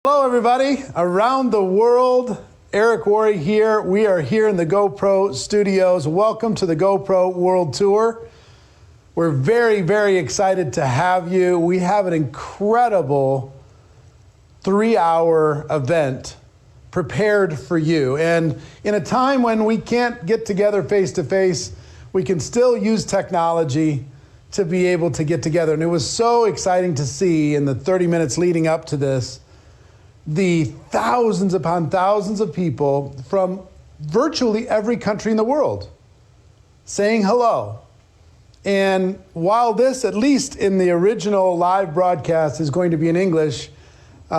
Hello everybody around the world. Eric Worre here. We are here in the GoPro studios. Welcome to the GoPro World Tour. We're very, very excited to have you. We have an incredible 3-hour event prepared for you. And in a time when we can't get together face to face, we can still use technology to be able to get together. And it was so exciting to see in the 30 minutes leading up to this, the thousands upon thousands of people from virtually every country in the world saying hello. And while this, at least in the original live broadcast, is going to be in English,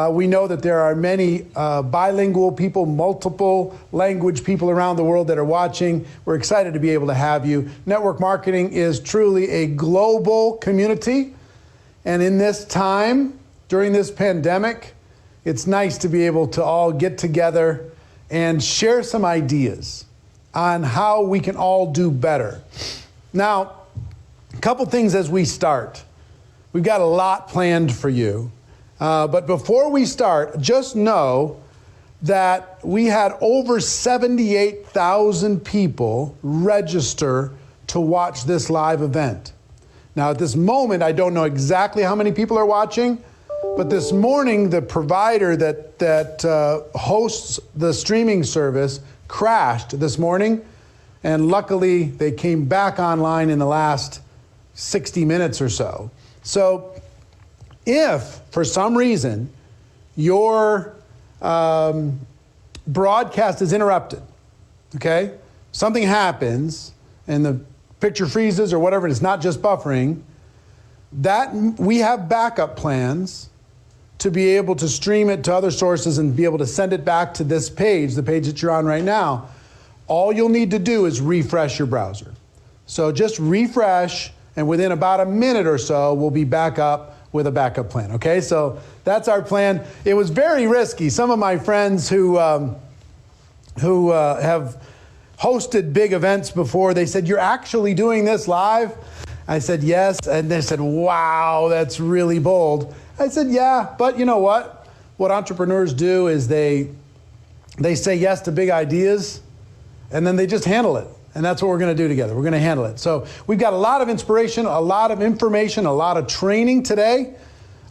we know that there are many bilingual people, multiple language people around the world that are watching. We're excited to be able to have you. Network marketing is truly a global community. And in this time, during this pandemic, it's nice to be able to all get together and share some ideas on how we can all do better. Now, a couple things as we start. We've got a lot planned for you. But before we start, just know that we had over 78,000 people register to watch this live event. Now, at this moment, I don't know exactly how many people are watching, but this morning, the provider that hosts the streaming service crashed this morning, and luckily they came back online in the last 60 minutes or so. So if, for some reason, your broadcast is interrupted, okay? Something happens and the picture freezes or whatever, and it's not just buffering, that we have backup plans to be able to stream it to other sources and be able to send it back to this page, the page that you're on right now. All you'll need to do is refresh your browser. So just refresh, and within about a minute or so, we'll be back up with a backup plan, okay? So that's our plan. It was very risky. Some of my friends who have hosted big events before, they said, "You're actually doing this live?" I said, "Yes." And they said, "Wow, that's really bold." I said, "Yeah, but you know what? What entrepreneurs do is they say yes to big ideas, and then they just handle it. And that's what we're going to do together. We're going to handle it." So we've got a lot of inspiration, a lot of information, a lot of training today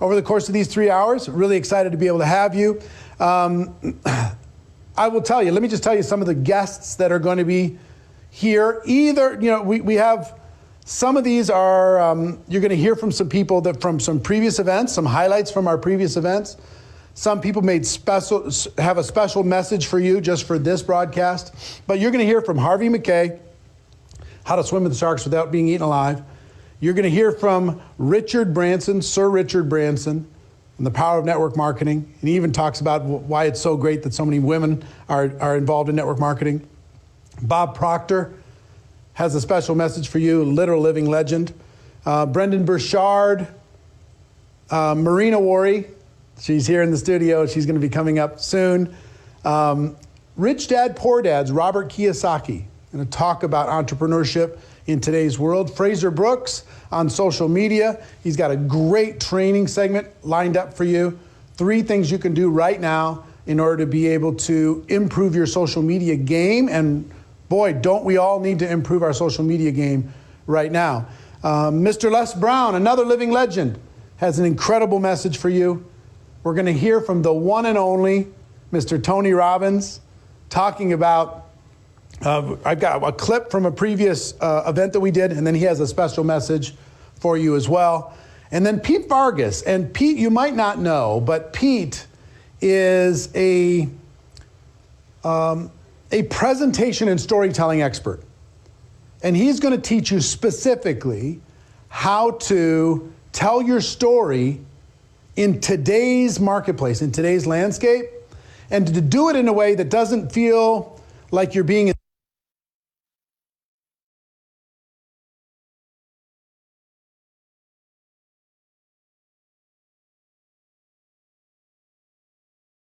over the course of these 3 hours. Really excited to be able to have you. I will tell you, let me just tell you some of the guests that are going to be here. Either, you know, we have... Some of these are, you're going to hear from some people that from some previous events, some highlights from our previous events. Some people have a special message for you just for this broadcast. But you're going to hear from Harvey McKay, How to Swim with the Sharks Without Being Eaten Alive. You're going to hear from Richard Branson, Sir Richard Branson, and the power of network marketing. And he even talks about why it's so great that so many women are involved in network marketing. Bob Proctor has a special message for you, literal living legend. Brendan Burchard, Marina Worre, she's here in the studio. She's going to be coming up soon. Rich Dad, Poor Dad's Robert Kiyosaki, going to talk about entrepreneurship in today's world. Fraser Brooks on social media. He's got a great training segment lined up for you. 3 things you can do right now in order to be able to improve your social media game. And boy, don't we all need to improve our social media game right now. Mr. Les Brown, another living legend, has an incredible message for you. We're going to hear from the one and only Mr. Tony Robbins talking about, I've got a clip from a previous event that we did, and then he has a special message for you as well. And then Pete Vargas. And Pete, you might not know, but Pete is a presentation and storytelling expert. And he's going to teach you specifically how to tell your story in today's marketplace, in today's landscape, and to do it in a way that doesn't feel like you're being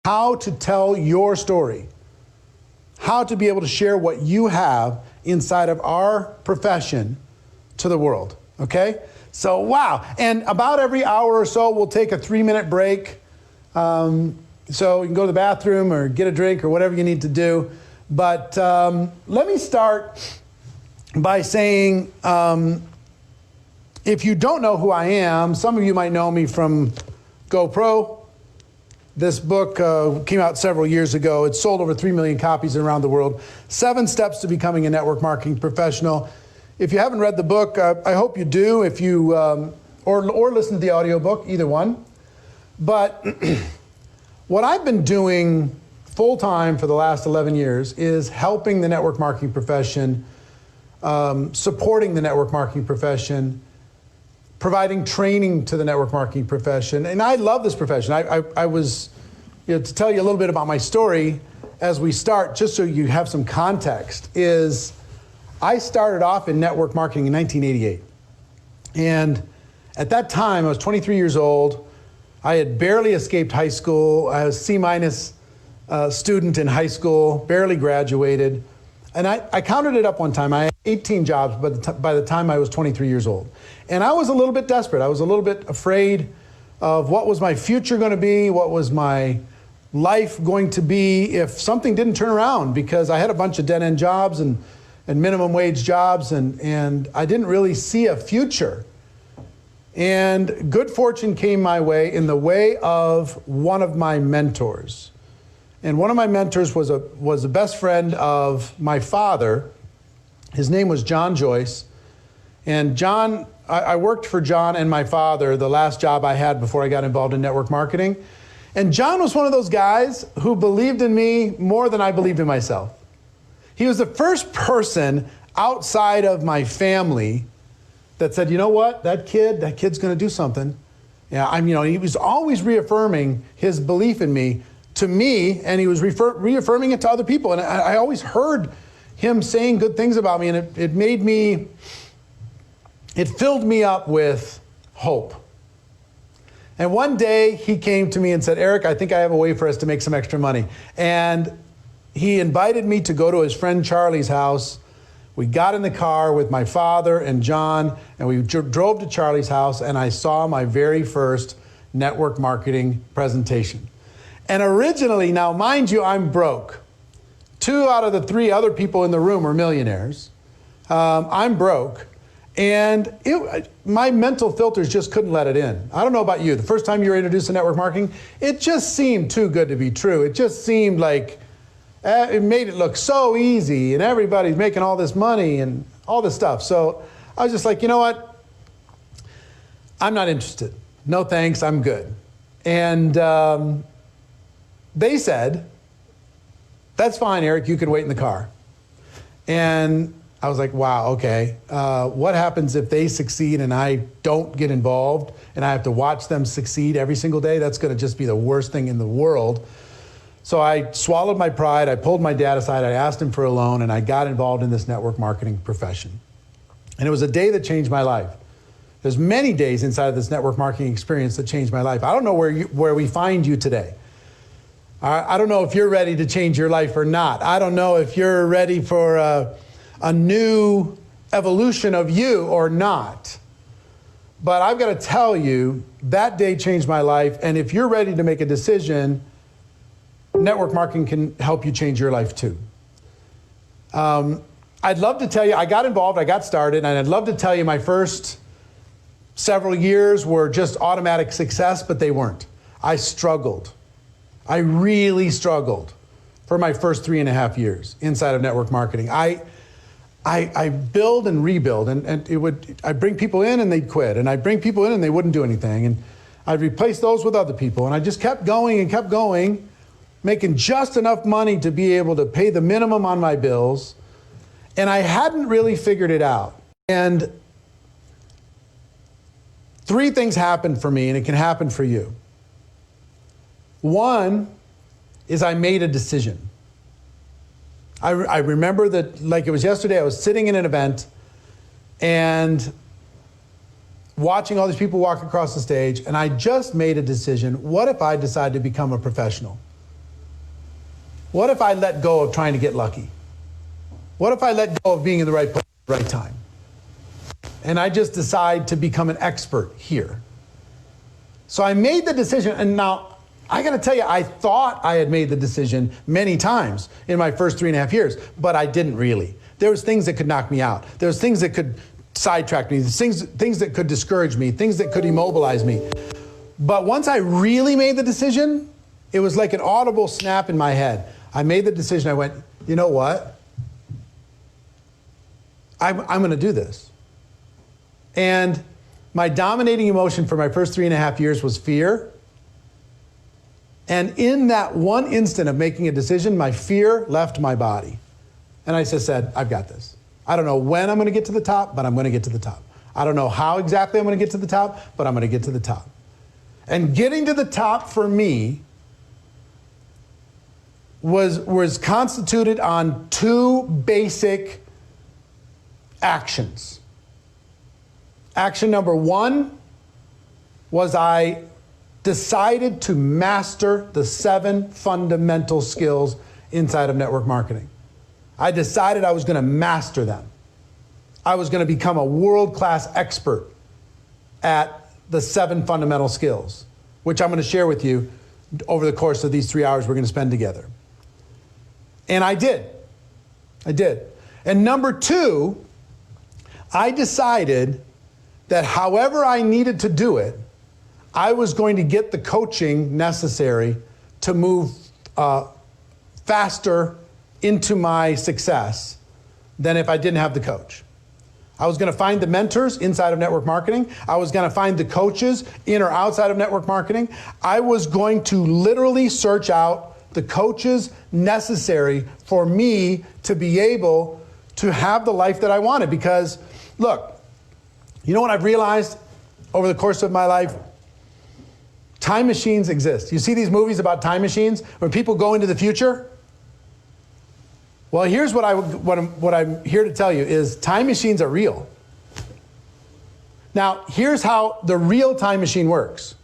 how to tell your story, how to be able to share what you have inside of our profession to the world, okay? So, wow. And about every hour or so, we'll take a 3-minute break. So you can go to the bathroom or get a drink or whatever you need to do. But let me start by saying, if you don't know who I am, some of you might know me from GoPro. This book came out several years ago. It's sold over 3 million copies around the world. 7 Steps to Becoming a Network Marketing Professional. If you haven't read the book, I hope you do. If you or listen to the audiobook, either one. But what I've been doing full-time for the last 11 years is helping the network marketing profession, supporting the network marketing profession, providing training to the network marketing profession. And I love this profession. I was, to tell you a little bit about my story as we start, just so you have some context, is I started off in network marketing in 1988. And at that time, I was 23 years old. I had barely escaped high school. I was C- student in high school, barely graduated. And I counted it up one time. I had 18 jobs by the time I was 23 years old. And I was a little bit desperate. I was a little bit afraid of what was my future going to be, what was my life going to be if something didn't turn around, because I had a bunch of dead-end jobs and minimum wage jobs, and I didn't really see a future. And good fortune came my way in the way of one of my mentors. And one of my mentors was a best friend of my father. His name was John Joyce. And John, I worked for John and my father the last job I had before I got involved in network marketing. And John was one of those guys who believed in me more than I believed in myself. He was the first person outside of my family that said, you know what, that kid's going to do something. Yeah, he was always reaffirming his belief in me to me, and he was reaffirming it to other people. And I always heard him saying good things about me, and it filled me up with hope. And one day he came to me and said, Eric, I think I have a way for us to make some extra money. And he invited me to go to his friend Charlie's house. We got in the car with my father and John, and we drove to Charlie's house, and I saw my very first network marketing presentation. And originally, now mind you, I'm broke. 2 out of the 3 other people in the room are millionaires. I'm broke. And my mental filters just couldn't let it in. I don't know about you. The first time you were introduced to network marketing, it just seemed too good to be true. It just seemed like it made it look so easy, and everybody's making all this money and all this stuff. So I was just like, you know what? I'm not interested. No thanks, I'm good. And they said, that's fine, Eric, you can wait in the car. And I was like, wow, okay. What happens if they succeed and I don't get involved and I have to watch them succeed every single day? That's going to just be the worst thing in the world. So I swallowed my pride. I pulled my dad aside. I asked him for a loan, and I got involved in this network marketing profession. And it was a day that changed my life. There's many days inside of this network marketing experience that changed my life. I don't know where we find you today. I don't know if you're ready to change your life or not. I don't know if you're ready for a new evolution of you or not. But I've got to tell you, that day changed my life. And if you're ready to make a decision, network marketing can help you change your life too. I'd love to tell you, I got involved, I got started, and I'd love to tell you my first several years were just automatic success, but they weren't. I struggled. I really struggled for my first 3.5 years inside of network marketing. I build and rebuild, and I'd bring people in and they'd quit, and I'd bring people in and they wouldn't do anything, and I'd replace those with other people, and I just kept going, making just enough money to be able to pay the minimum on my bills, and I hadn't really figured it out. And 3 things happened for me, and it can happen for you. One is I made a decision. I remember that like it was yesterday. I was sitting in an event and watching all these people walk across the stage, and I just made a decision. What if I decide to become a professional? What if I let go of trying to get lucky? What if I let go of being in the right place at the right time? And I just decide to become an expert here. So I made the decision, and now I got to tell you, I thought I had made the decision many times in my first 3.5 years, but I didn't really. There was things that could knock me out. There was things that could sidetrack me, things that could discourage me, things that could immobilize me. But once I really made the decision, it was like an audible snap in my head. I made the decision. I went, you know what? I'm going to do this. And my dominating emotion for my first 3.5 years was fear. And in that one instant of making a decision, my fear left my body. And I just said, I've got this. I don't know when I'm going to get to the top, but I'm going to get to the top. I don't know how exactly I'm going to get to the top, but I'm going to get to the top. And getting to the top for me was constituted on two basic actions. Action number one was I decided to master the 7 fundamental skills inside of network marketing. I decided I was going to master them. I was going to become a world-class expert at the 7 fundamental skills, which I'm going to share with you over the course of these 3 hours we're going to spend together. And I did. I did. And number 2, I decided that however I needed to do it, I was going to get the coaching necessary to move faster into my success than if I didn't have the coach. I was going to find the mentors inside of network marketing. I was going to find the coaches in or outside of network marketing. I was going to literally search out the coaches necessary for me to be able to have the life that I wanted. Because, look, you know what I've realized over the course of my life? Time machines exist. You see these movies about time machines where people go into the future? Well, here's what I'm here to tell you is time machines are real. Now, here's how the real time machine works.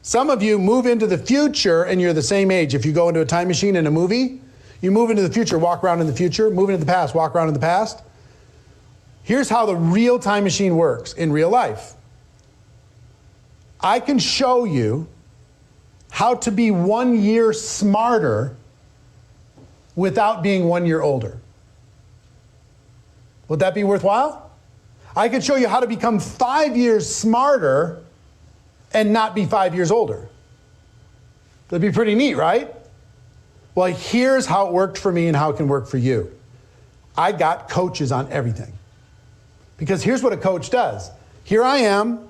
Some of you move into the future and you're the same age. If you go into a time machine in a movie, you move into the future, walk around in the future, move into the past, walk around in the past. Here's how the real time machine works in real life. I can show you how to be 1 year smarter without being 1 year older. Would that be worthwhile? I could show you how to become 5 years smarter and not be 5 years older. That'd be pretty neat, right? Well, here's how it worked for me and how it can work for you. I got coaches on everything. Because here's what a coach does. Here I am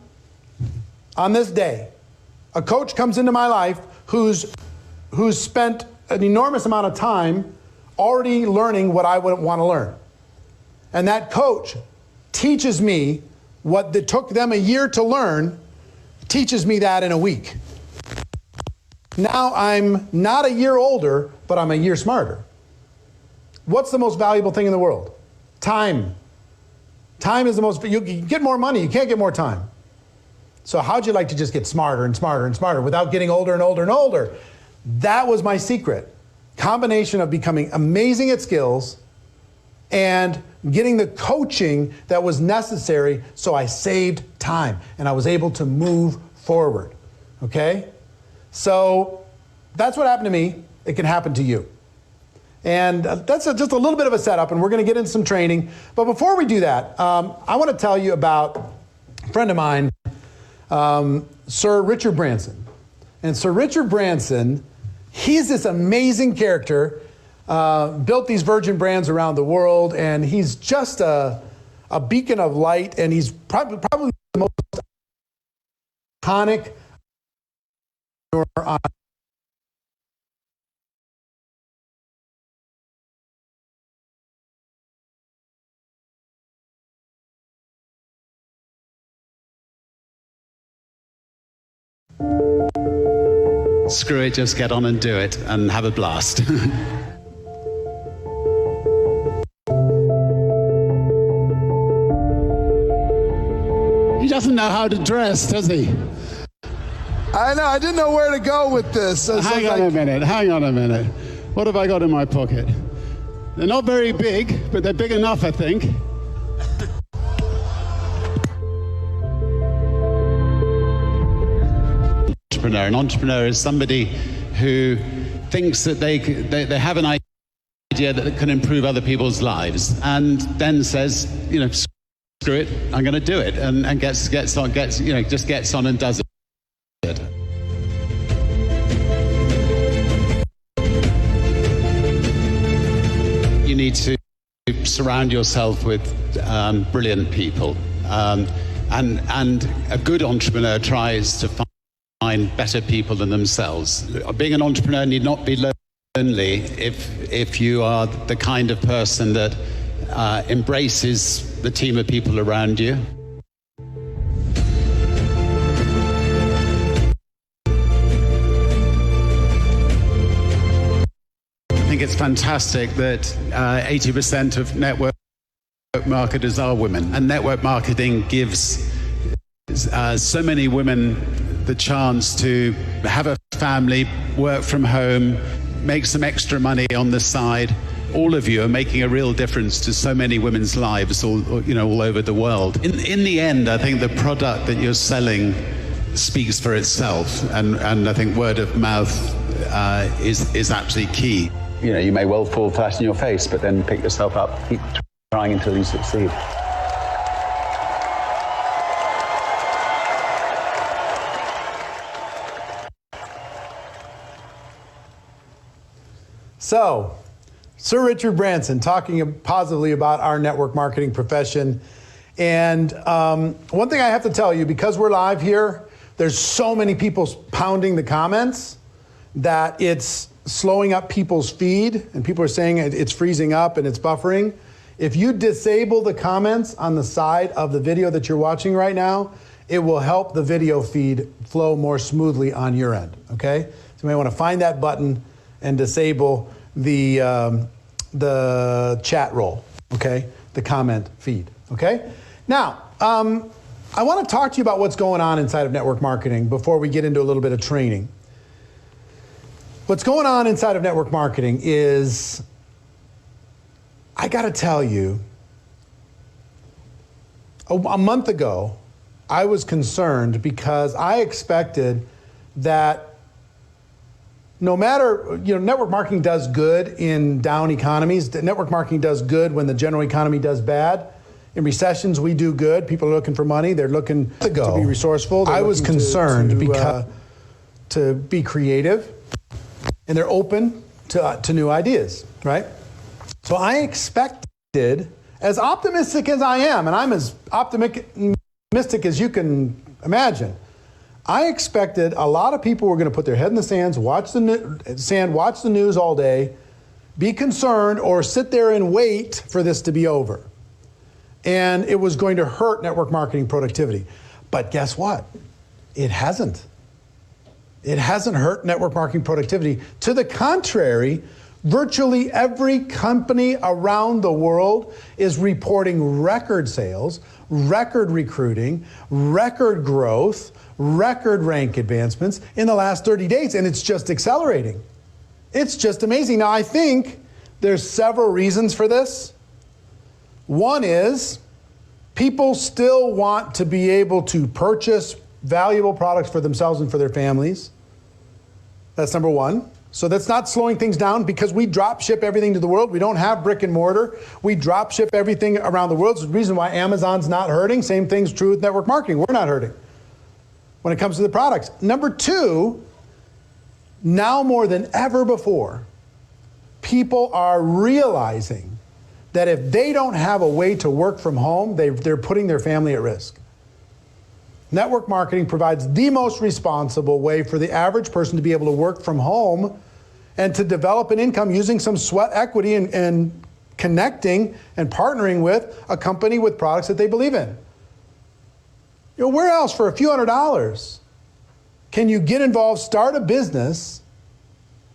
on this day. A coach comes into my life who's spent an enormous amount of time already learning what I would want to learn. And that coach teaches me what that took them a year to learn, teaches me that in a week. Now I'm not a year older, but I'm a year smarter. What's the most valuable thing in the world? Time. Time is the most, you get more money, you can't get more time. So how'd you like to just get smarter and smarter and smarter without getting older and older and older? That was my secret. Combination of becoming amazing at skills and getting the coaching that was necessary so I saved time and I was able to move forward, okay? So that's what happened to me. It can happen to you. And that's just a little bit of a setup, and we're going to get into some training. But before we do that, I want to tell you about a friend of mine, Sir Richard Branson. And Sir Richard Branson, he's this amazing character, built these Virgin brands around the world, and he's just a beacon of light, and he's probably the most iconic on Screw it, just get on and do it and have a blast. He doesn't know how to dress, does he? I know, I didn't know where to go with this. Hang on a minute. What have I got in my pocket? They're not very big, but they're big enough, I think. entrepreneur? An entrepreneur is somebody who thinks that they have an idea that can improve other people's lives, and then says, you know, screw it, I'm going to do it, and gets on and does it. You need to surround yourself with brilliant people, and a good entrepreneur tries to find better people than themselves. Being an entrepreneur need not be lonely if you are the kind of person that embraces the team of people around you. I think it's fantastic that 80% of network marketers are women, and network marketing gives so many women the chance to have a family, work from home, make some extra money on the side. All of you are making a real difference to so many women's lives all over the world. In the end, I think the product that you're selling speaks for itself, and I think word of mouth is absolutely key. You know, you may well fall flat in your face, but then pick yourself up, keep trying until you succeed. So, Sir Richard Branson talking positively about our network marketing profession. And one thing I have to tell you, because we're live here, there's so many people pounding the comments that it's slowing up people's feed, and people are saying it's freezing up and it's buffering. If you disable the comments on the side of the video that you're watching right now, it will help the video feed flow more smoothly on your end, okay? So you may want to find that button and disable the chat roll, okay? The comment feed, okay? Now, I want to talk to you about what's going on inside of network marketing before we get into a little bit of training. What's going on inside of network marketing is, I got to tell you, a month ago, I was concerned because I expected that no matter, network marketing does good in down economies. Network marketing does good when the general economy does bad. In recessions, we do good. People are looking for money. They're looking to be resourceful. I was concerned because to be creative, and they're open to new ideas, right? So I expected, as optimistic as I am, and I'm as optimistic as you can imagine, I expected a lot of people were going to put their head in the sand, watch the news all day, be concerned, or sit there and wait for this to be over. And it was going to hurt network marketing productivity. But guess what? It hasn't. It hasn't hurt network marketing productivity. To the contrary, virtually every company around the world is reporting record sales, record recruiting, record growth, record rank advancements in the last 30 days, and it's just accelerating. It's just amazing. Now, I think there's several reasons for this. One is people still want to be able to purchase valuable products for themselves and for their families. That's number one. So that's not slowing things down because we drop ship everything to the world. We don't have brick and mortar. We drop ship everything around the world. It's the reason why Amazon's not hurting. Same thing's true with network marketing. We're not hurting when it comes to the products. Number two, now more than ever before, people are realizing that if they don't have a way to work from home, they're putting their family at risk. Network marketing provides the most responsible way for the average person to be able to work from home and to develop an income using some sweat equity and connecting and partnering with a company with products that they believe in. Where else for a few $100s can you get involved, start a business,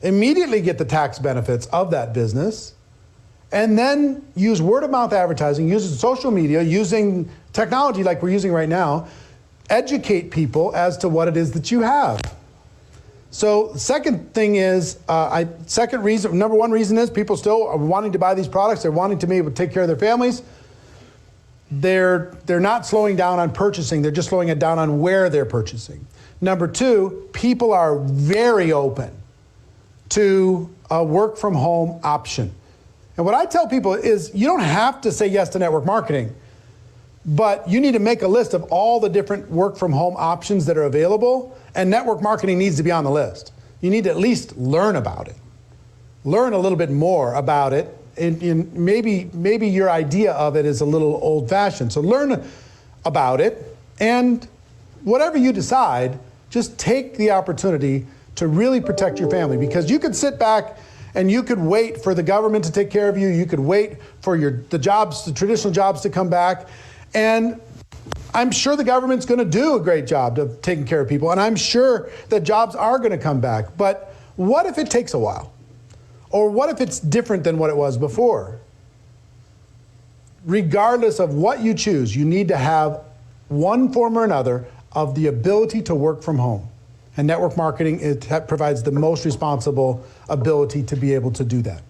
immediately get the tax benefits of that business, and then use word of mouth advertising, using social media, using technology like we're using right now, educate people as to what it is that you have. So second thing is, number one reason is people still are wanting to buy these products. They're wanting to be able to take care of their families. They're not slowing down on purchasing. They're just slowing it down on where they're purchasing. Number two, people are very open to a work from home option. And what I tell people is you don't have to say yes to network marketing, but you need to make a list of all the different work from home options that are available, and network marketing needs to be on the list. You need to at least learn about it. Learn a little bit more about it. And maybe your idea of it is a little old-fashioned. So learn about it, and whatever you decide, just take the opportunity to really protect your family, because you could sit back and you could wait for the government to take care of you. You could wait for the traditional jobs to come back. And I'm sure the government's going to do a great job of taking care of people. And I'm sure that jobs are going to come back. But what if it takes a while? Or what if it's different than what it was before? Regardless of what you choose, you need to have one form or another of the ability to work from home. And network marketing, it provides the most responsible ability to be able to do that.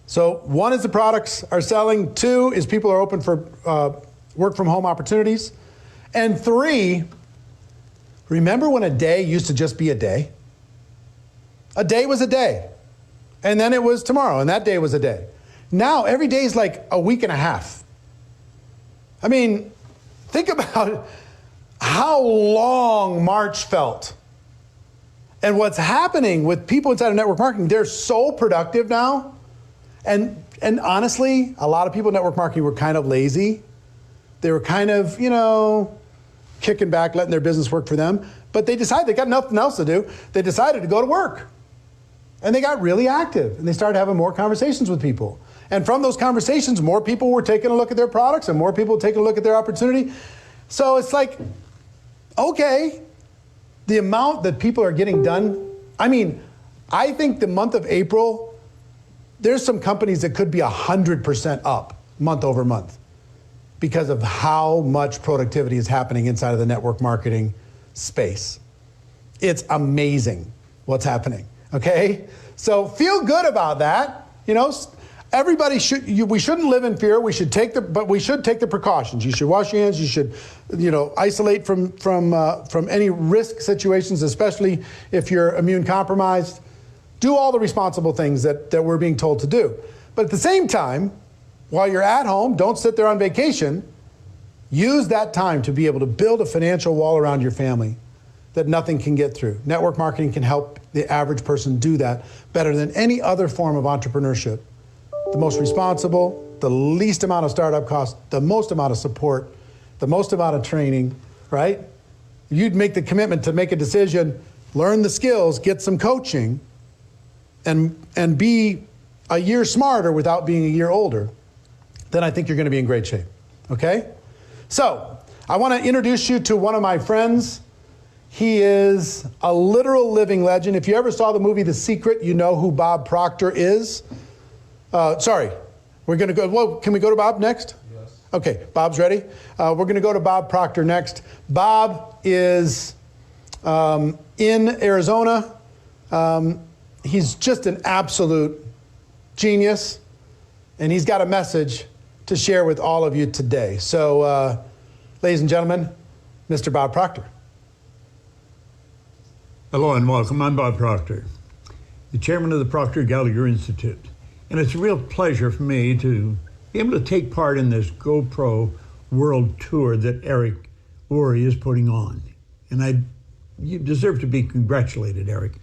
So one is the products are selling. Two is people are open for work from home opportunities. And three, remember when a day used to just be a day? A day was a day. And then it was tomorrow, and that day was a day. Now every day is like a week and a half. I mean, think about how long March felt. And what's happening with people inside of network marketing, they're so productive now. And honestly, a lot of people in network marketing were kind of lazy. They were kind of, kicking back, letting their business work for them. But they decided they got nothing else to do. They decided to go to work. And they got really active. And they started having more conversations with people. And from those conversations, more people were taking a look at their products and more people were taking a look at their opportunity. So it's like, okay, the amount that people are getting done. I mean, I think the month of April, there's some companies that could be 100% up month over month because of how much productivity is happening inside of the network marketing space. It's amazing what's happening, okay? So feel good about that. Everybody we shouldn't live in fear. We should take the precautions. You should wash your hands. You should, isolate from any risk situations, especially if you're immune compromised. Do all the responsible things that we're being told to do. But at the same time, while you're at home, don't sit there on vacation. Use that time to be able to build a financial wall around your family that nothing can get through. Network marketing can help the average person do that better than any other form of entrepreneurship. The most responsible, the least amount of startup costs, the most amount of support, the most amount of training, right? You'd make the commitment to make a decision, learn the skills, get some coaching, and be a year smarter without being a year older, then I think you're going to be in great shape, okay? So I want to introduce you to one of my friends. He is a literal living legend. If you ever saw the movie The Secret, you know who Bob Proctor is. We're going to go, well, can we go to Bob next? Yes. Okay, Bob's ready. We're going to go to Bob Proctor next. Bob is in Arizona. He's just an absolute genius, and he's got a message to share with all of you today. So, ladies and gentlemen, Mr. Bob Proctor. Hello and welcome. I'm Bob Proctor, the chairman of the Proctor Gallagher Institute. And it's a real pleasure for me to be able to take part in this GoPro world tour that Eric Worre is putting on. And you deserve to be congratulated, Eric,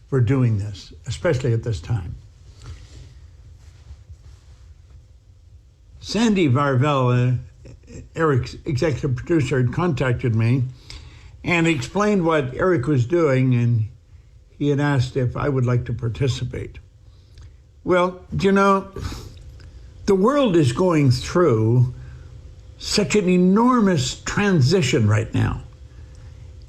for doing this, especially at this time. Sandy Varvel, Eric's executive producer, had contacted me and explained what Eric was doing, and he had asked if I would like to participate. Well, the world is going through such an enormous transition right now.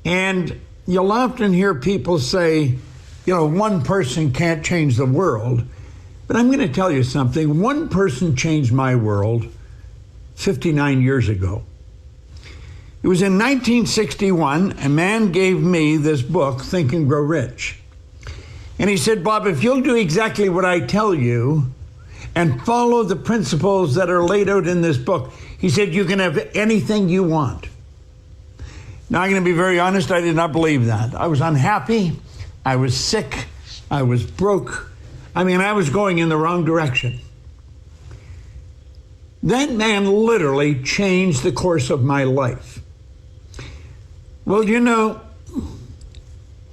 And you'll often hear people say, one person can't change the world. But I'm going to tell you something. One person changed my world 59 years ago. It was in 1961, a man gave me this book, Think and Grow Rich. And he said, Bob, if you'll do exactly what I tell you and follow the principles that are laid out in this book, he said, you can have anything you want. Now, I'm going to be very honest, I did not believe that. I was unhappy, I was sick, I was broke. I mean, I was going in the wrong direction. That man literally changed the course of my life. Well, you know,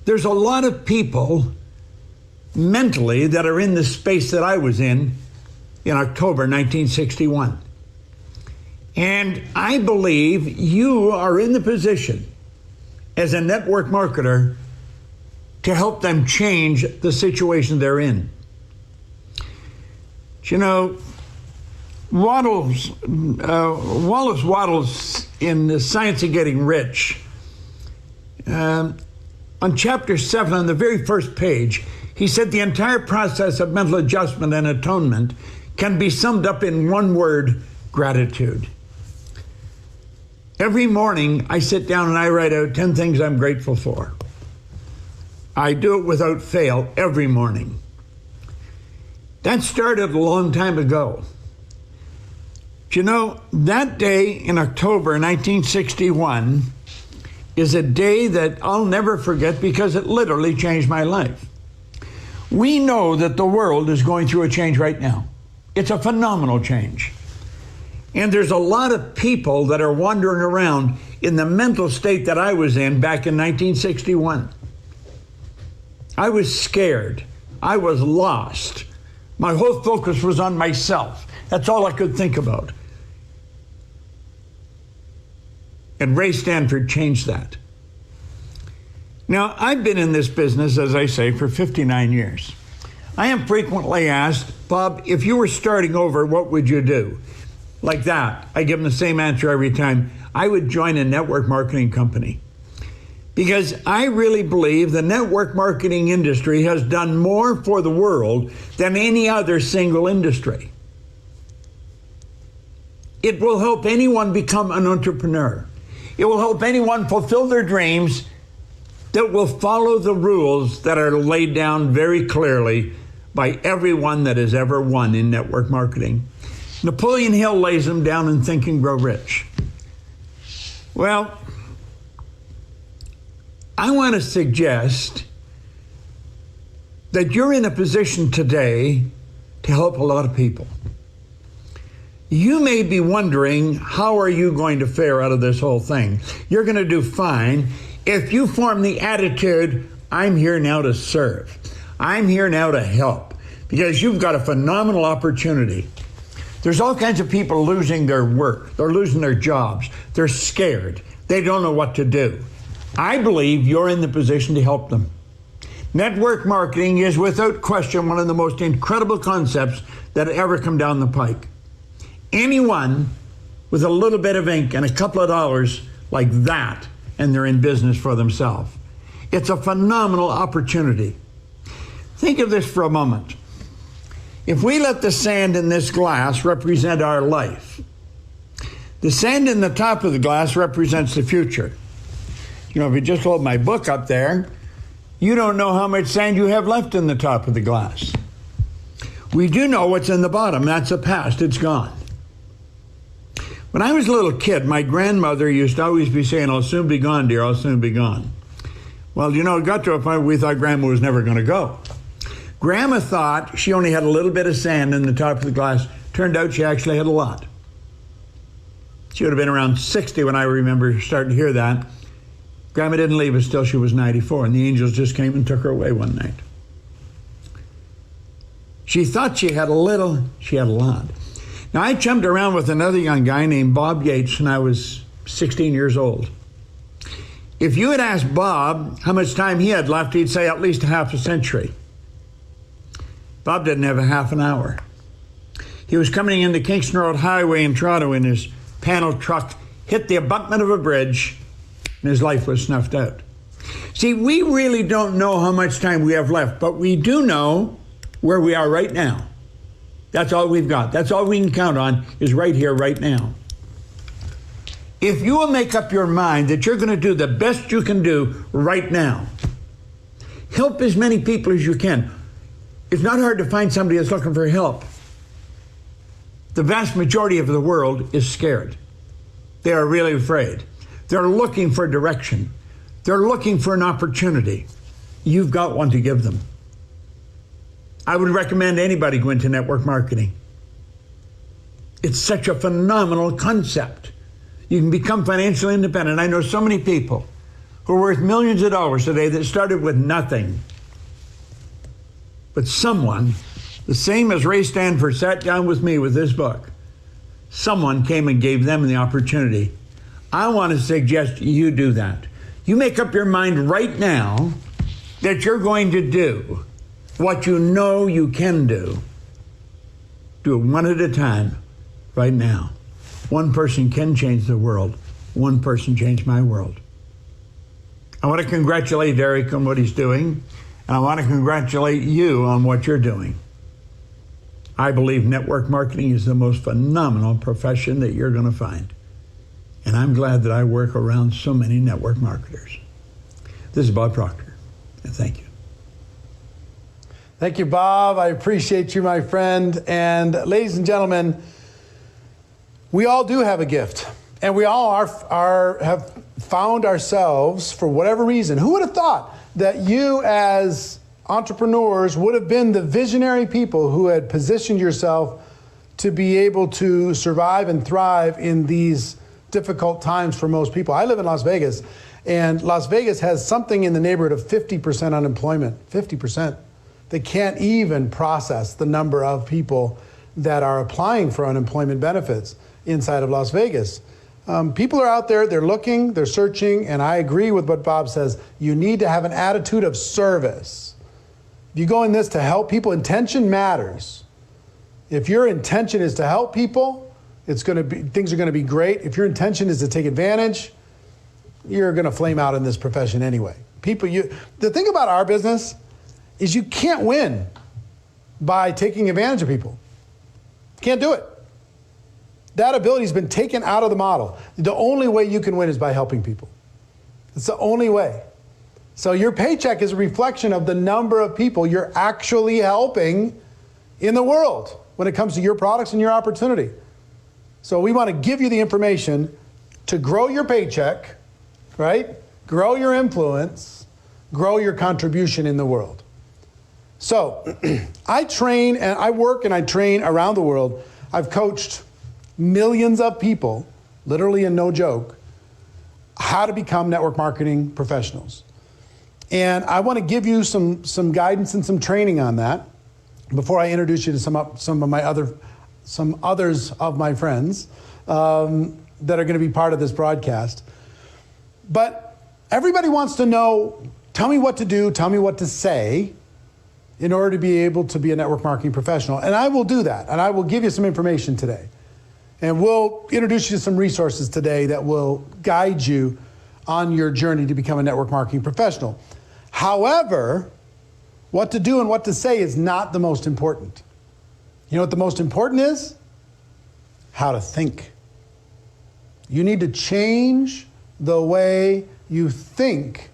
there's a lot of people mentally that are in the space that I was in October 1961. And I believe you are in the position as a network marketer to help them change the situation they're in. You know, Wallace Wattles in The Science of Getting Rich, on chapter 7, on the very first page, he said the entire process of mental adjustment and atonement can be summed up in one word: gratitude. Every morning I sit down and I write out 10 things I'm grateful for. I do it without fail every morning. That started a long time ago. You know, that day in October 1961 is a day that I'll never forget because it literally changed my life. We know that the world is going through a change right now. It's a phenomenal change. And there's a lot of people that are wandering around in the mental state that I was in back in 1961. I was scared. I was lost. My whole focus was on myself. That's all I could think about. And Ray Stanford changed that. Now, I've been in this business, as I say, for 59 years. I am frequently asked, Bob, if you were starting over, what would you do? Like that. I give them the same answer every time. I would join a network marketing company. Because I really believe the network marketing industry has done more for the world than any other single industry. It will help anyone become an entrepreneur. It will help anyone fulfill their dreams that will follow the rules that are laid down very clearly by everyone that has ever won in network marketing. Napoleon Hill lays them down in Think and Grow Rich. Well, I want to suggest that you're in a position today to help a lot of people. You may be wondering, how are you going to fare out of this whole thing? You're going to do fine if you form the attitude, I'm here now to serve. I'm here now to help, because you've got a phenomenal opportunity. There's all kinds of people losing their work. They're losing their jobs. They're scared. They don't know what to do. I believe you're in the position to help them. Network marketing is without question one of the most incredible concepts that ever come down the pike. Anyone with a little bit of ink and a couple of dollars like that, and they're in business for themselves. It's a phenomenal opportunity. Think of this for a moment. If we let the sand in this glass represent our life, the sand in the top of the glass represents the future. You know, if you just hold my book up there, you don't know how much sand you have left in the top of the glass. We do know what's in the bottom. That's the past. It's gone. When I was a little kid, my grandmother used to always be saying, I'll soon be gone, dear, I'll soon be gone. Well, you know, it got to a point where we thought Grandma was never going to go. Grandma thought she only had a little bit of sand in the top of the glass. Turned out she actually had a lot. She would have been around 60 when I remember starting to hear that. Grandma didn't leave us till she was 94, and the angels just came and took her away one night. She thought she had a little, she had a lot. Now, I jumped around with another young guy named Bob Yates when I was 16 years old. If you had asked Bob how much time he had left, he'd say at least half a century. Bob didn't have a half an hour. He was coming into Kingston Road Highway in Toronto in his panel truck, hit the abutment of a bridge, and his life was snuffed out. See, we really don't know how much time we have left, but we do know where we are right now. That's all we've got. That's all we can count on is right here, right now. If you will make up your mind that you're going to do the best you can do right now, help as many people as you can. It's not hard to find somebody that's looking for help. The vast majority of the world is scared. They are really afraid. They're looking for direction. They're looking for an opportunity. You've got one to give them. I would recommend anybody go into network marketing. It's such a phenomenal concept. You can become financially independent. I know so many people who are worth millions of dollars today that started with nothing. But someone, the same as Ray Stanford sat down with me with this book, someone came and gave them the opportunity. I want to suggest you do that. You make up your mind right now that you're going to do what you know you can do. Do it one at a time, right now. One person can change the world. One person changed my world. I want to congratulate Eric on what he's doing, and I want to congratulate you on what you're doing. I believe network marketing is the most phenomenal profession that you're going to find. And I'm glad that I work around so many network marketers. This is Bob Proctor, and thank you. Thank you, Bob. I appreciate you, my friend. And ladies and gentlemen, we all do have a gift. And we all have found ourselves, for whatever reason. Who would have thought that you as entrepreneurs would have been the visionary people who had positioned yourself to be able to survive and thrive in these difficult times for most people? I live in Las Vegas, and Las Vegas has something in the neighborhood of 50% unemployment. 50%. They can't even process the number of people that are applying for unemployment benefits inside of Las Vegas. People are out there, they're looking, they're searching, and I agree with what Bob says. You need to have an attitude of service. If you go in this to help people, intention matters. If your intention is to help people, things are going to be great. If your intention is to take advantage, you're going to flame out in this profession anyway. The thing about our business is you can't win by taking advantage of people. Can't do it. That ability has been taken out of the model. The only way you can win is by helping people. It's the only way. So your paycheck is a reflection of the number of people you're actually helping in the world when it comes to your products and your opportunity. So we want to give you the information to grow your paycheck, right? Grow your influence, grow your contribution in the world. So I train and I work and I train around the world. I've coached millions of people, literally and no joke, how to become network marketing professionals. And I want to give you some guidance and some training on that before I introduce you to some others of my friends that are going to be part of this broadcast. But everybody wants to know, tell me what to do, tell me what to say in order to be able to be a network marketing professional. And I will do that. And I will give you some information today. And we'll introduce you to some resources today that will guide you on your journey to become a network marketing professional. However, what to do and what to say is not the most important. You know what the most important is? How to think. You need to change the way you think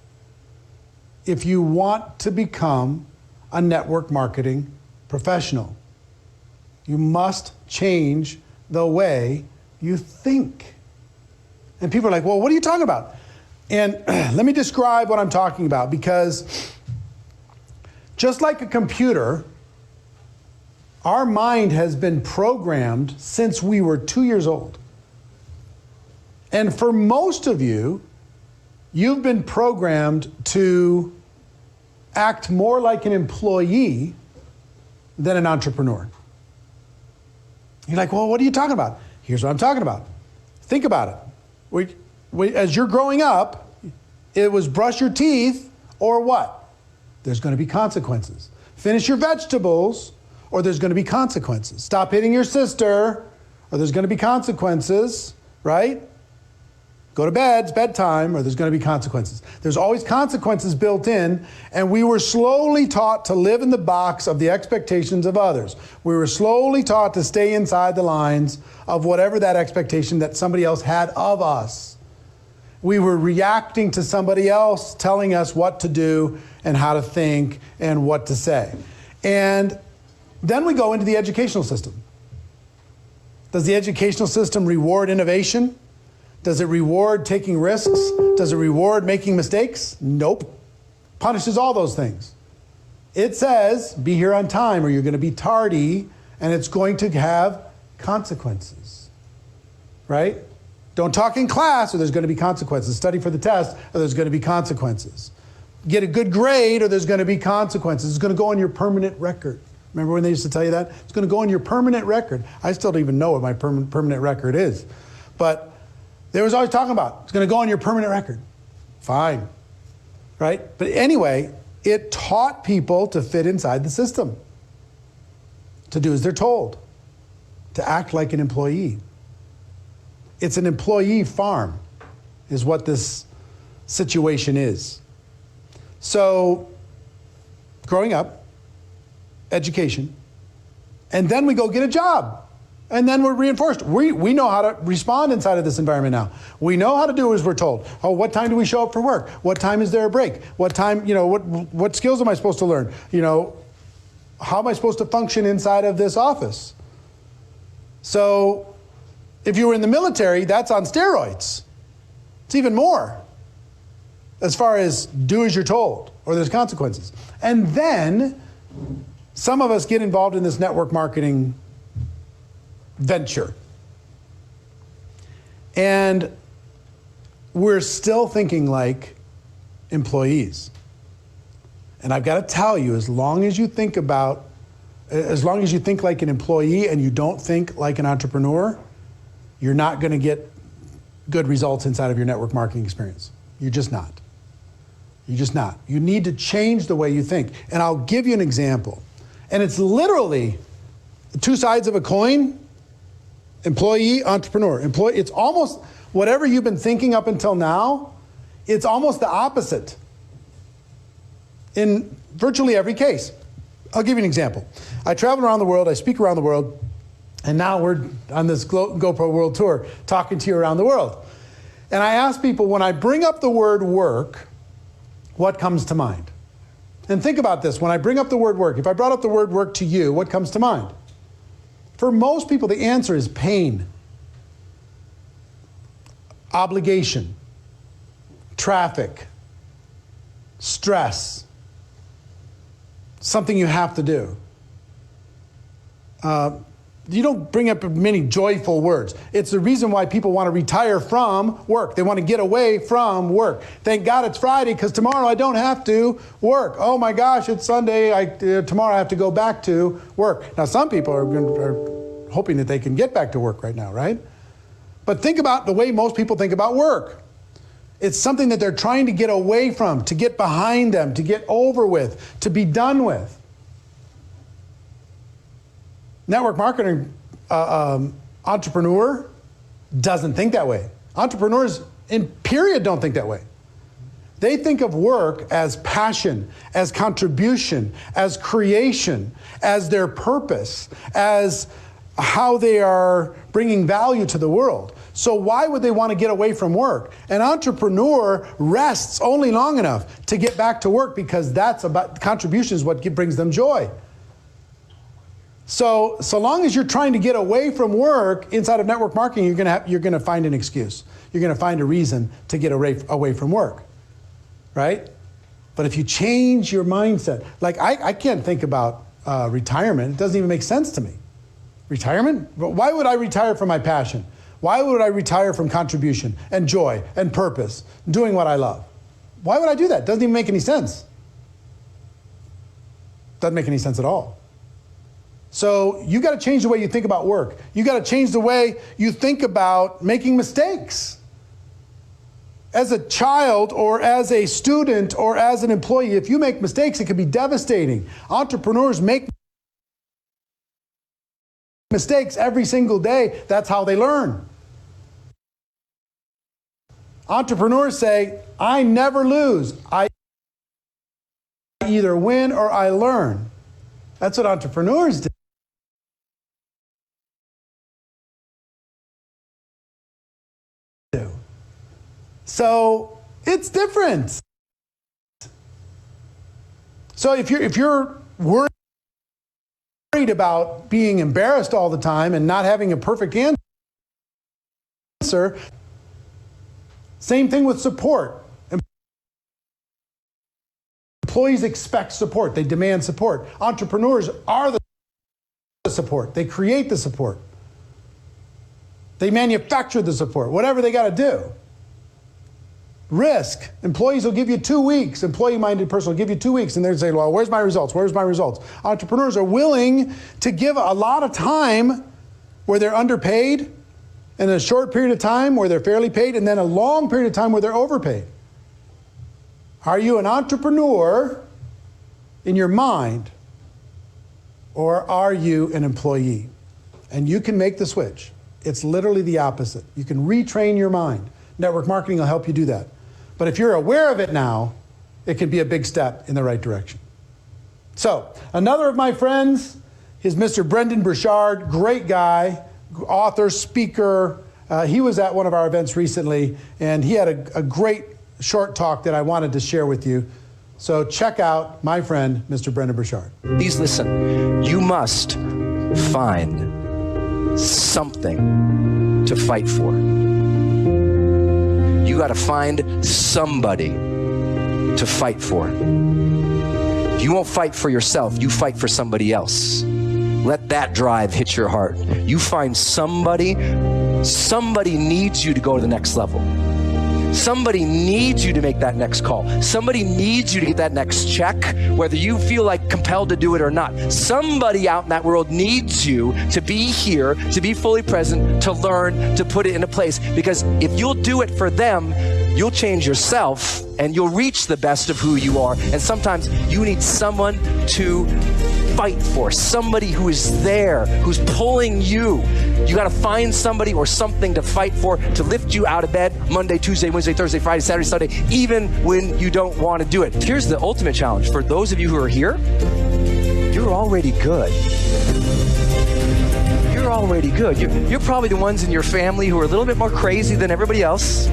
if you want to become a network marketing professional. You must change the way you think. And people are like, well, what are you talking about? And let me describe what I'm talking about, because just like a computer, our mind has been programmed since we were 2 years old. And for most of you, you've been programmed to act more like an employee than an entrepreneur. You're like, well, what are you talking about? Here's what I'm talking about. Think about it. As you're growing up, it was brush your teeth or what? There's going to be consequences. Finish your vegetables or there's going to be consequences. Stop hitting your sister or there's going to be consequences, right? Go to bed, it's bedtime, or there's going to be consequences. There's always consequences built in, and we were slowly taught to live in the box of the expectations of others. We were slowly taught to stay inside the lines of whatever that expectation that somebody else had of us. We were reacting to somebody else telling us what to do and how to think and what to say. And then we go into the educational system. Does the educational system reward innovation? Does it reward taking risks? Does it reward making mistakes? Nope. Punishes all those things. It says, be here on time or you're going to be tardy, and it's going to have consequences, right? Don't talk in class or there's going to be consequences. Study for the test or there's going to be consequences. Get a good grade or there's going to be consequences. It's going to go on your permanent record. Remember when they used to tell you that? It's going to go on your permanent record. I still don't even know what my permanent record is. But they was always talking about, it's going to go on your permanent record. Fine, right? But anyway, it taught people to fit inside the system, to do as they're told, to act like an employee. It's an employee farm, is what this situation is. So, growing up, education, and then we go get a job. And then we're reinforced. We know how to respond inside of this environment now. We know how to do as we're told. Oh, what time do we show up for work? What time is there a break? What time, what skills am I supposed to learn? How am I supposed to function inside of this office? So if you were in the military, that's on steroids. It's even more as far as do as you're told, or there's consequences. And then some of us get involved in this network marketing venture. And we're still thinking like employees. And I've got to tell you, as long as you think like an employee and you don't think like an entrepreneur, you're not going to get good results inside of your network marketing experience. You're just not. You're just not. You need to change the way you think. And I'll give you an example. And it's literally two sides of a coin. Employee, entrepreneur. It's almost whatever you've been thinking up until now, it's almost the opposite in virtually every case. I'll give you an example. I travel around the world, I speak around the world, and now we're on this GoPro World Tour talking to you around the world. And I ask people, when I bring up the word work, what comes to mind? And think about this, when I bring up the word work, if I brought up the word work to you, what comes to mind? For most people, the answer is pain, obligation, traffic, stress, something you have to do. You don't bring up many joyful words. It's the reason why people want to retire from work. They want to get away from work. Thank God it's Friday because tomorrow I don't have to work. Oh my gosh, it's Sunday. Tomorrow I have to go back to work. Now some people are hoping that they can get back to work right now, right? But think about the way most people think about work. It's something that they're trying to get away from, to get behind them, to get over with, to be done with. Network marketing entrepreneur doesn't think that way. Entrepreneurs in period don't think that way. They think of work as passion, as contribution, as creation, as their purpose, as how they are bringing value to the world. So why would they want to get away from work? An entrepreneur rests only long enough to get back to work because that's about contribution is what brings them joy. So long as you're trying to get away from work inside of network marketing, you're going to find an excuse. You're going to find a reason to get away from work, right? But if you change your mindset, like I can't think about retirement. It doesn't even make sense to me. Retirement? Why would I retire from my passion? Why would I retire from contribution and joy and purpose, doing what I love? Why would I do that? Doesn't even make any sense. Doesn't make any sense at all. So you got to change the way you think about work. You got to change the way you think about making mistakes. As a child or as a student or as an employee, if you make mistakes, it can be devastating. Entrepreneurs make mistakes every single day. That's how they learn. Entrepreneurs say, I never lose. I either win or I learn. That's what entrepreneurs do. So it's different. So if you're worried about being embarrassed all the time and not having a perfect answer, Same thing with support. Employees expect support. They demand support. Entrepreneurs are the support. They create the support. They manufacture the support, whatever they got to do. Risk. Employees will give you 2 weeks. Employee-minded person will give you 2 weeks, and they're saying, well, where's my results? Where's my results? Entrepreneurs are willing to give a lot of time where they're underpaid, and a short period of time where they're fairly paid, and then a long period of time where they're overpaid. Are you an entrepreneur in your mind, or are you an employee? And you can make the switch. It's literally the opposite. You can retrain your mind. Network marketing will help you do that. But if you're aware of it now, it can be a big step in the right direction. So, another of my friends is Mr. Brendan Burchard, great guy, author, speaker. He was at one of our events recently, and he had a great short talk that I wanted to share with you. So check out my friend, Mr. Brendan Burchard. Please listen. You must find something to fight for. You got to find somebody to fight for. You won't fight for yourself. You fight for somebody else. Let that drive hit your heart. You find somebody. Somebody needs you to go to the next level. Somebody needs you to make that next call. Somebody needs you to get that next check, whether you feel like compelled to do it or not. Somebody out in that world needs you to be here, to be fully present, to learn, to put it into place. Because if you'll do it for them, you'll change yourself and you'll reach the best of who you are. And sometimes you need someone to fight for, somebody who is there, who's pulling you. You got to find somebody or something to fight for, to lift you out of bed Monday, Tuesday, Wednesday, Thursday, Friday, Saturday, Sunday, even when you don't want to do it. Here's the ultimate challenge. For those of you who are here, you're already good. You're already good. You're probably the ones in your family who are a little bit more crazy than everybody else,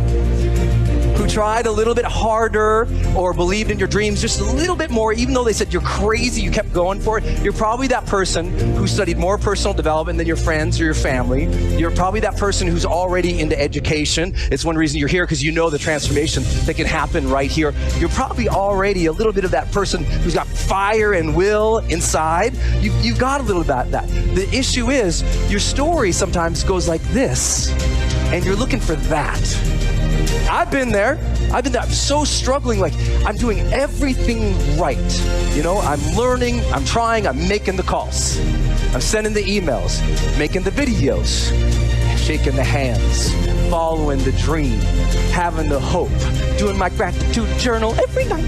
who tried a little bit harder or believed in your dreams just a little bit more, even though they said you're crazy, you kept going for it. You're probably that person who studied more personal development than your friends or your family. You're probably that person who's already into education. It's one reason you're here, because you know the transformation that can happen right here. You're probably already a little bit of that person who's got fire and will inside. You've got a little bit of that. The issue is your story sometimes goes like this, and you're looking for that. I've been there. I'm so struggling, like I'm doing everything right. You know, I'm learning, I'm trying, I'm making the calls. I'm sending the emails, making the videos, shaking the hands, following the dream, having the hope, doing my gratitude journal every night.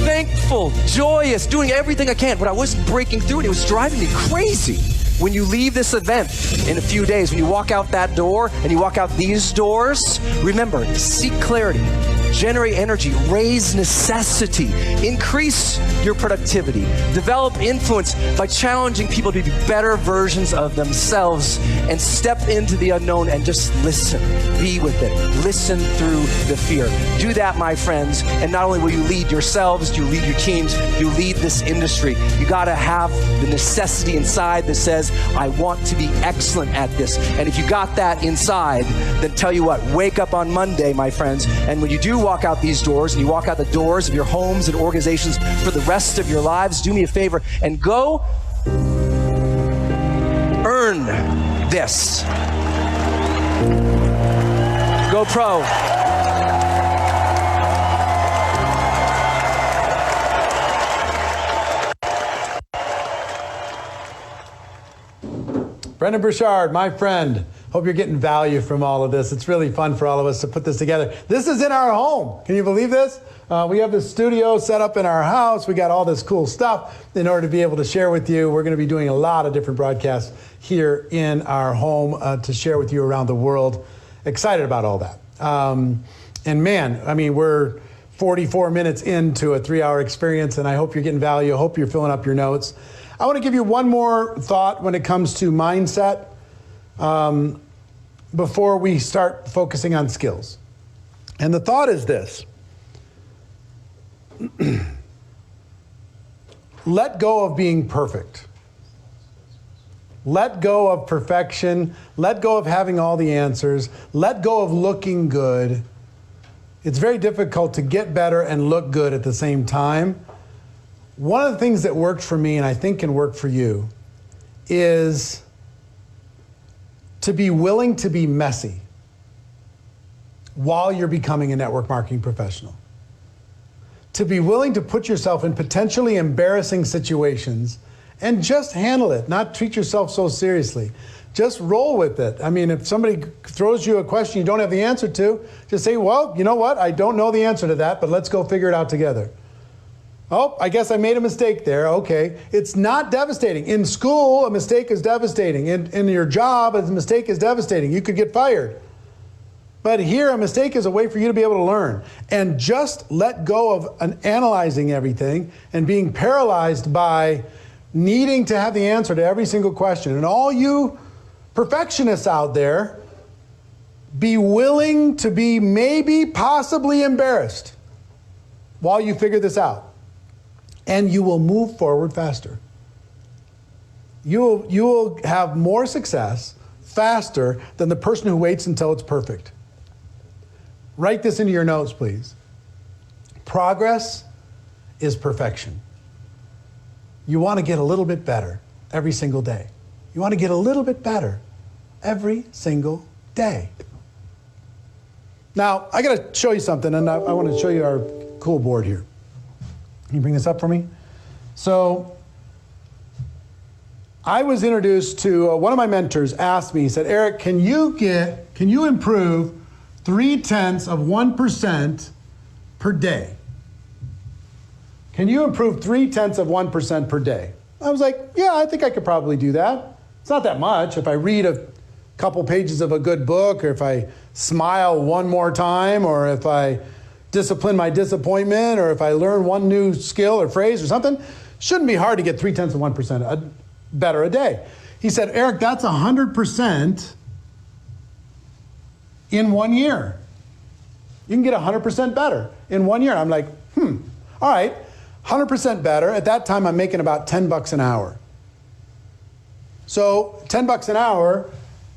Thankful, joyous, doing everything I can, but I wasn't breaking through and it was driving me crazy. When you leave this event in a few days, when you walk out that door and you walk out these doors, remember, seek clarity, generate energy, raise necessity, increase your productivity, develop influence by challenging people to be better versions of themselves, and step into the unknown and just listen. Be with it. Listen through the fear. Do that, my friends, and not only will you lead yourselves, you lead your teams, you lead this industry. You got to have the necessity inside that says, I want to be excellent at this. And if you got that inside, then tell you what, wake up on Monday, my friends, and when you do walk out these doors and you walk out the doors of your homes and organizations for the rest of your lives, do me a favor and go earn this. Go pro. Brendan Burchard, my friend. Hope you're getting value from all of this. It's really fun for all of us to put this together. This is in our home. Can you believe this? We have this studio set up in our house. We got all this cool stuff in order to be able to share with you. We're going to be doing a lot of different broadcasts here in our home to share with you around the world. Excited about all that. And man, I mean, we're 44 minutes into a 3-hour experience, and I hope you're getting value. I hope you're filling up your notes. I want to give you one more thought when it comes to mindset before we start focusing on skills. And the thought is this. Let go of being perfect. Let go of perfection. Let go of having all the answers. Let go of looking good. It's very difficult to get better and look good at the same time. One of the things that worked for me, and I think can work for you, is to be willing to be messy while you're becoming a network marketing professional. To be willing to put yourself in potentially embarrassing situations and just handle it, not treat yourself so seriously. Just roll with it. I mean, if somebody throws you a question you don't have the answer to, just say, well, you know what? I don't know the answer to that, but let's go figure it out together. Oh, I guess I made a mistake there. Okay. It's not devastating. In school, a mistake is devastating. In your job, a mistake is devastating. You could get fired. But here, a mistake is a way for you to be able to learn. And just let go of analyzing everything and being paralyzed by needing to have the answer to every single question. And all you perfectionists out there, be willing to be maybe possibly embarrassed while you figure this out. And you will move forward faster. You will have more success faster than the person who waits until it's perfect. Write this into your notes, please. Progress is perfection. You want to get a little bit better every single day. You want to get a little bit better every single day. Now, I got to show you something, and I want to show you our cool board here. Can you bring this up for me? So, I was introduced to, one of my mentors asked me, he said, Eric, can you improve 0.3% per day? Can you improve 0.3% per day? I was like, yeah, I think I could probably do that. It's not that much. If I read a couple pages of a good book, or if I smile one more time, or if I discipline my disappointment, or if I learn one new skill or phrase or something, shouldn't be hard to get 0.3% better a day. He said, Eric, that's 100% in 1 year. You can get 100% better in 1 year. I'm like, all right, 100% better. At that time, I'm making about $10 an hour. So $10 an hour,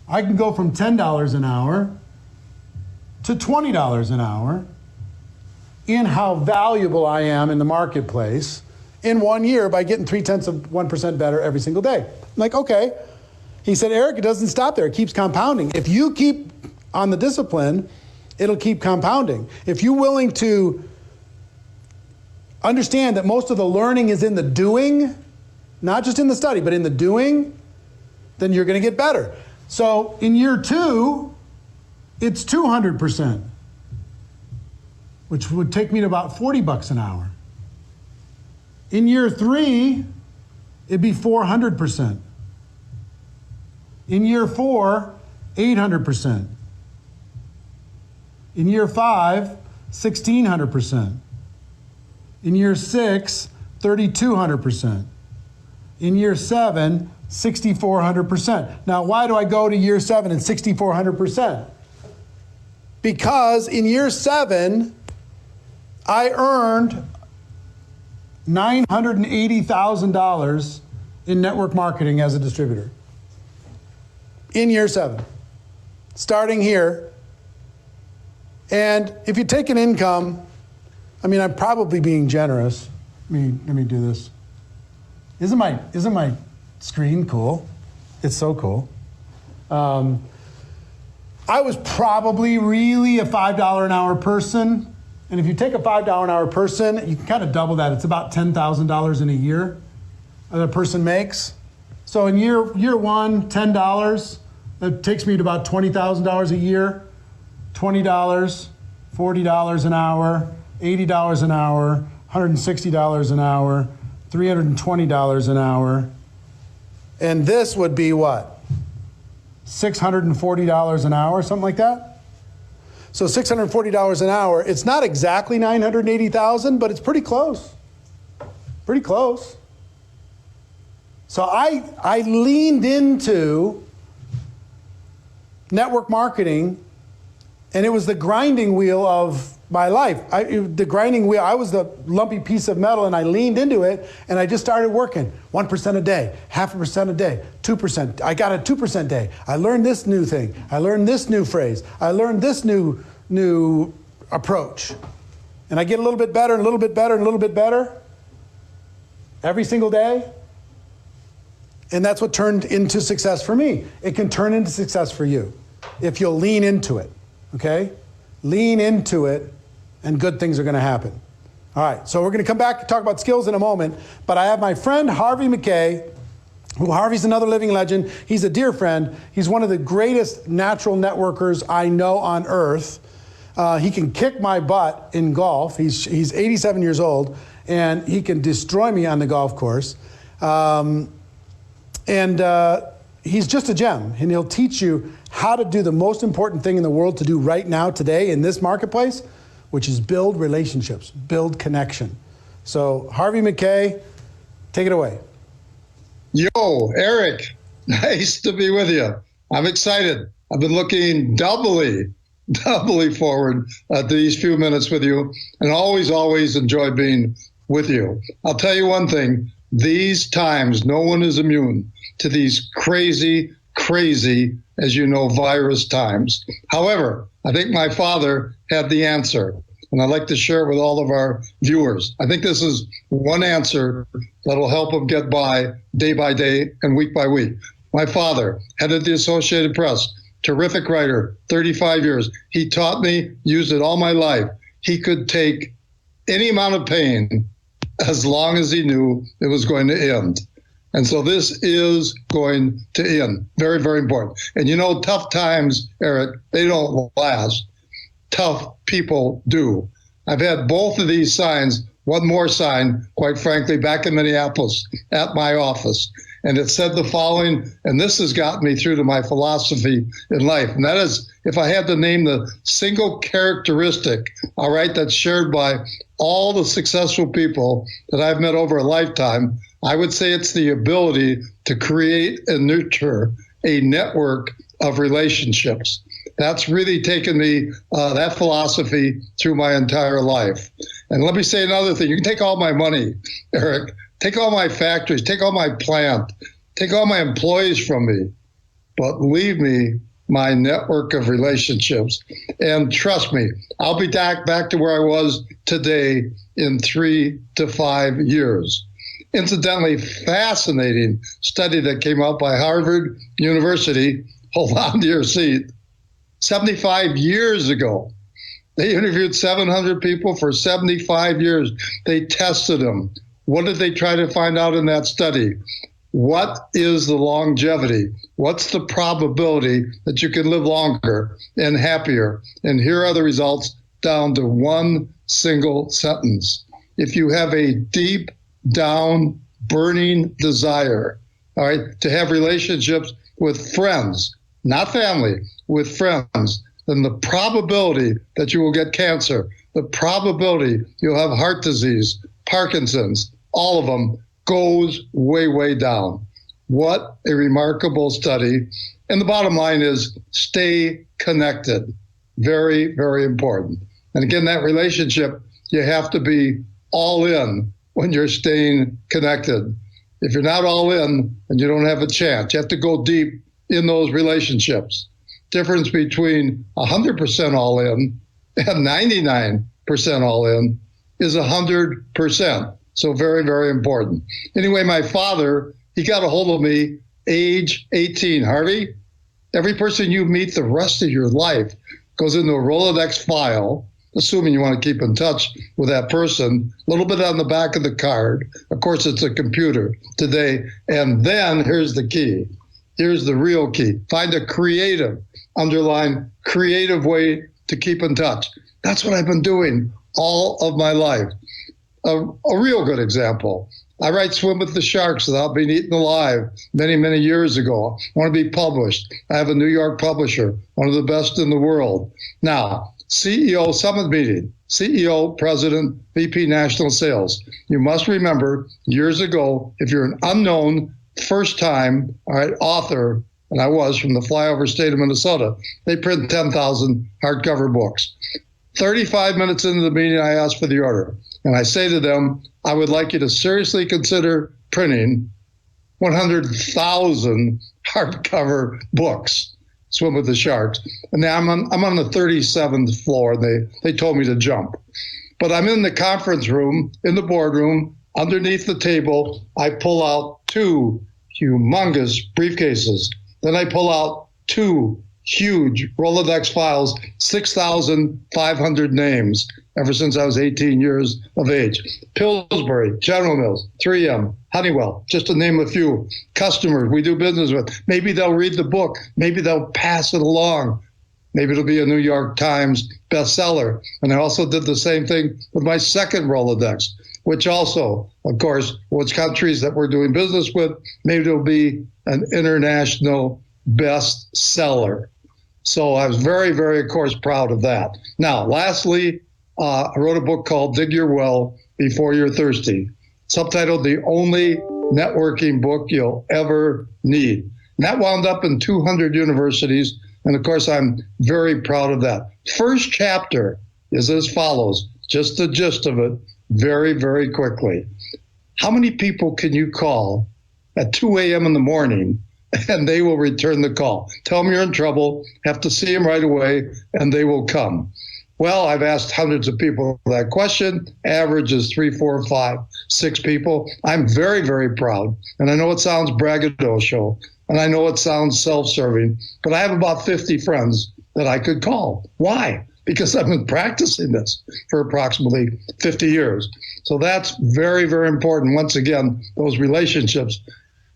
I can go from $10 an hour to $20 an hour in how valuable I am in the marketplace in 1 year by getting 0.3% better every single day. I'm like, okay. He said, Eric, it doesn't stop there. It keeps compounding. If you keep on the discipline, it'll keep compounding. If you're willing to understand that most of the learning is in the doing, not just in the study, but in the doing, then you're going to get better. So in year 2, it's 200%, which would take me to about $40 an hour. In year 3, it'd be 400%. In year 4, 800%. In year 5, 1,600%. In year 6, 3,200%. In year 7, 6,400%. Now, why do I go to year 7 and 6,400%? Because in year 7, I earned $980,000 in network marketing as a distributor. In year 7. Starting here. And if you take an income, I mean, I'm probably being generous. Let me do this. Isn't my screen cool? It's so cool. I was probably really a $5 an hour person. And if you take a $5 an hour person, you can kind of double that. It's about $10,000 in a year that a person makes. So in year 1, $10, that takes me to about $20,000 a year. $20, $40 an hour, $80 an hour, $160 an hour, $320 an hour. And this would be what? $640 an hour, something like that? So $640 an hour, it's not exactly $980,000, but it's pretty close. Pretty close. So I leaned into network marketing And it was the grinding wheel of my life. The grinding wheel, I was the lumpy piece of metal, and I leaned into it, and I just started working 1% a day, 0.5% a day, 2%. I got a 2% day. I learned this new thing. I learned this new phrase. I learned this new approach. And I get a little bit better and a little bit better and a little bit better every single day. And that's what turned into success for me. It can turn into success for you if you'll lean into it, okay? Lean into it, and good things are going to happen. All right, so we're going to come back and talk about skills in a moment, but I have my friend Harvey McKay, who Harvey's another living legend. He's a dear friend. He's one of the greatest natural networkers I know on earth. He can kick my butt in golf. He's 87 years old, and he can destroy me on the golf course. He's just a gem, and he'll teach you how to do the most important thing in the world to do right now, today, in this marketplace, which is build relationships, build connection. So, Harvey McKay, take it away. Yo, Eric, nice to be with you. I'm excited. I've been looking doubly forward to these few minutes with you, and always enjoy being with you. I'll tell you one thing. These times, no one is immune to these crazy, as you know, virus times. However, I think my father had the answer, and I'd like to share it with all of our viewers. I think this is one answer that'll help them get by day and week by week. My father headed the Associated Press, terrific writer, 35 years. He taught me, used it all my life. He could take any amount of pain as long as he knew it was going to end. And so this is going to end. Very, very important. And you know, tough times, Eric, they don't last. Tough people do. I've had both of these signs, one more sign, quite frankly, back in Minneapolis at my office. And it said the following, and this has gotten me through to my philosophy in life. And that is, if I had to name the single characteristic, all right, that's shared by all the successful people that I've met over a lifetime, I would say it's the ability to create and nurture a network of relationships. That's really taken me, that philosophy, through my entire life. And let me say another thing. You can take all my money, Eric, take all my factories, take all my plant, take all my employees from me, but leave me my network of relationships. And trust me, I'll be back to where I was today in 3 to 5 years. Incidentally, fascinating study that came out by Harvard University, hold on to your seat, 75 years ago. They interviewed 700 people for 75 years. They tested them. What did they try to find out in that study? What is the longevity? What's the probability that you can live longer and happier? And here are the results down to one single sentence. If you have a deep down burning desire, all right, to have relationships with friends, not family, with friends, then the probability that you will get cancer, the probability you'll have heart disease, Parkinson's, all of them goes way down. What a remarkable study. And the bottom line is stay connected. Very, very important. And again, that relationship, you have to be all in when you're staying connected. If you're not all in, then you don't have a chance. You have to go deep in those relationships. Difference between 100% all in and 99% all in is 100%. So very, very important. Anyway, my father, he got a hold of me age 18. Harvey, every person you meet the rest of your life goes into a Rolodex file, assuming you want to keep in touch with that person, a little bit on the back of the card. Of course, it's a computer today. And then here's the key. Here's the real key. Find a creative, underline creative way to keep in touch. That's what I've been doing all of my life. A real good example. I write Swim with the Sharks Without Being Eaten Alive many, many years ago. I want to be published. I have a New York publisher, one of the best in the world. Now, CEO Summit Meeting, CEO, President, VP National Sales. You must remember years ago, if you're an unknown first-time, all right, author, and I was from the flyover state of Minnesota. They print 10,000 hardcover books. 35 minutes into the meeting, I asked for the order. And I say to them, I would like you to seriously consider printing 100,000 hardcover books, Swim with the Sharks. And now I'm on the 37th floor. They told me to jump. But I'm in the conference room, in the boardroom, underneath the table. I pull out 2 humongous briefcases. Then I pull out 2 huge Rolodex files, 6,500 names ever since I was 18 years of age. Pillsbury, General Mills, 3M, Honeywell, just to name a few. Customers we do business with. Maybe they'll read the book. Maybe they'll pass it along. Maybe it'll be a New York Times bestseller. And I also did the same thing with my second Rolodex, which also, of course, was countries that we're doing business with. Maybe it'll be an international bestseller. So I was very, very, of course, proud of that. Now, lastly, I wrote a book called Dig Your Well Before You're Thirsty, subtitled The Only Networking Book You'll Ever Need. And that wound up in 200 universities. And of course, I'm very proud of that. First chapter is as follows, just the gist of it, very, very quickly. How many people can you call at 2 a.m. in the morning and they will return the call? Tell them you're in trouble, have to see them right away, and they will come. Well, I've asked hundreds of people that question. Average is 3, 4, 5, 6 people. I'm very, very proud. And I know it sounds braggadocio, and I know it sounds self-serving, but I have about 50 friends that I could call. Why? Because I've been practicing this for approximately 50 years. So that's very, very important. Once again, those relationships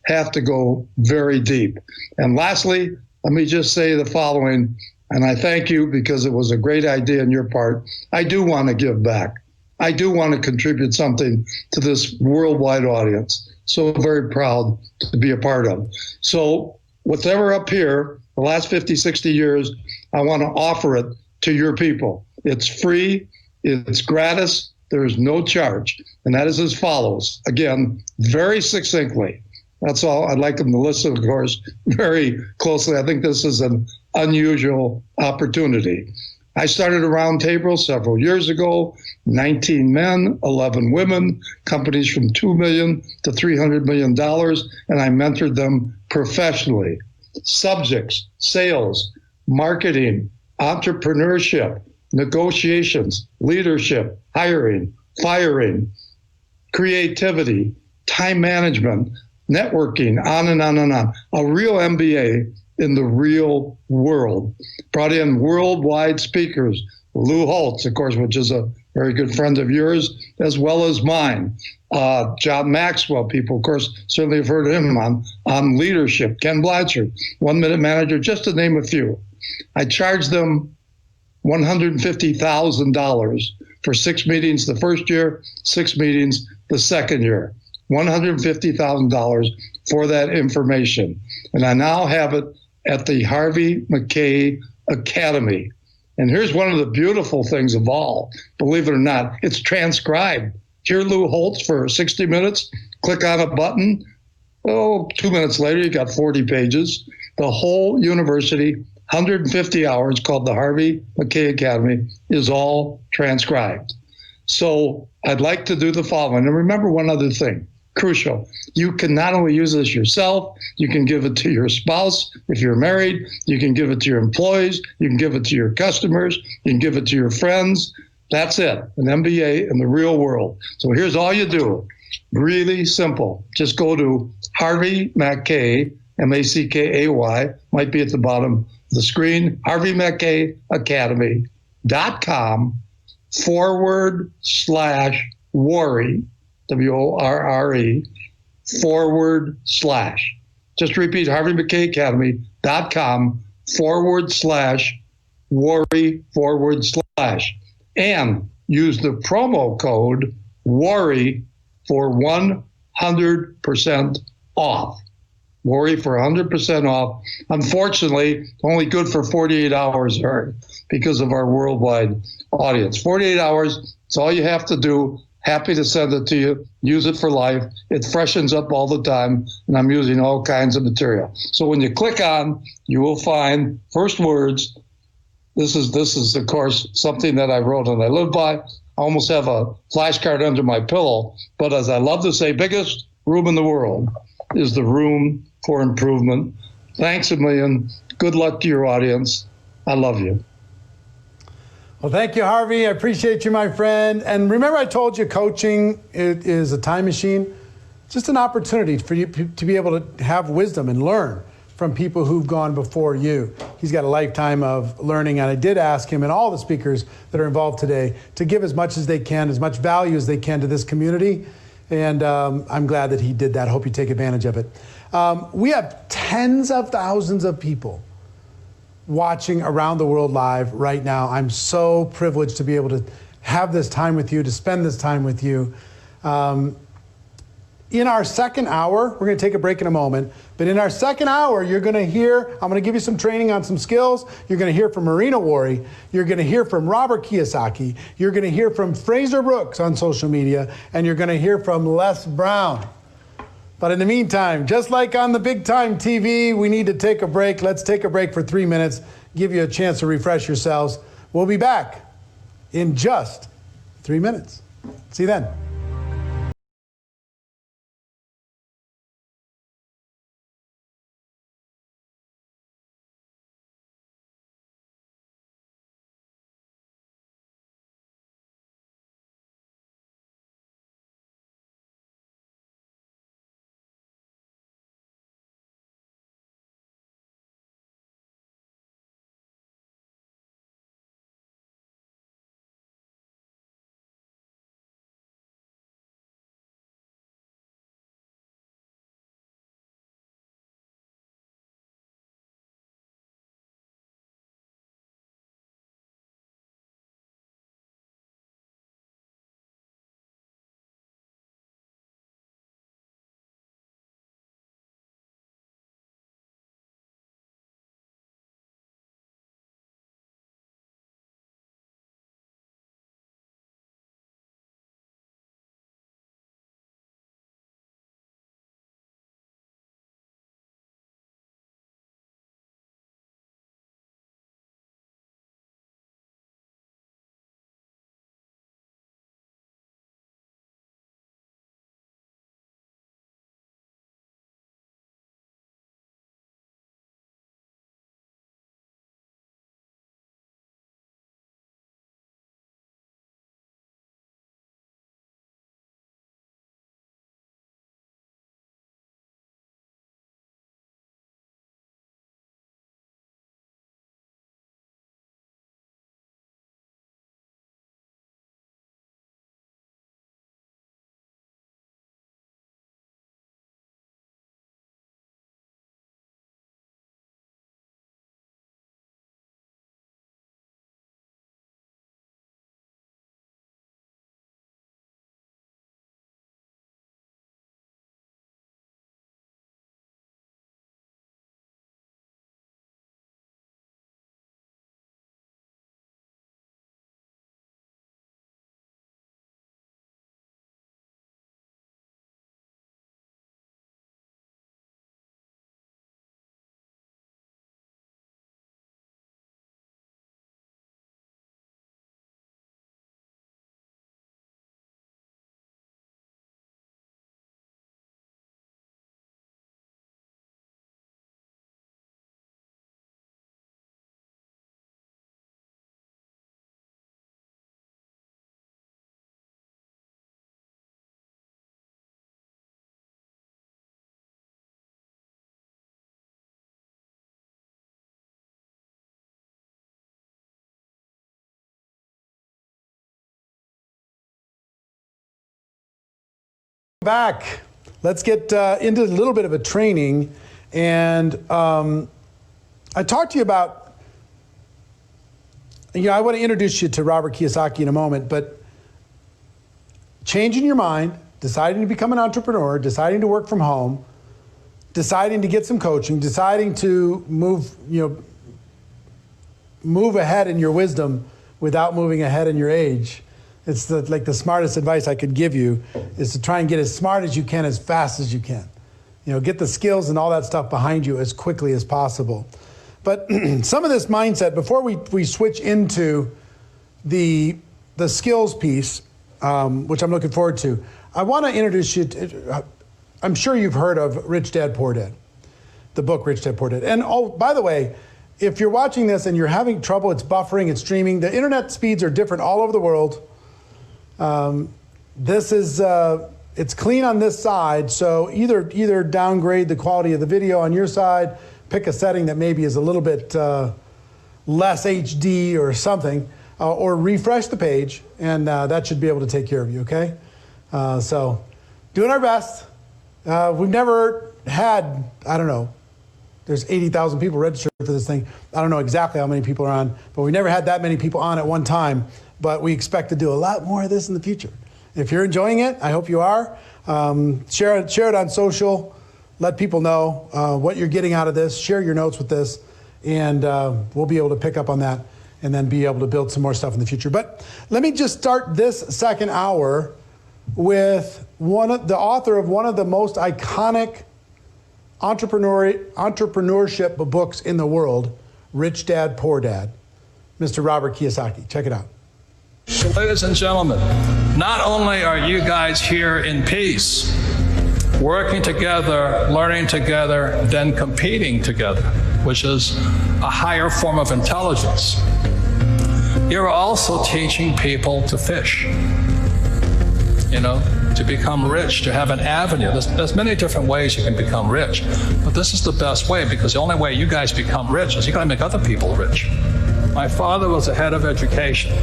have to go very deep. And lastly, let me just say the following, and I thank you because it was a great idea on your part. I do want to give back. I do want to contribute something to this worldwide audience. So very proud to be a part of. So whatever up here, the last 50, 60 years, I want to offer it to your people. It's free. It's gratis. There is no charge. And that is as follows. Again, very succinctly. That's all. I'd like them to listen, of course, very closely. I think this is an unusual opportunity. I started a round table several years ago, 19 men, 11 women, companies from $2 million to $300 million, and I mentored them professionally. Subjects, sales, marketing, entrepreneurship, negotiations, leadership, hiring, firing, creativity, time management, networking, on and on and on. A real MBA in the real world. Brought in worldwide speakers, Lou Holtz, of course, which is a very good friend of yours, as well as mine. John Maxwell, people, of course, certainly have heard of him on leadership. Ken Blanchard, 1 Minute Manager, just to name a few. I charged them $150,000 for 6 meetings the first year, 6 meetings the second year. $150,000 for that information. And I now have it at the Harvey McKay Academy. And here's one of the beautiful things of all, believe it or not, it's transcribed. Hear Lou Holtz for 60 minutes, click on a button. 2 minutes later, you got 40 pages. The whole university, 150 hours, called the Harvey McKay Academy, is all transcribed. So I'd like to do the following. And remember one other thing. Crucial. You can not only use this yourself, you can give it to your spouse if you're married, you can give it to your employees, you can give it to your customers, you can give it to your friends. That's it, an MBA in the real world. So here's all you do. Really simple. Just go to Harvey McKay, MACKAY, might be at the bottom of the screen, HarveyMcKayAcademy.com/Worre, WORRE, /. Just repeat, HarveyMcKay Academy.com/Worre /. And use the promo code Worre for 100% off. Worre for 100% off. Unfortunately, only good for 48 hours, Eric, because of our worldwide audience. 48 hours, it's all you have to do. Happy to send it to you. Use it for life. It freshens up all the time, and I'm using all kinds of material. So when you click on, you will find first words. This is of course something that I wrote and I live by. I almost have a flashcard under my pillow, but as I love to say, biggest room in the world is the room for improvement. Thanks a million. Good luck to your audience. I love you. Well, thank you, Harvey. I appreciate you, my friend. And remember, I told you coaching is a time machine. It's just an opportunity for you to be able to have wisdom and learn from people who've gone before you. He's got a lifetime of learning, and I did ask him and all the speakers that are involved today to give as much as they can, as much value as they can to this community. And I'm glad that he did that. I hope you take advantage of it. We have tens of thousands of people watching around the world live right now. I'm so privileged to be able to have this time with you, to spend this time with you. In our second hour, we're going to take a break in a moment, but in our second hour, you're going to hear, I'm going to give you some training on some skills. You're going to hear from Marina Worre. You're going to hear from Robert Kiyosaki. You're going to hear from Fraser Brooks on social media, and you're going to hear from Les Brown. But in the meantime, just like on the big time TV, we need to take a break. Let's take a break for 3 minutes, give you a chance to refresh yourselves. We'll be back in just 3 minutes. See you then. Back. Let's get into a little bit of a training. And I talked to you about, I want to introduce you to Robert Kiyosaki in a moment, but changing your mind, deciding to become an entrepreneur, deciding to work from home, deciding to get some coaching, deciding to move ahead in your wisdom without moving ahead in your age. It's like the smartest advice I could give you is to try and get as smart as you can, as fast as you can. Get the skills and all that stuff behind you as quickly as possible. But some of this mindset, before we switch into the skills piece, which I'm looking forward to, I want to introduce you to, I'm sure you've heard of Rich Dad, Poor Dad, the book Rich Dad, Poor Dad. And oh, by the way, if you're watching this and you're having trouble, it's buffering, it's streaming, the internet speeds are different all over the world. This is, it's clean on this side, so either downgrade the quality of the video on your side, pick a setting that maybe is a little bit less HD or something, or refresh the page, and that should be able to take care of you, okay? So, doing our best. We've never had, I don't know, there's 80,000 people registered for this thing. I don't know exactly how many people are on, but we never had that many people on at one time, but we expect to do a lot more of this in the future. If you're enjoying it, I hope you are. Share it on social. Let people know what you're getting out of this. Share your notes with this, and we'll be able to pick up on that and then be able to build some more stuff in the future. But let me just start this second hour with the author of one of the most iconic entrepreneurship books in the world, Rich Dad, Poor Dad, Mr. Robert Kiyosaki. Check it out. So, ladies and gentlemen, not only are you guys here in peace, working together, learning together, then competing together, which is a higher form of intelligence, you're also teaching people to fish, to become rich, to have an avenue. There's many different ways you can become rich, but this is the best way, because the only way you guys become rich is you gotta make other people rich. My father was the head of education,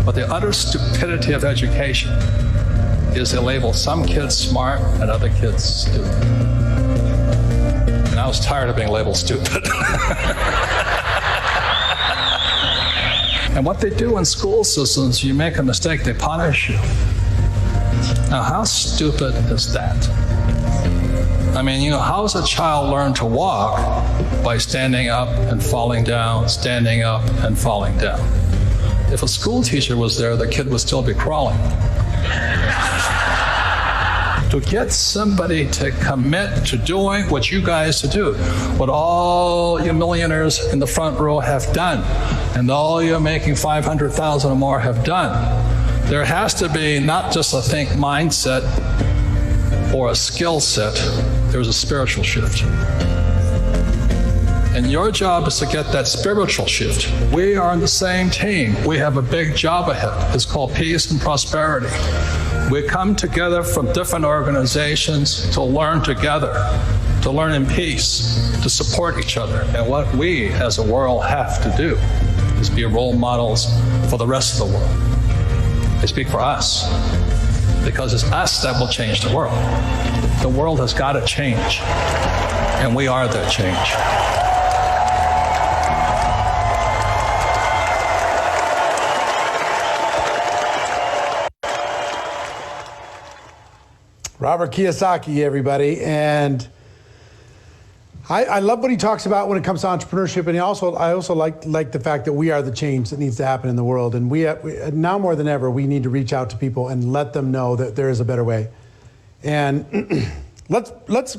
but the utter stupidity of education is they label some kids smart and other kids stupid. And I was tired of being labeled stupid. And what they do in school systems, you make a mistake, they punish you. Now, how stupid is that? I mean, how does a child learn to walk? By standing up and falling down, standing up and falling down. If a school teacher was there, the kid would still be crawling. To get somebody to commit to doing what you guys do, what all you millionaires in the front row have done, and all you making 500,000 or more have done, there has to be not just a think mindset or a skill set, there's a spiritual shift. And your job is to get that spiritual shift. We are on the same team. We have a big job ahead. It's called peace and prosperity. We come together from different organizations to learn together, to learn in peace, to support each other. And what we as a world have to do is be role models for the rest of the world. I speak for us, because it's us that will change the world. The world has got to change, and we are that change. Robert Kiyosaki, everybody. And I love what he talks about when it comes to entrepreneurship, and I also like the fact that we are the change that needs to happen in the world. And we now more than ever, we need to reach out to people and let them know that there is a better way. And let's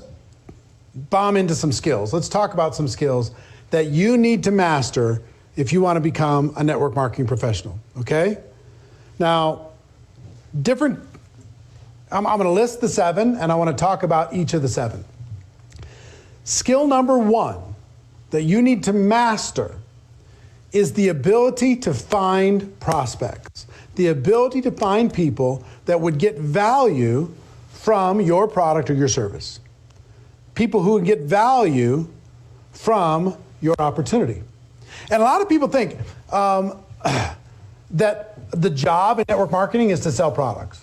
bomb into some skills. Let's talk about some skills that you need to master if you want to become a network marketing professional, okay? Now, I'm going to list the 7, and I want to talk about each of the 7. Skill number 1 that you need to master is the ability to find prospects, the ability to find people that would get value from your product or your service, people who would get value from your opportunity. And a lot of people think that the job in network marketing is to sell products.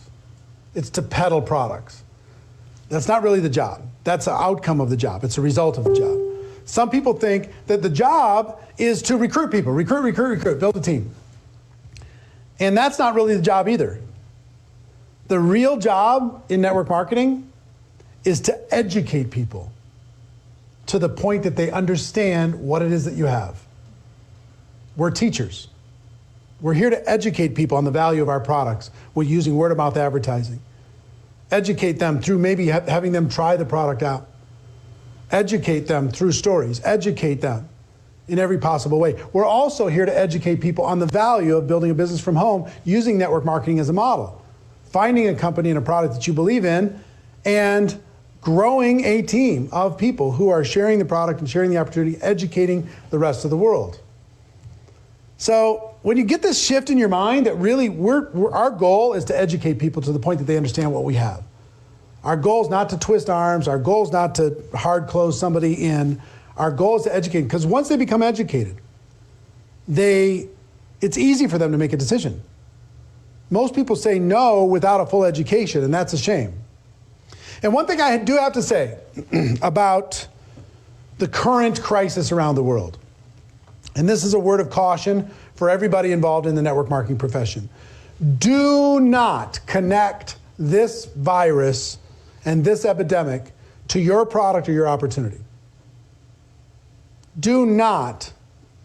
It's to peddle products. That's not really the job. That's an outcome of the job. It's a result of the job. Some people think that the job is to recruit people, recruit, build a team. And that's not really the job either. The real job in network marketing is to educate people to the point that they understand what it is that you have. We're teachers. We're here to educate people on the value of our products. We're using word of mouth advertising. Educate them through maybe having them try the product out. Educate them through stories. Educate them in every possible way. We're also here to educate people on the value of building a business from home using network marketing as a model. Finding a company and a product that you believe in and growing a team of people who are sharing the product and sharing the opportunity, educating the rest of the world. So when you get this shift in your mind that really our goal is to educate people to the point that they understand what we have. Our goal is not to twist arms. Our goal is not to hard close somebody in. Our goal is to educate, because once they become educated, it's easy for them to make a decision. Most people say no without a full education, and that's a shame. And one thing I do have to say about the current crisis around the world, and this is a word of caution for everybody involved in the network marketing profession. Do not connect this virus and this epidemic to your product or your opportunity. Do not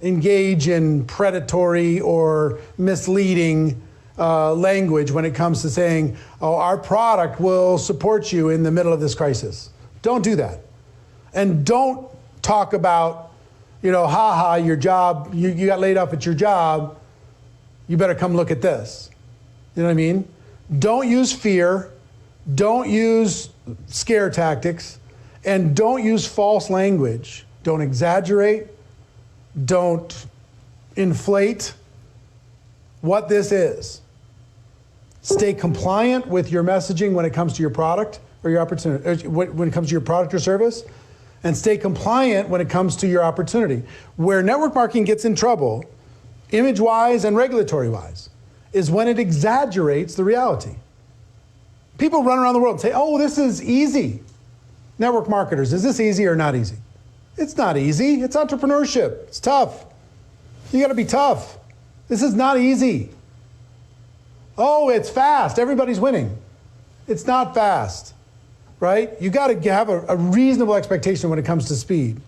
engage in predatory or misleading language when it comes to saying, oh, our product will support you in the middle of this crisis. Don't do that. And don't talk about, your job, you got laid off at your job, you better come look at this. You know what I mean? Don't use fear, don't use scare tactics, and don't use false language. Don't exaggerate, don't inflate what this is. Stay compliant with your messaging when it comes to your product or your opportunity, when it comes to your product or service, and stay compliant when it comes to your opportunity. Where network marketing gets in trouble, image-wise and regulatory-wise, is when it exaggerates the reality. People run around the world and say, oh, this is easy. Network marketers, is this easy or not easy? It's not easy. It's entrepreneurship. It's tough. You got to be tough. This is not easy. Oh, it's fast. Everybody's winning. It's not fast, right? You got to have a reasonable expectation when it comes to speed.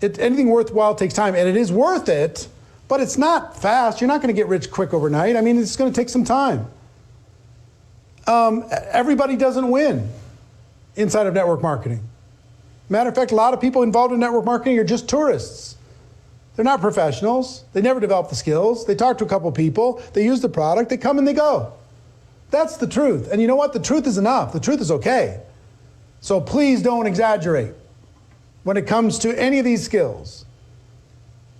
Anything worthwhile takes time, and it is worth it, but it's not fast. You're not going to get rich quick overnight. I mean, it's going to take some time. Everybody doesn't win inside of network marketing. Matter of fact, a lot of people involved in network marketing are just tourists. They're not professionals. They never develop the skills. They talk to a couple people. They use the product. They come and they go. That's the truth. And you know what? The truth is enough. The truth is okay. So please don't exaggerate when it comes to any of these skills.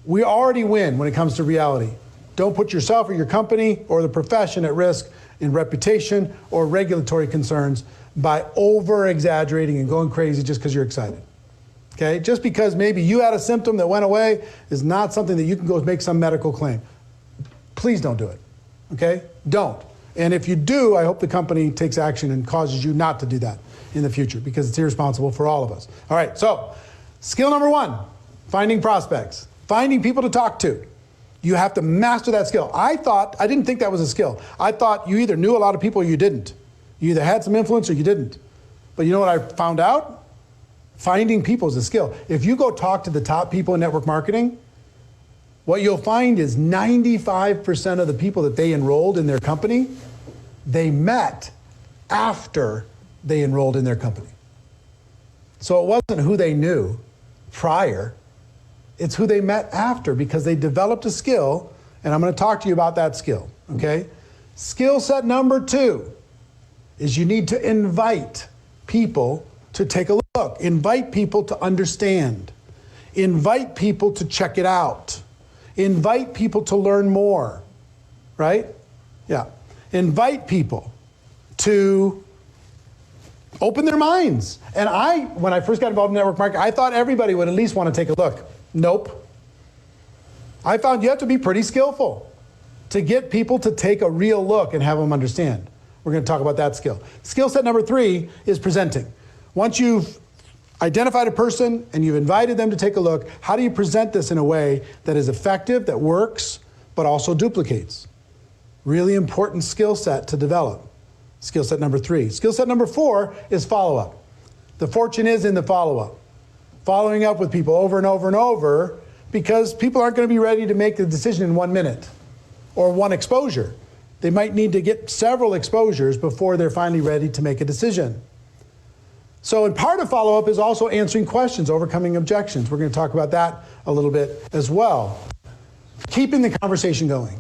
We already win when it comes to reality. Don't put yourself or your company or the profession at risk in reputation or regulatory concerns by over-exaggerating and going crazy just because you're excited. Okay? Just because maybe you had a symptom that went away is not something that you can go make some medical claim. Please don't do it. Okay? Don't. And if you do, I hope the company takes action and causes you not to do that in the future, because it's irresponsible for all of us. All right, so skill number 1, finding prospects, finding people to talk to. You have to master that skill. I didn't think that was a skill. I thought you either knew a lot of people or you didn't. You either had some influence or you didn't. But you know what I found out? Finding people is a skill. If you go talk to the top people in network marketing, what you'll find is 95% of the people that they enrolled in their company, they met after they enrolled in their company. So it wasn't who they knew prior, it's who they met after, because they developed a skill, and I'm going to talk to you about that skill, okay? Skill set number 2 is you need to invite people to take a look. Invite people to understand. Invite people to check it out. Invite people to learn more, right? Yeah. Invite people to open their minds. And when I first got involved in network marketing, I thought everybody would at least want to take a look. Nope. I found you have to be pretty skillful to get people to take a real look and have them understand. We're going to talk about that skill. Skill set number 3 is presenting. Once you've identified a person and you've invited them to take a look, how do you present this in a way that is effective, that works, but also duplicates? Really important skill set to develop. Skill set number 3. Skill set number 4 is follow-up. The fortune is in the follow-up. Following up with people over and over and over, because people aren't going to be ready to make the decision in 1 minute or one exposure. They might need to get several exposures before they're finally ready to make a decision. So, and part of follow-up is also answering questions, overcoming objections. We're going to talk about that a little bit as well. Keeping the conversation going.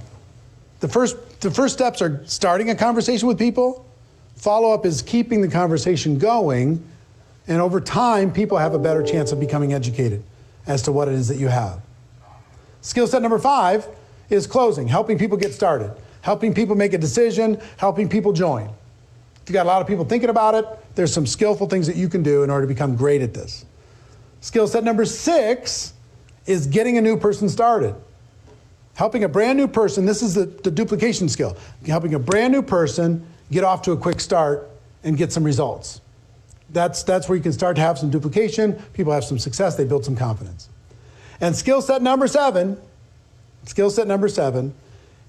The first steps are starting a conversation with people. Follow-up is keeping the conversation going, and over time, people have a better chance of becoming educated as to what it is that you have. Skill set number 5 is closing, helping people get started, helping people make a decision, helping people join. If you got a lot of people thinking about it, there's some skillful things that you can do in order to become great at this. Skill set number 6 is getting a new person started. Helping a brand new person, this is the duplication skill, helping a brand new person get off to a quick start and get some results. That's where you can start to have some duplication, people have some success, they build some confidence. And skill set number 7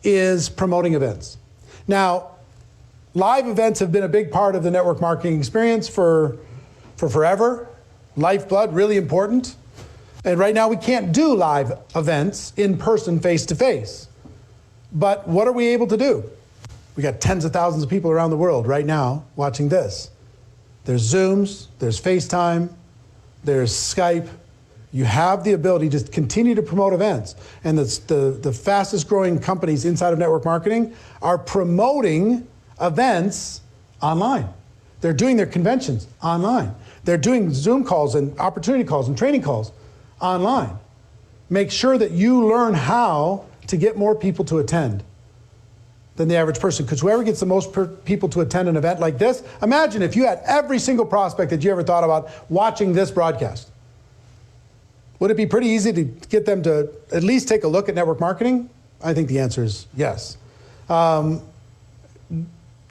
is promoting events. Now, live events have been a big part of the network marketing experience for forever. Lifeblood, really important. And right now we can't do live events in person, face-to-face. But what are we able to do? We got tens of thousands of people around the world right now watching this. There's Zooms, there's FaceTime, there's Skype. You have the ability to continue to promote events. And the fastest growing companies inside of network marketing are promoting events online. They're doing their conventions online. They're doing Zoom calls and opportunity calls and training calls online. Make sure that you learn how to get more people to attend than the average person, because whoever gets the most people to attend an event like this, imagine if you had every single prospect that you ever thought about watching this broadcast. Would it be pretty easy to get them to at least take a look at network marketing? I think the answer is yes.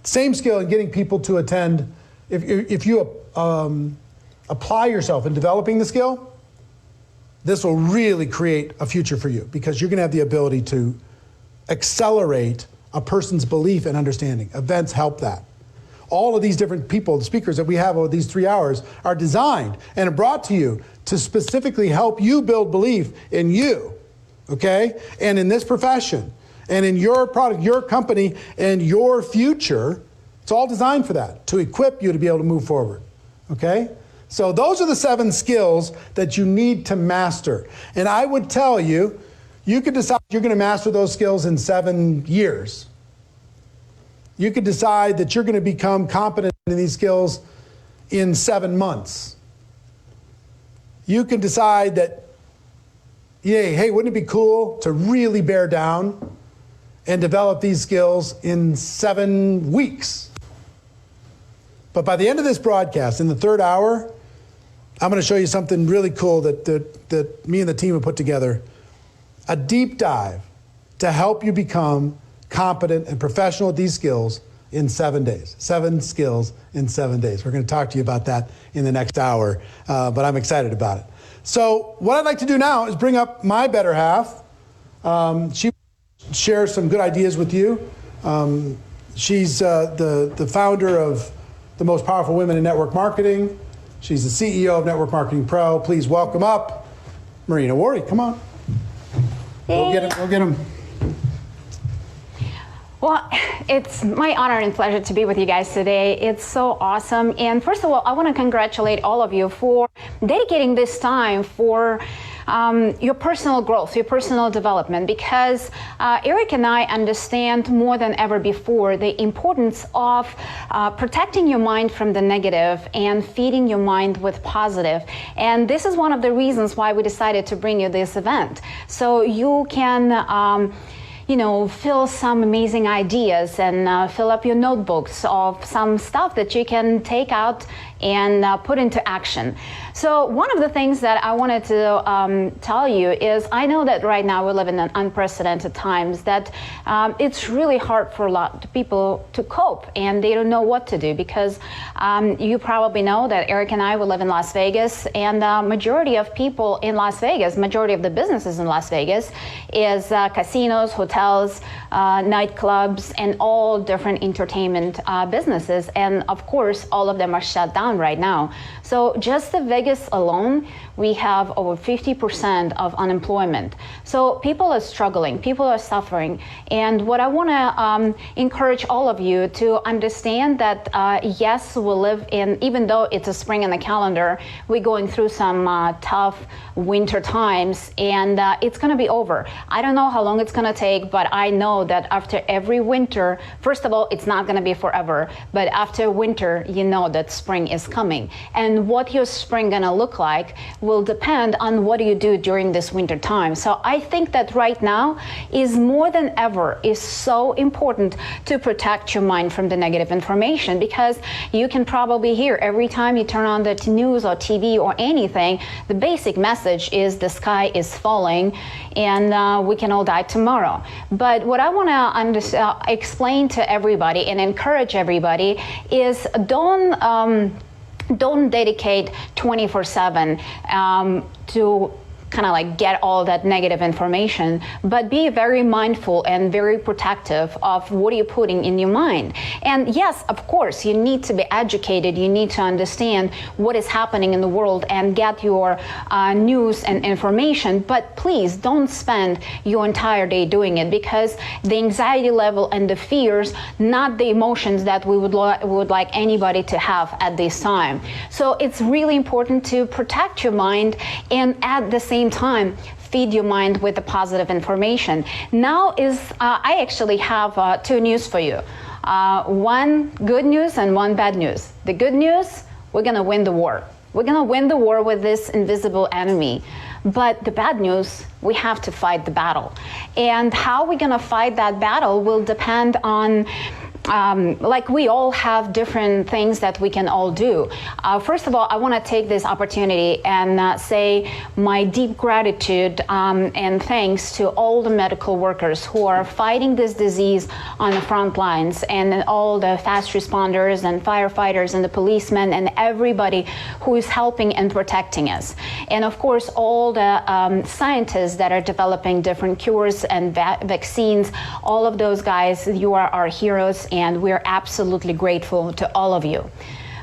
Same skill in getting people to attend. If you apply yourself in developing the skill, this will really create a future for you, because you're going to have the ability to accelerate a person's belief and understanding. Events help that. All of these different people, the speakers that we have over these 3 hours, are designed and are brought to you to specifically help you build belief in you, okay? And in this profession, and in your product, your company, and your future. It's all designed for that, to equip you to be able to move forward, okay? So those are the 7 skills that you need to master. And I would tell you, you could decide you're going to master those skills in 7 years. You could decide that you're going to become competent in these skills in 7 months. You can decide that, hey, wouldn't it be cool to really bear down and develop these skills in 7 weeks? But by the end of this broadcast, in the 3rd hour, I'm going to show you something really cool that me and the team have put together. A deep dive to help you become competent and professional at these skills in 7 days. 7 skills in 7 days. We're going to talk to you about that in the next hour, but I'm excited about it. So what I'd like to do now is bring up my better half. She shares some good ideas with you. She's the founder of the Most Powerful Women in Network Marketing. She's the CEO of Network Marketing Pro. Please welcome up Marina Worre. Come on. Go get him. Well, it's my honor and pleasure to be with you guys today. It's so awesome. And first of all, I want to congratulate all of you for dedicating this time for your personal growth, your personal development, because Eric and I understand more than ever before the importance of protecting your mind from the negative and feeding your mind with positive. And this is one of the reasons why we decided to bring you this event. So you can fill some amazing ideas and fill up your notebooks of some stuff that you can take out and put into action. So one of the things that I wanted to tell you is, I know that right now we live in unprecedented times, that it's really hard for a lot of people to cope, and they don't know what to do, because you probably know that Eric and I, we live in Las Vegas, and majority of people in Las Vegas, majority of the businesses in Las Vegas is casinos, hotels, nightclubs, and all different entertainment businesses. And of course, all of them are shut down right now. So just the Vegas Vegas alone, we have over 50% of unemployment. So people are struggling, people are suffering. And what I want to encourage all of you to understand that, yes, we live in, even though it's a spring in the calendar, we're going through some tough winter times, and it's going to be over. I don't know how long it's going to take, but I know that after every winter, first of all, it's not going to be forever, but after winter, you know that spring is coming. And what your spring going to look like will depend on what you do during this winter time. So I think that right now is more than ever is so important to protect your mind from the negative information, because you can probably hear every time you turn on the news or TV or anything, the basic message is the sky is falling and we can all die tomorrow. But what I want to explain to everybody and encourage everybody is don't dedicate 24/7 to kind of like get all that negative information, but be very mindful and very protective of what you're putting in your mind. And yes, of course, you need to be educated. You need to understand what is happening in the world and get your news and information, but please don't spend your entire day doing it, because the anxiety level and the fears, not the emotions that we would like anybody to have at this time. So it's really important to protect your mind and at the same time feed your mind with the positive information. Now I actually have two news for you. One good news and one bad news. The good news, we're gonna win the war. We're gonna win the war with this invisible enemy. But the bad news, we have to fight the battle. And how we're gonna fight that battle will depend on like we all have different things that we can all do. First of all, I want to take this opportunity and say my deep gratitude and thanks to all the medical workers who are fighting this disease on the front lines, and all the fast responders and firefighters and the policemen and everybody who is helping and protecting us. And of course, all the scientists that are developing different cures and vaccines, all of those guys, you are our heroes, and we're absolutely grateful to all of you.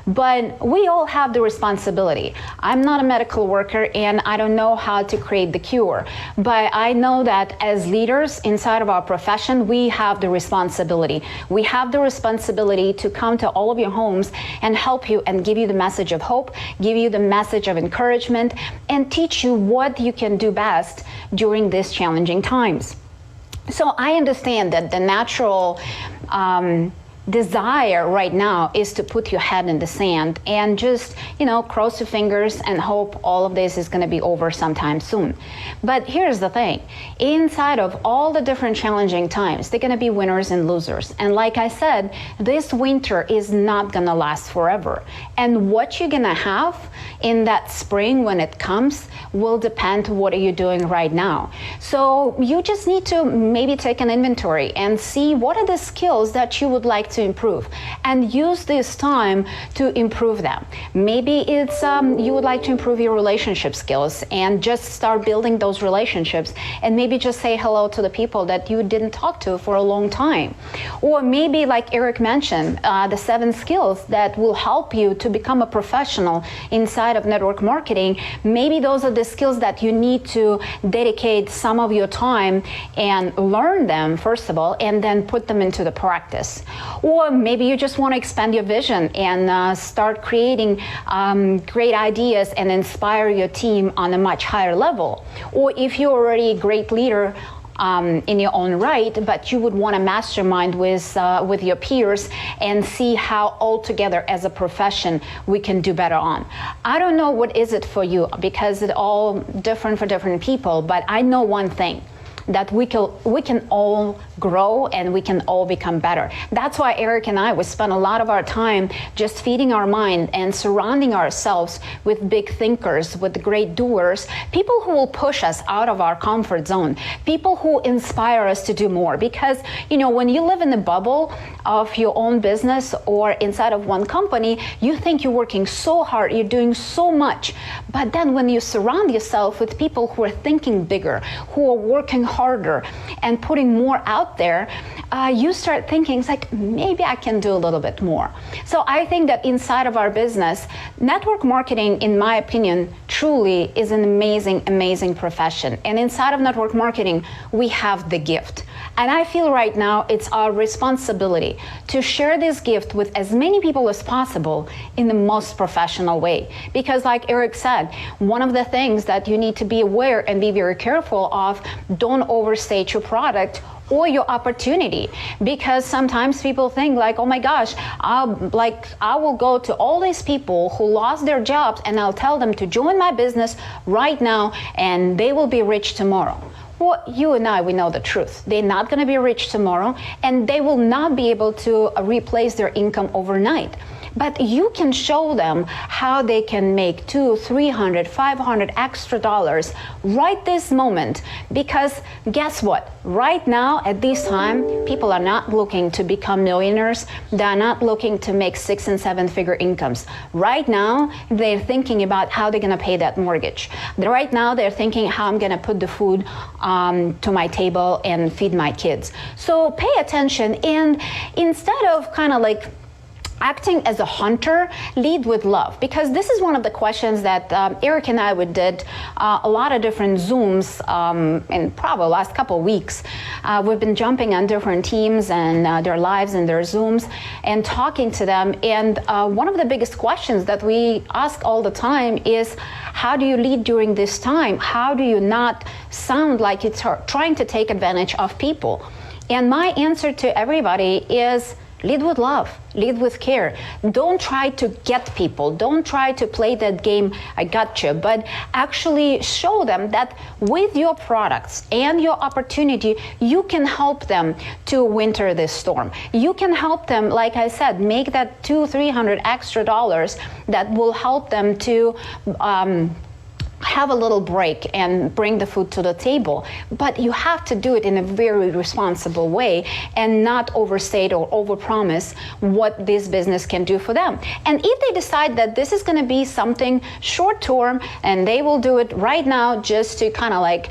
But we all have the responsibility. I'm not a medical worker and I don't know how to create the cure, but I know that as leaders inside of our profession, we have the responsibility. We have the responsibility to come to all of your homes and help you and give you the message of hope, give you the message of encouragement, and teach you what you can do best during these challenging times. So I understand that the natural desire right now is to put your head in the sand and just, cross your fingers and hope all of this is going to be over sometime soon. But here's the thing. Inside of all the different challenging times, they're going to be winners and losers. And like I said, this winter is not going to last forever. And what you're going to have in that spring when it comes will depend what are you doing right now. So you just need to maybe take an inventory and see what are the skills that you would like to improve, and use this time to improve them. Maybe it's you would like to improve your relationship skills and just start building those relationships, and maybe just say hello to the people that you didn't talk to for a long time. Or maybe, like Eric mentioned, the 7 skills that will help you to become a professional inside of network marketing. Maybe those are the skills that you need to dedicate some of your time and learn them first of all, and then put them into the practice. Or maybe you just want to expand your vision and start creating great ideas and inspire your team on a much higher level. Or if you're already a great leader in your own right, but you would want to mastermind with your peers and see how all together as a profession we can do better on. I don't know what is it for you, because it's all different for different people, but I know one thing, that we can all grow and we can all become better. That's why Eric and I, we spend a lot of our time just feeding our mind and surrounding ourselves with big thinkers, with great doers, people who will push us out of our comfort zone, people who inspire us to do more. Because, when you live in the bubble of your own business or inside of one company, you think you're working so hard, you're doing so much. But then when you surround yourself with people who are thinking bigger, who are working harder and putting more out there, you start thinking, it's like, maybe I can do a little bit more. So I think that inside of our business, network marketing, in my opinion, truly is an amazing, amazing profession. And inside of network marketing, we have the gift. And I feel right now it's our responsibility to share this gift with as many people as possible in the most professional way. Because like Eric said, one of the things that you need to be aware and be very careful of, don't overstate your product or your opportunity, because sometimes people think like, oh my gosh, I will go to all these people who lost their jobs and I'll tell them to join my business right now and they will be rich tomorrow. Well, you and I, we know the truth. They're not going to be rich tomorrow, and they will not be able to replace their income overnight. But you can show them how they can make $200, $300, $500 extra dollars right this moment. Because guess what? Right now, at this time, people are not looking to become millionaires. They're not looking to make 6- and 7-figure incomes. Right now, they're thinking about how they're going to pay that mortgage. Right now, they're thinking how I'm going to put the food to my table and feed my kids. So pay attention, and instead of kind of like acting as a hunter, lead with love. Because this is one of the questions that Eric and I did a lot of different Zooms in probably the last couple of weeks. We've been jumping on different teams and their lives and their Zooms and talking to them. And one of the biggest questions that we ask all the time is, how do you lead during this time? How do you not sound like you're trying to take advantage of people? And my answer to everybody is, lead with love, lead with care. Don't try to get people. Don't try to play that game, I gotcha, but actually show them that with your products and your opportunity, you can help them to winter this storm. You can help them, like I said, make that $200, $300 extra dollars that will help them to have a little break and bring the food to the table. But you have to do it in a very responsible way and not overstate or overpromise what this business can do for them. And if they decide that this is going to be something short term and they will do it right now just to kind of like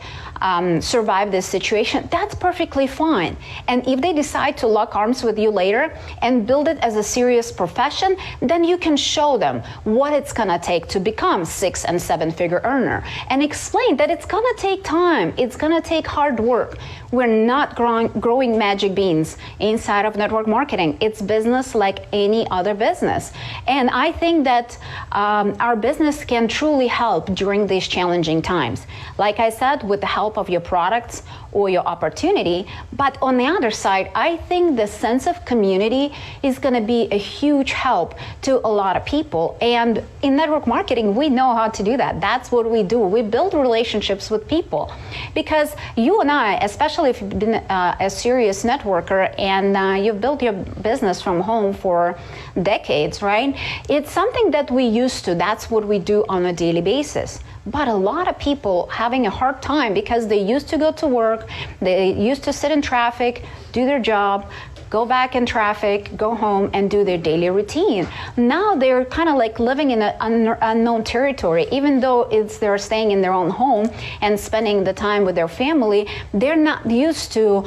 survive this situation, that's perfectly fine. And if they decide to lock arms with you later and build it as a serious profession, then you can show them what it's gonna take to become 6- and 7-figure earner, and explain that it's gonna take time, it's gonna take hard work. We're not growing magic beans inside of network marketing. It's business like any other business. And I think that our business can truly help during these challenging times. Like I said, with the help of your products or your opportunity. But on the other side, I think the sense of community is going to be a huge help to a lot of people. And in network marketing, we know how to do that. That's what we do. We build relationships with people. Because you and I, especially if you've been a serious networker and you've built your business from home for decades, right? It's something that we used to. That's what we do on a daily basis. But a lot of people having a hard time because they used to go to work, they used to sit in traffic, do their job, go back in traffic, go home and do their daily routine. Now they're kind of like living in an unknown territory. Even though they're staying in their own home and spending the time with their family, they're not used to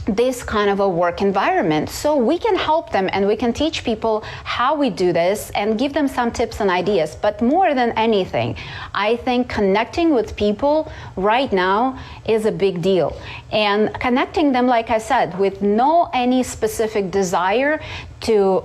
this kind of a work environment. So we can help them and we can teach people how we do this and give them some tips and ideas. But more than anything, I think connecting with people right now is a big deal. And connecting them, like I said, with any specific desire to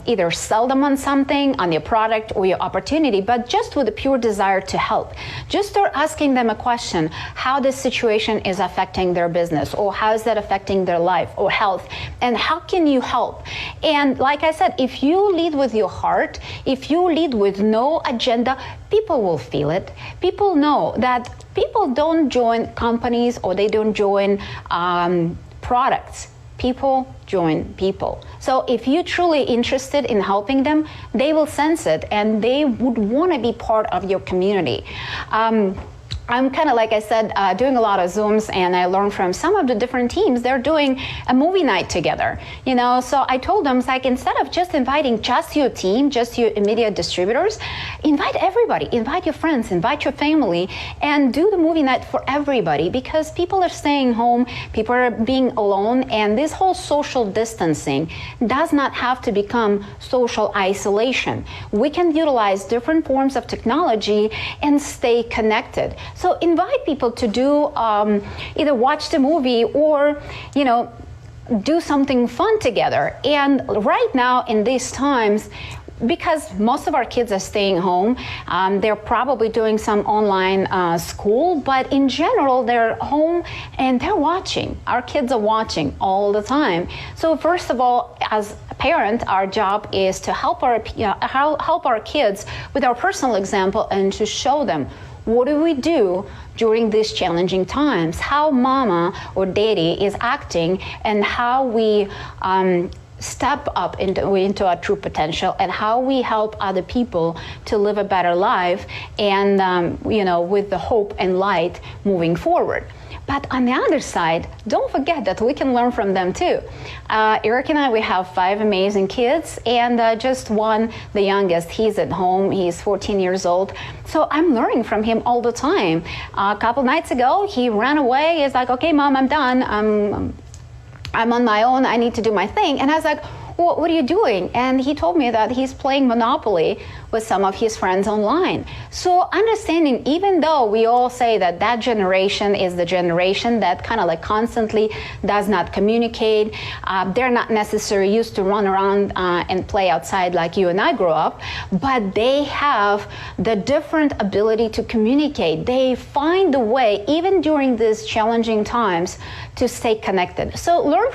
either sell them on something, on your product or your opportunity, but just with a pure desire to help. Just start asking them a question, how this situation is affecting their business, or how is that affecting their life or health, and how can you help? And like I said, if you lead with your heart, if you lead with no agenda, people will feel it. People know that people don't join companies or they don't join products. People join people. So if you're truly interested in helping them, they will sense it and they would want to be part of your community. I'm kind of, like I said, doing a lot of Zooms, and I learned from some of the different teams. They're doing a movie night together, So I told them, it's like, instead of just inviting just your team, just your immediate distributors, invite everybody, invite your friends, invite your family, and do the movie night for everybody, because people are staying home, people are being alone, and this whole social distancing does not have to become social isolation. We can utilize different forms of technology and stay connected. So invite people to do either watch the movie or, do something fun together. And right now in these times, because most of our kids are staying home, they're probably doing some online school, but in general, they're home and they're watching. Our kids are watching all the time. So first of all, as a parent, our job is to help our kids with our personal example and to show them, what do we do during these challenging times? How mama or daddy is acting, and how we step up into our true potential, and how we help other people to live a better life, and with the hope and light moving forward. But on the other side, don't forget that we can learn from them too. Eric and I, we have 5 amazing kids, and just one, the youngest, he's at home, he's 14 years old. So I'm learning from him all the time. A couple nights ago, he ran away. He's like, okay, Mom, I'm done. I'm on my own, I need to do my thing. And I was like, well, what are you doing? And he told me that he's playing Monopoly with some of his friends online. So understanding, even though we all say that that generation is the generation that kind of like constantly does not communicate, they're not necessarily used to run around and play outside like you and I grew up, but they have the different ability to communicate. They find a way, even during these challenging times, to stay connected. So learn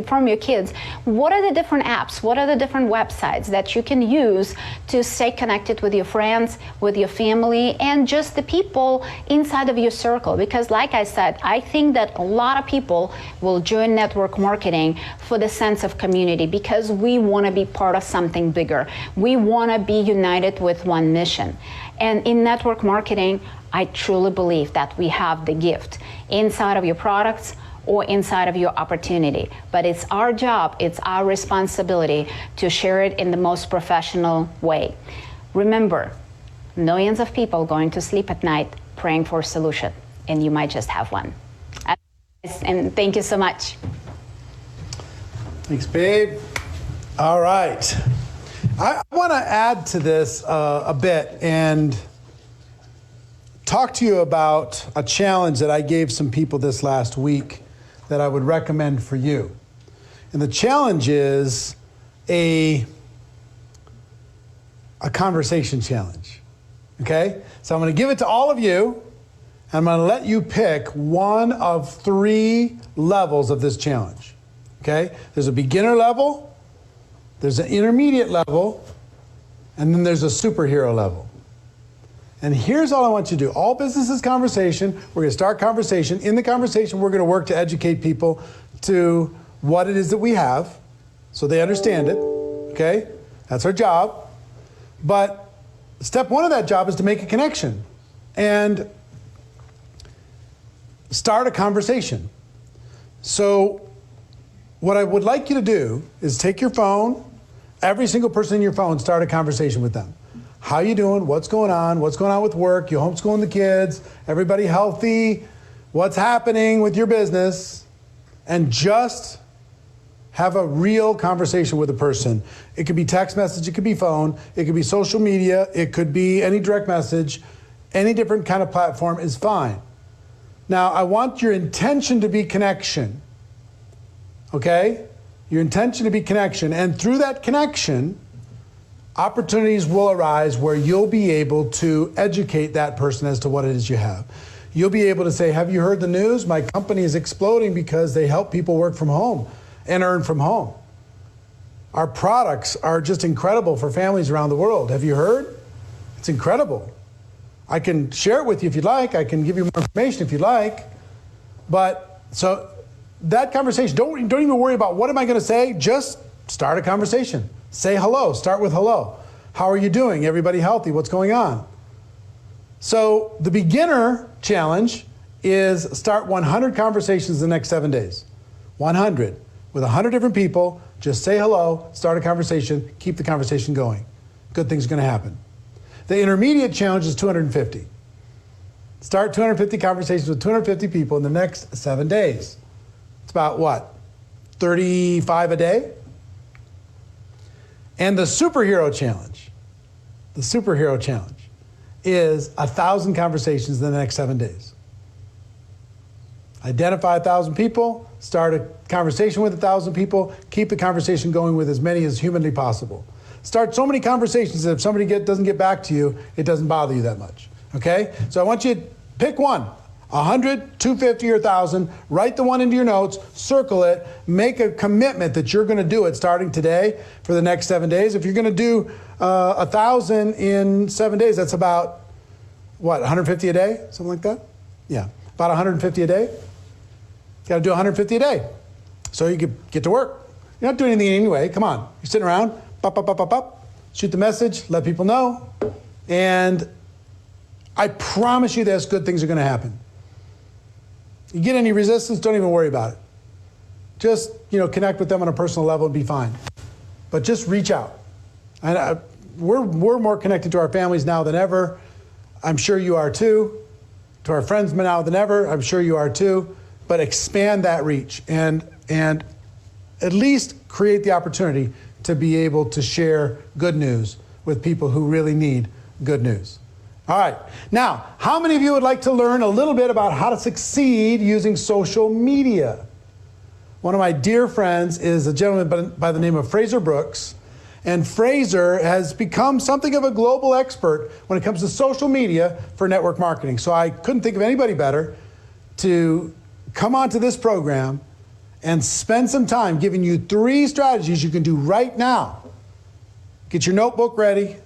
from your kids. What are the different apps? What are the different websites that you can use to stay connected with your friends, with your family, and just the people inside of your circle? Because like I said, I think that a lot of people will join network marketing for the sense of community, because we want to be part of something bigger. We want to be united with one mission. And in network marketing, I truly believe that we have the gift inside of your products or inside of your opportunity. But it's our job, it's our responsibility to share it in the most professional way. Remember, millions of people going to sleep at night praying for a solution, and you might just have one. And thank you so much. Thanks, babe. All right. I want to add to this a bit and talk to you about a challenge that I gave some people this last week that I would recommend for you. And the challenge is a conversation challenge, okay? So I'm gonna give it to all of you, and I'm gonna let you pick one of 3 levels of this challenge, okay? There's a beginner level, there's an intermediate level, and then there's a superhero level. And here's all I want you to do. All business is conversation. We're going to start conversation. In the conversation, we're going to work to educate people to what it is that we have so they understand it, okay? That's our job. But step 1 of that job is to make a connection and start a conversation. So what I would like you to do is take your phone, every single person in your phone, start a conversation with them. How you doing? What's going on? What's going on with work? You homeschooling the kids? Everybody healthy? What's happening with your business? And just have a real conversation with a person. It could be text message, it could be phone, it could be social media, it could be any direct message. Any different kind of platform is fine. Now, I want your intention to be connection, okay? Your intention to be connection. And through that connection, opportunities will arise where you'll be able to educate that person as to what it is you have. You'll be able to say, have you heard the news? My company is exploding because they help people work from home and earn from home. Our products are just incredible for families around the world. Have you heard? It's incredible. I can share it with you if you'd like. I can give you more information if you'd like. But so that conversation, don't even worry about what am I going to say. Just start a conversation. Say hello. Start with hello. How are you doing? Everybody healthy? What's going on? So the beginner challenge is start 100 conversations in the next 7 days. 100. With 100 different people, just say hello, start a conversation, keep the conversation going. Good things are going to happen. The intermediate challenge is 250. Start 250 conversations with 250 people in the next 7 days. It's about what? 35 a day? And the superhero challenge is 1,000 conversations in the next 7 days. Identify 1,000 people, start a conversation with 1,000 people, keep the conversation going with as many as humanly possible. Start so many conversations that if somebody doesn't get back to you, it doesn't bother you that much, okay? So I want you to pick one, 100, 250, or 1,000, write the one into your notes, circle it, make a commitment that you're gonna do it starting today for the next 7 days. If you're gonna do 1,000 in 7 days, that's about, what, 150 a day? Something like that? Yeah, about 150 a day. You gotta do 150 a day. So you can get to work. You're not doing anything anyway, come on. You're sitting around, shoot the message, let people know, and I promise you this, good things are gonna happen. You get any resistance, don't even worry about it. Just, connect with them on a personal level and be fine. But just reach out. And we're more connected to our families now than ever. I'm sure you are too. To our friends now than ever, I'm sure you are too. But expand that reach and at least create the opportunity to be able to share good news with people who really need good news. All right, now, how many of you would like to learn a little bit about how to succeed using social media? One of my dear friends is a gentleman by the name of Fraser Brooks, and Fraser has become something of a global expert when it comes to social media for network marketing. So I couldn't think of anybody better to come onto this program and spend some time giving you 3 strategies you can do right now. Get your notebook ready,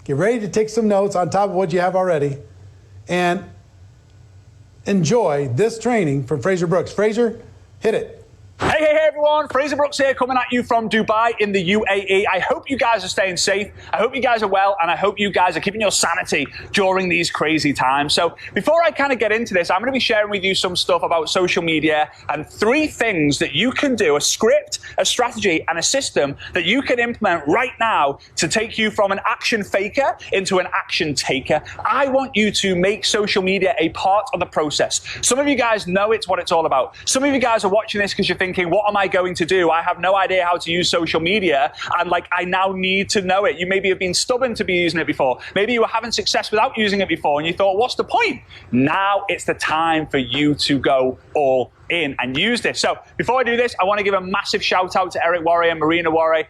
get ready to take some notes on top of what you have already, and enjoy this training from Fraser Brooks. Fraser, hit it. Hey everyone, Fraser Brooks here, coming at you from Dubai in the UAE. I hope you guys are staying safe, I hope you guys are well, and I hope you guys are keeping your sanity during these crazy times. So before I kind of get into this, I'm going to be sharing with you some stuff about social media and 3 things that you can do, a script, a strategy, and a system that you can implement right now to take you from an action faker into an action taker. I want you to make social media a part of the process. Some of you guys know it's what it's all about. Some of you guys are watching this because you're thinking, what am I going to do? I have no idea how to use social media, and I now need to know it. You maybe have been stubborn to be using it before. Maybe you were having success without using it before, and you thought, what's the point? Now it's the time for you to go all in and use this. So before I do this, I want to give a massive shout out to Eric Worre and Marina Worre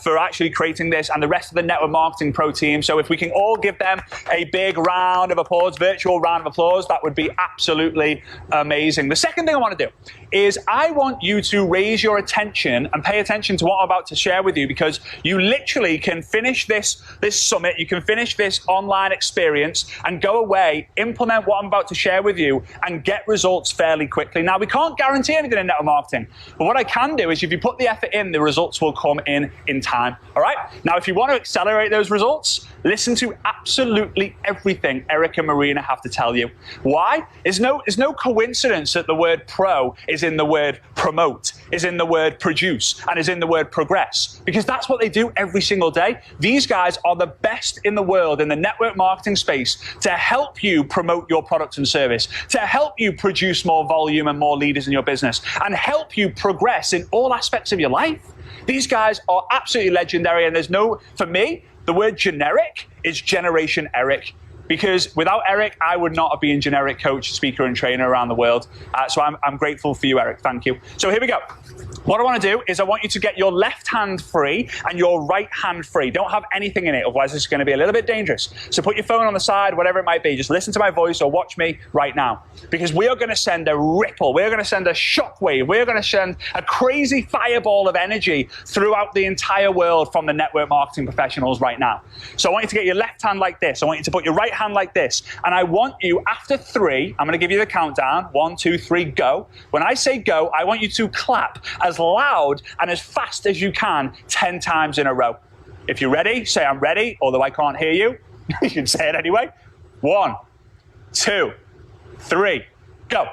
for actually creating this, and the rest of the Network Marketing Pro team. So if we can all give them a big round of applause, virtual round of applause, that would be absolutely amazing. The second thing I want to do is I want you to raise your attention and pay attention to what I'm about to share with you, because you literally can finish this summit, you can finish this online experience and go away, implement what I'm about to share with you, and get results fairly quickly. Now, we can't guarantee anything in network marketing, but what I can do is if you put the effort in, the results will come in time. All right? Now, if you want to accelerate those results, listen to absolutely everything Eric and Marina have to tell you. Why? It's no coincidence that the word pro is in the word promote, is in the word produce, and is in the word progress, because that's what they do every single day. These guys are the best in the world in the network marketing space to help you promote your product and service, to help you produce more volume and more leaders in your business, and help you progress in all aspects of your life. These guys are absolutely legendary, and there's no, for me, the word generic is Generation Eric. Because without Eric, I would not have been generic coach, speaker, and trainer around the world. So I'm grateful for you, Eric. Thank you. So here we go. What I want to do is I want you to get your left hand free and your right hand free. Don't have anything in it, otherwise it's going to be a little bit dangerous. So put your phone on the side, whatever it might be. Just listen to my voice or watch me right now. Because we are going to send a ripple. We're going to send a shockwave. We're going to send a crazy fireball of energy throughout the entire world from the network marketing professionals right now. So I want you to get your left hand like this. I want you to put your right hand like this. And I want you, after 3, I'm going to give you the countdown. 1, 2, 3, go. When I say go, I want you to clap as loud and as fast as you can 10 times in a row. If you're ready, say I'm ready, although I can't hear you. You can say it anyway. 1, 2, 3, go.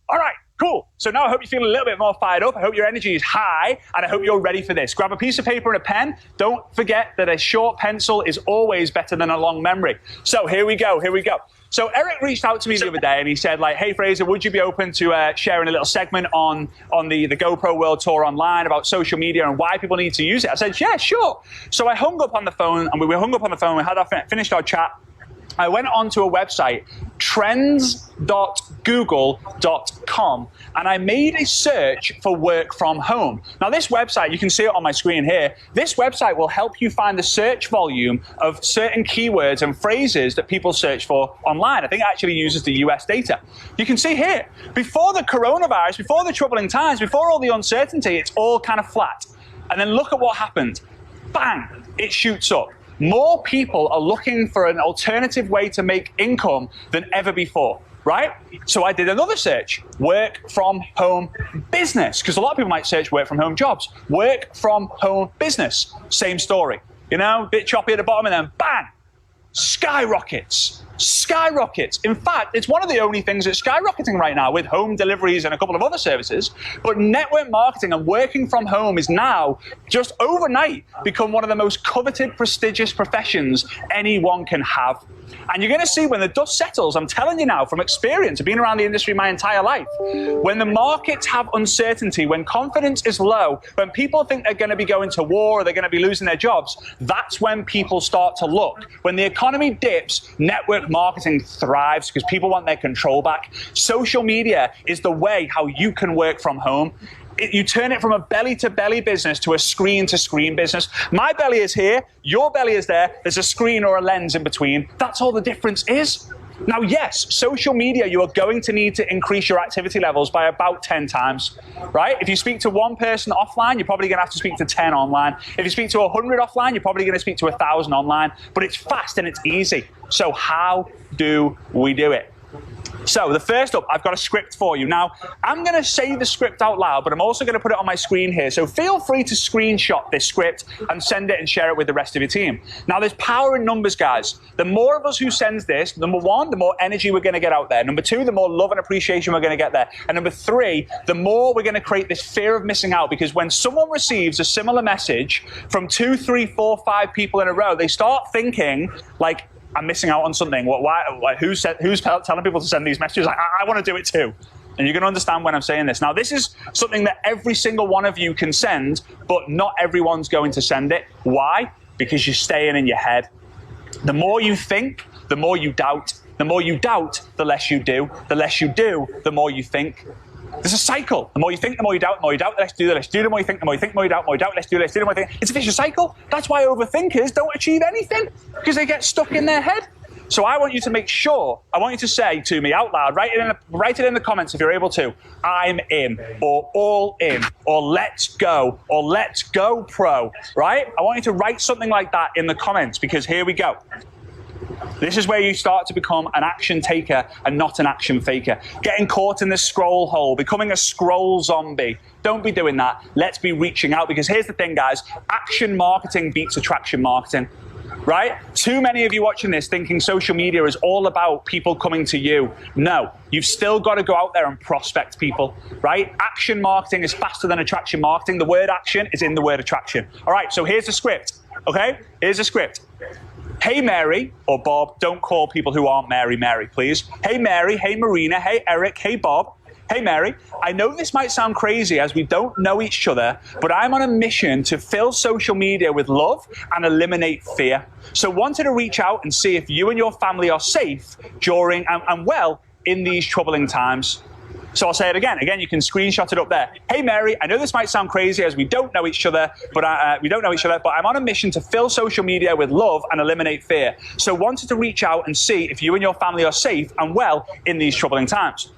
All right, cool. So now I hope you feel a little bit more fired up. I hope your energy is high, and I hope you're ready for this. Grab a piece of paper and a pen. Don't forget that a short pencil is always better than a long memory. So here we go. So Eric reached out to me the other day, and he said, like, hey, Fraser, would you be open to sharing a little segment on the GoPro World Tour online about social media and why people need to use it? I said, yeah, sure. So I hung up on the phone, and we hung up on the phone. We had finished our chat. I went onto a website, trends.google.com, and I made a search for work from home. Now, this website, you can see it on my screen here, this website will help you find the search volume of certain keywords and phrases that people search for online. I think it actually uses the US data. You can see here, before the coronavirus, before the troubling times, before all the uncertainty, it's all kind of flat. And then look at what happened. Bang, it shoots up. More people are looking for an alternative way to make income than ever before, right? So I did another search, work from home business, because a lot of people might search work from home jobs. Work from home business, same story. You know, bit choppy at the bottom and then bang, skyrockets. In fact, it's one of the only things that's skyrocketing right now with home deliveries and a couple of other services. But network marketing and working from home is now just overnight become one of the most coveted, prestigious professions anyone can have. And you're going to see when the dust settles, I'm telling you now from experience, I've been around the industry my entire life, when the markets have uncertainty, when confidence is low, when people think they're going to be going to war or they're going to be losing their jobs, that's when people start to look. When the economy dips, network marketing thrives because people want their control back. Social media is the way how you can work from home. You turn it from a belly-to-belly business to a screen-to-screen business. My belly is here, your belly is there, there's a screen or a lens in between. That's all the difference is. Now, yes, social media, you are going to need to increase your activity levels by about 10 times, right? If you speak to one person offline, you're probably going to have to speak to 10 online. If you speak to 100 offline, you're probably going to speak to 1,000 online. But it's fast and it's easy. So how do we do it? So the first up, I've got a script for you. Now, I'm going to say the script out loud, but I'm also going to put it on my screen here. So feel free to screenshot this script and send it and share it with the rest of your team. Now, there's power in numbers, guys. The more of us who sends this, number one, the more energy we're going to get out there. Number two, the more love and appreciation we're going to get there. And number three, the more we're going to create this fear of missing out, because when someone receives a similar message from 2, 3, 4, 5 people in a row, they start thinking like, I'm missing out on something. Who's telling people to send these messages? I want to do it too. And you're going to understand when I'm saying this. Now, this is something that every single one of you can send, but not everyone's going to send it. Why? Because you're staying in your head. The more you think, the more you doubt. The more you doubt, the less you do. The less you do, the more you think. There's a cycle. The more you think, the more you doubt. The more you doubt, the less you do. The less you do, the more you think. The more you think, the more you doubt. The more you doubt, the less you do. The less you do, the more you think. It's a vicious cycle. That's why overthinkers don't achieve anything, because they get stuck in their head. So I want you to make sure, I want you to say to me out loud, write it in the comments if you're able to, I'm in, or all in, or let's go pro, right? I want you to write something like that in the comments, because here we go. This is where you start to become an action taker and not an action faker. Getting caught in the scroll hole, becoming a scroll zombie. Don't be doing that. Let's be reaching out, because here's the thing, guys. Action marketing beats attraction marketing, right? Too many of you watching this thinking social media is all about people coming to you. No, you've still got to go out there and prospect people, right? Action marketing is faster than attraction marketing. The word action is in the word attraction. All right, so here's the script, okay? Here's the script. Hey, Mary, or Bob, don't call people who aren't Mary, Mary, please. Hey, Mary, hey, Marina, hey, Eric, hey, Bob. Hey, Mary, I know this might sound crazy as we don't know each other, but I'm on a mission to fill social media with love and eliminate fear. So wanted to reach out and see if you and your family are safe during and well in these troubling times. So I'll say it again. Again, you can screenshot it up there. Hey, Mary, I know this might sound crazy as we don't know each other, but I'm on a mission to fill social media with love and eliminate fear. So wanted to reach out and see if you and your family are safe and well in these troubling times.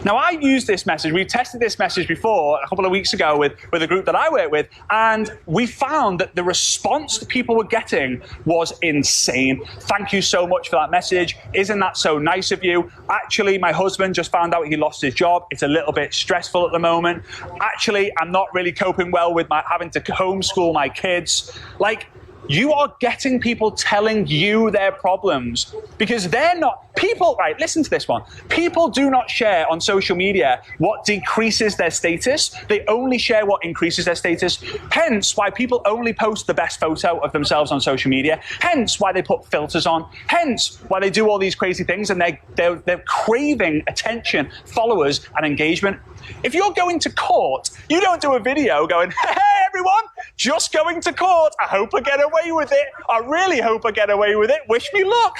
Now, I used this message. We tested this message before a couple of weeks ago with a group that I work with, and we found that the response that people were getting was insane. Thank you so much for that message. Isn't that so nice of you? Actually, my husband just found out he lost his job. It's a little bit stressful at the moment. Actually, I'm not really coping well with having to homeschool my kids. Like, you are getting people telling you their problems because they're not, people, right, listen to this one. People do not share on social media what decreases their status. They only share what increases their status. Hence why people only post the best photo of themselves on social media. Hence why they put filters on. Hence why they do all these crazy things and they're craving attention, followers, and engagement. If you're going to court, you don't do a video going, hey, everyone, just going to court. I hope I get away with it. I really hope I get away with it. Wish me luck.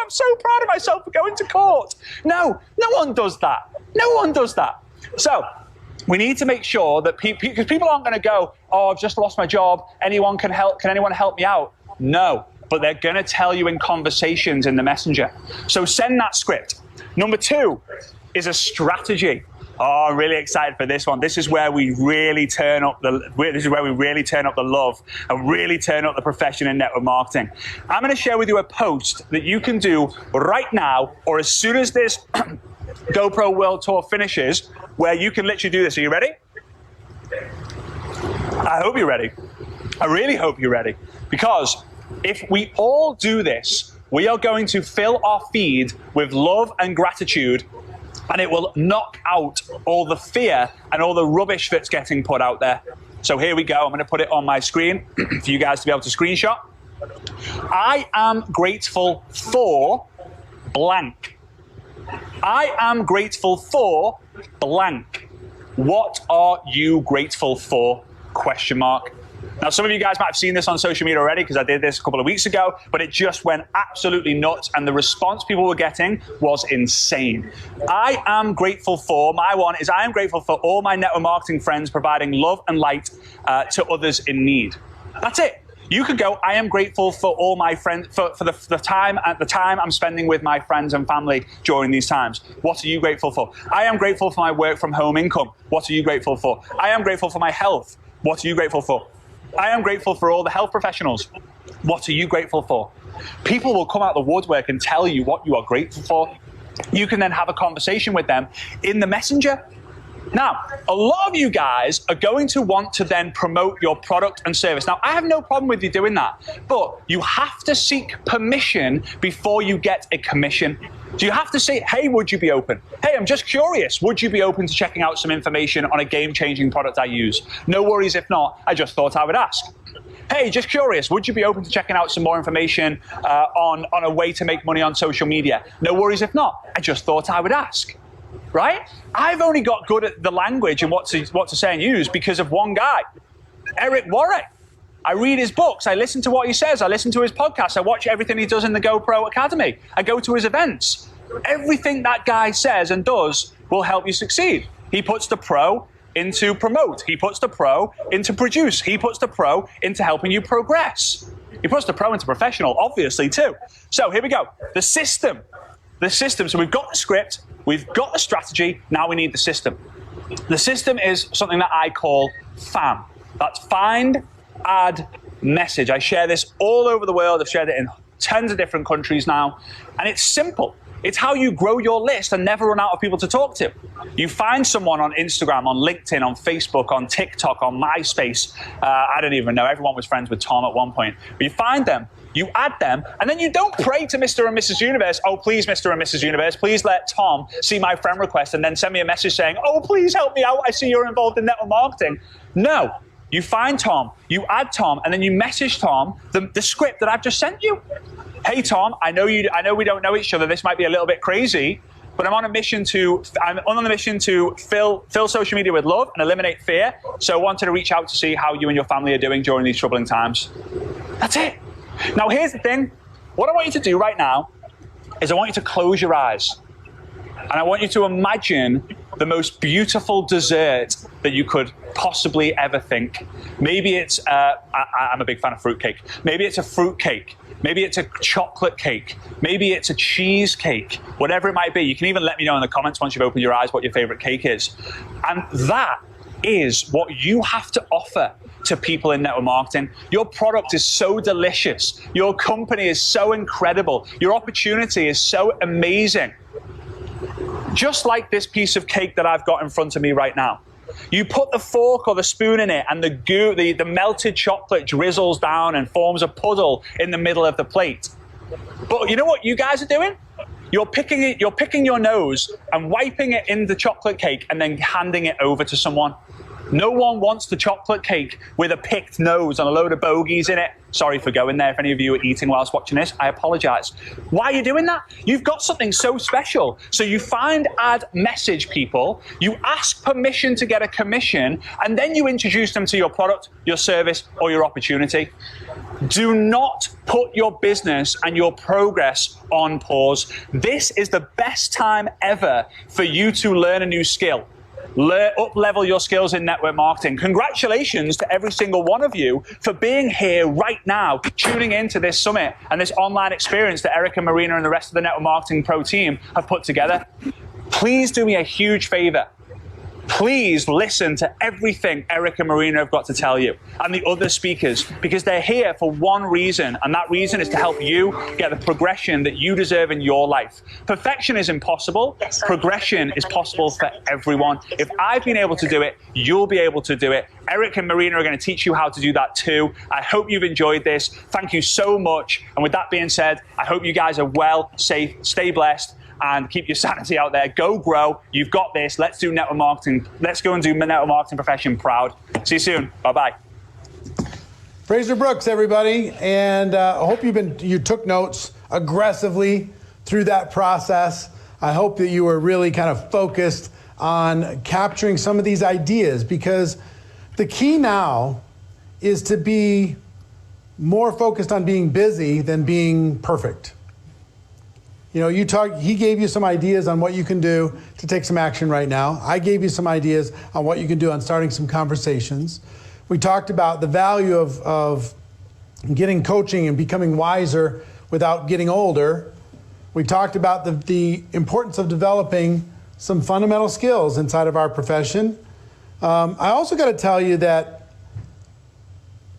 I'm so proud of myself for going to court. No, no one does that. No one does that. So we need to make sure that because people aren't going to go, oh, I've just lost my job. Anyone can help. Can anyone help me out? No, but they're going to tell you in conversations in the messenger. So send that script. Number 2 is a strategy. Oh, I'm really excited for this one. This is where we really turn up the love and really turn up the profession in network marketing. I'm going to share with you a post that you can do right now, or as soon as this GoPro World Tour finishes, where you can literally do this. Are you ready? I hope you're ready. I really hope you're ready. Because if we all do this, we are going to fill our feed with love and gratitude, and it will knock out all the fear and all the rubbish that's getting put out there. So here we go. I'm going to put it on my screen for you guys to be able to screenshot. I am grateful for blank. I am grateful for blank. What are you grateful for? Question mark. Now, some of you guys might have seen this on social media already because I did this a couple of weeks ago, but it just went absolutely nuts, and the response people were getting was insane. I am grateful for, my one is I am grateful for all my network marketing friends providing love and light to others in need. That's it. You could go, I am grateful for all my friends, for the time I'm spending with my friends and family during these times. What are you grateful for? I am grateful for my work from home income. What are you grateful for? I am grateful for my health. What are you grateful for? I am grateful for all the health professionals. What are you grateful for? People will come out of the woodwork and tell you what you are grateful for. You can then have a conversation with them in the messenger. Now, a lot of you guys are going to want to then promote your product and service. Now, I have no problem with you doing that, but you have to seek permission before you get a commission. Do you have to say, hey, would you be open? Hey, I'm just curious. Would you be open to checking out some information on a game-changing product I use? No worries if not. I just thought I would ask. Hey, just curious. Would you be open to checking out some more information on a way to make money on social media? No worries if not. I just thought I would ask. Right? I've only got good at the language and what to say and use because of one guy, Eric Worre. I read his books. I listen to what he says. I listen to his podcasts. I watch everything he does in the GoPro Academy. I go to his events. Everything that guy says and does will help you succeed. He puts the pro into promote. He puts the pro into produce. He puts the pro into helping you progress. He puts the pro into professional, obviously, too. So here we go. The system. The system. So we've got the script. We've got the strategy. Now we need the system. The system is something that I call FAM. That's find, add, message. I share this all over the world. I've shared it in tons of different countries now. And it's simple. It's how you grow your list and never run out of people to talk to. You find someone on Instagram, on LinkedIn, on Facebook, on TikTok, on MySpace. I don't even know. Everyone was friends with Tom at one point. But you find them, you add them, and then you don't pray to Mr. and Mrs. Universe, oh, please, Mr. and Mrs. Universe, please let Tom see my friend request and then send me a message saying, oh, please help me out. I see you're involved in network marketing. No. You find Tom, you add Tom, and then you message Tom the script that I've just sent you. Hey Tom, I know we don't know each other. This might be a little bit crazy, but I'm on a mission to fill social media with love and eliminate fear. So I wanted to reach out to see how you and your family are doing during these troubling times. That's it. Now here's the thing. What I want you to do right now is I want you to close your eyes. And I want you to imagine the most beautiful dessert that you could possibly ever think. Maybe it's, I'm a big fan of fruitcake. Maybe it's a fruitcake. Maybe it's a chocolate cake. Maybe it's a cheesecake. Whatever it might be. You can even let me know in the comments once you've opened your eyes what your favorite cake is. And that is what you have to offer to people in network marketing. Your product is so delicious. Your company is so incredible. Your opportunity is so amazing. Just like this piece of cake that I've got in front of me right now. You put the fork or the spoon in it, and the goo, the melted chocolate drizzles down and forms a puddle in the middle of the plate. But you know what you guys are doing? You're picking your nose and wiping it in the chocolate cake and then handing it over to someone. No one wants the chocolate cake with a picked nose and a load of bogeys in it. Sorry for going there. If any of you are eating whilst watching this, I apologize. Why are you doing that? You've got something so special. So you find, add, message people, you ask permission to get a commission, and then you introduce them to your product, your service, or your opportunity. Do not put your business and your progress on pause. This is the best time ever for you to learn a new skill. Up-level your skills in network marketing. Congratulations to every single one of you for being here right now, tuning into this summit and this online experience that Eric and Marina and the rest of the Network Marketing Pro team have put together. Please do me a huge favor. Please listen to everything Eric and Marina have got to tell you and the other speakers, because they're here for one reason, and that reason is to help you get the progression that you deserve in your life. Perfection is impossible. Progression is possible for everyone. If I've been able to do it, you'll be able to do it. Eric and Marina are going to teach you how to do that too. I hope you've enjoyed this. Thank you so much. And with that being said, I hope you guys are well, safe, stay blessed, and keep your sanity out there. Go grow. You've got this. Let's do network marketing. Let's go and do network marketing profession proud. See you soon. Bye-bye. Fraser Brooks, everybody. And I hope you took notes aggressively through that process. I hope that you were really kind of focused on capturing some of these ideas, because the key now is to be more focused on being busy than being perfect. You know, he gave you some ideas on what you can do to take some action right now. I gave you some ideas on what you can do on starting some conversations. We talked about the value of getting coaching and becoming wiser without getting older. We talked about the importance of developing some fundamental skills inside of our profession. I also got to tell you that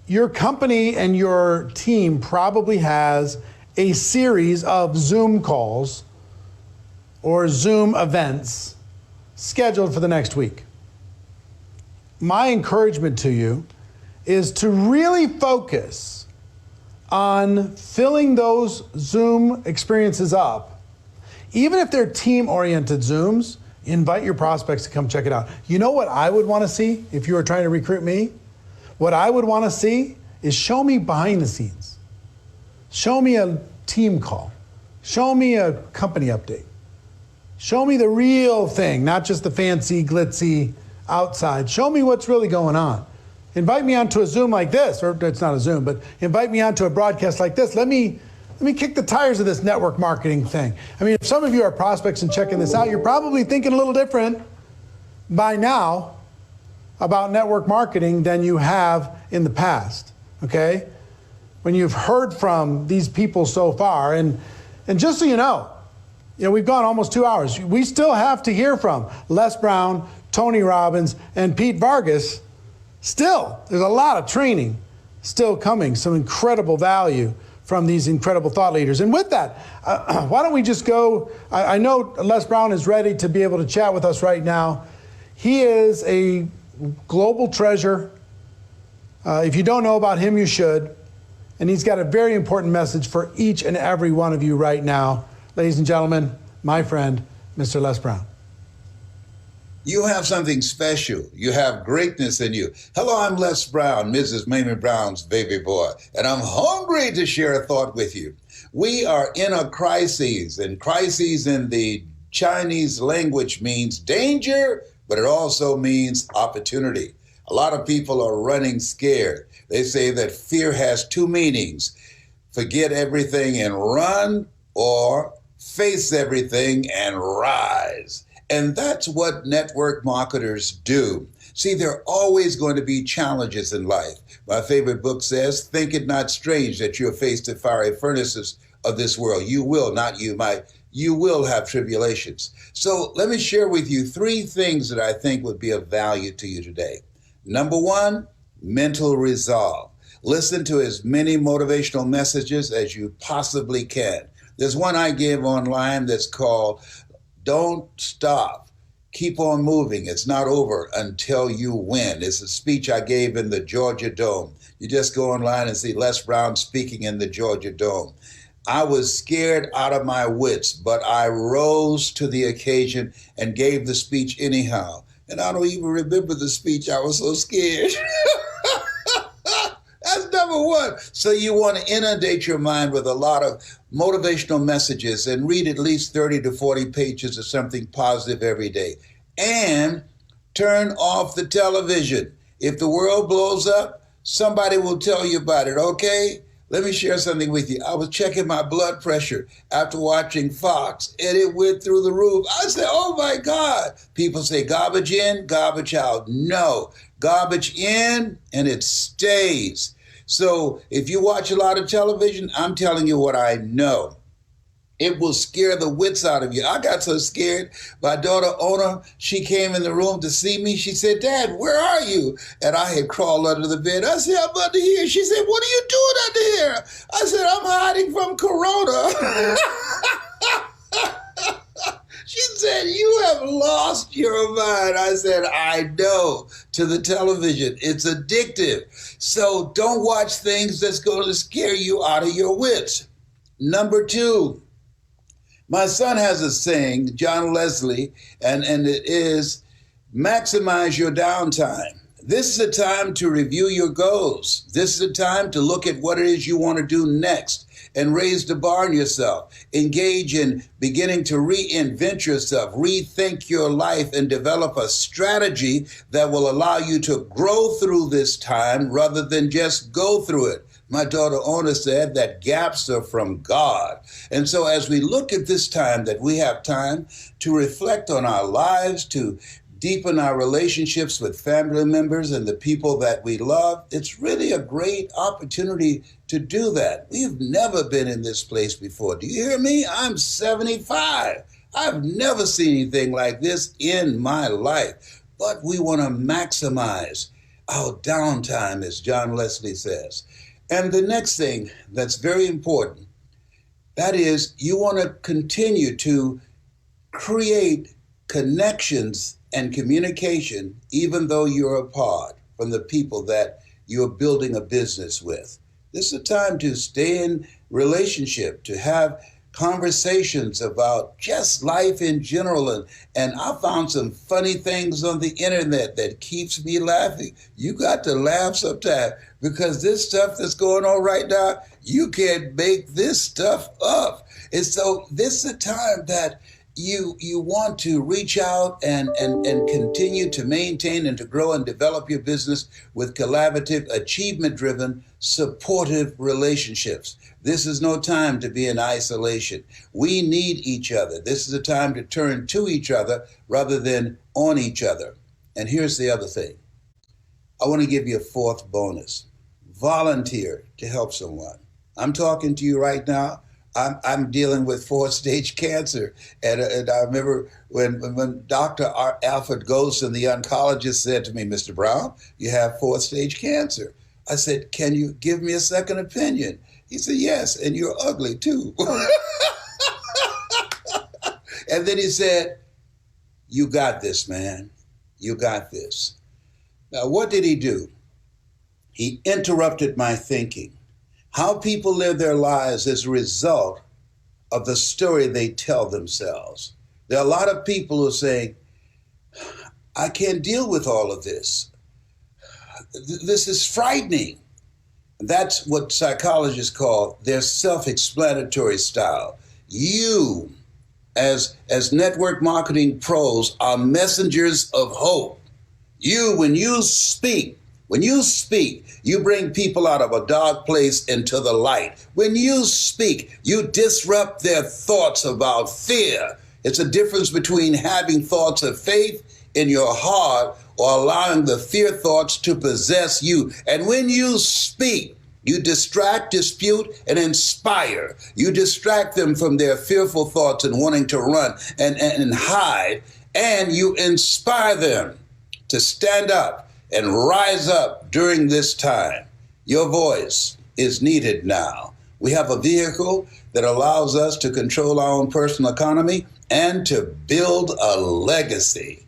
your company and your team probably has a series of Zoom calls or Zoom events scheduled for the next week. My encouragement to you is to really focus on filling those Zoom experiences up. Even if they're team-oriented Zooms, invite your prospects to come check it out. You know what I would want to see if you were trying to recruit me? What I would want to see is show me behind the scenes. Show me a team call. Show me a company update. Show me the real thing, not just the fancy, glitzy outside. Show me what's really going on. Invite me onto a Zoom like this, or it's not a Zoom, but invite me onto a broadcast like this. Let me kick the tires of this network marketing thing. I mean, if some of you are prospects and checking this out, you're probably thinking a little different by now about network marketing than you have in the past, okay? When you've heard from these people so far, and just so you know, we've gone almost 2 hours. We still have to hear from Les Brown, Tony Robbins, and Pete Vargas. Still, there's a lot of training still coming, some incredible value from these incredible thought leaders. And with that, why don't we just go? I know Les Brown is ready to be able to chat with us right now. He is a global treasure. If you don't know about him, you should. And he's got a very important message for each and every one of you right now. Ladies and gentlemen, my friend, Mr. Les Brown. You have something special. You have greatness in you. Hello, I'm Les Brown, Mrs. Mamie Brown's baby boy, and I'm hungry to share a thought with you. We are in a crisis, and crisis in the Chinese language means danger, but it also means opportunity. A lot of people are running scared. They say that fear has two meanings: forget everything and run, or face everything and rise. And that's what network marketers do. See, there are always going to be challenges in life. My favorite book says, think it not strange that you're faced the fiery furnaces of this world. You will, not you might. You will have tribulations. So let me share with you 3 things that I think would be of value to you today. Number 1, mental resolve. Listen to as many motivational messages as you possibly can. There's one I give online that's called Don't Stop. Keep on moving. It's not over until you win. It's a speech I gave in the Georgia Dome. You just go online and see Les Brown speaking in the Georgia Dome. I was scared out of my wits, but I rose to the occasion and gave the speech anyhow. And I don't even remember the speech. I was so scared. That's number one. So you want to inundate your mind with a lot of motivational messages and read at least 30 to 40 pages of something positive every day. And turn off the television. If the world blows up, somebody will tell you about it, okay? Let me share something with you. I was checking my blood pressure after watching Fox, and it went through the roof. I said, oh my God. People say garbage in, garbage out. No, garbage in, and it stays. So if you watch a lot of television, I'm telling you what I know. It will scare the wits out of you. I got so scared. My daughter, Ona, she came in the room to see me. She said, Dad, where are you? And I had crawled under the bed. I said, I'm under here. She said, what are you doing under here? I said, I'm hiding from Corona. She said, you have lost your mind. I said, I know, to the television. It's addictive. So don't watch things that's going to scare you out of your wits. Number two, my son has a saying, John Leslie, and it is, maximize your downtime. This is a time to review your goals. This is a time to look at what it is you want to do next and raise the bar on yourself. Engage in beginning to reinvent yourself, rethink your life, and develop a strategy that will allow you to grow through this time rather than just go through it. My daughter Ona said that gaps are from God. And so as we look at this time, that we have time to reflect on our lives, to deepen our relationships with family members and the people that we love, it's really a great opportunity to do that. We've never been in this place before. Do you hear me? I'm 75. I've never seen anything like this in my life. But we want to maximize our downtime, as John Leslie says. And the next thing that's very important, that is, you want to continue to create connections and communication, even though you're apart from the people that you're building a business with. This is a time to stay in relationship, to have conversations about just life in general. And I found some funny things on the internet that keeps me laughing. You got to laugh sometime, because this stuff that's going on right now, you can't make this stuff up. And so this is a time that you want to reach out and continue to maintain and to grow and develop your business with collaborative, achievement-driven, supportive relationships. This is no time to be in isolation. We need each other. This is a time to turn to each other rather than on each other. And here's the other thing. I want to give you a fourth bonus. Volunteer to help someone. I'm talking to you right now. I'm dealing with 4th-stage cancer. And I remember when Dr. Alfred Golson, the oncologist, said to me, Mr. Brown, you have 4th-stage cancer. I said, can you give me a second opinion? He said, yes, and you're ugly too. And then he said, you got this, man. You got this. Now, what did he do? He interrupted my thinking. How people live their lives is a result of the story they tell themselves. There are a lot of people who say, I can't deal with all of this. This is frightening. That's what psychologists call their self-explanatory style. You, as network marketing pros, are messengers of hope. You, when you speak, you bring people out of a dark place into the light. When you speak, you disrupt their thoughts about fear. It's a difference between having thoughts of faith in your heart or allowing the fear thoughts to possess you. And when you speak, you distract, dispute, and inspire. You distract them from their fearful thoughts and wanting to run and hide, and you inspire them to stand up and rise up during this time. Your voice is needed now. We have a vehicle that allows us to control our own personal economy and to build a legacy.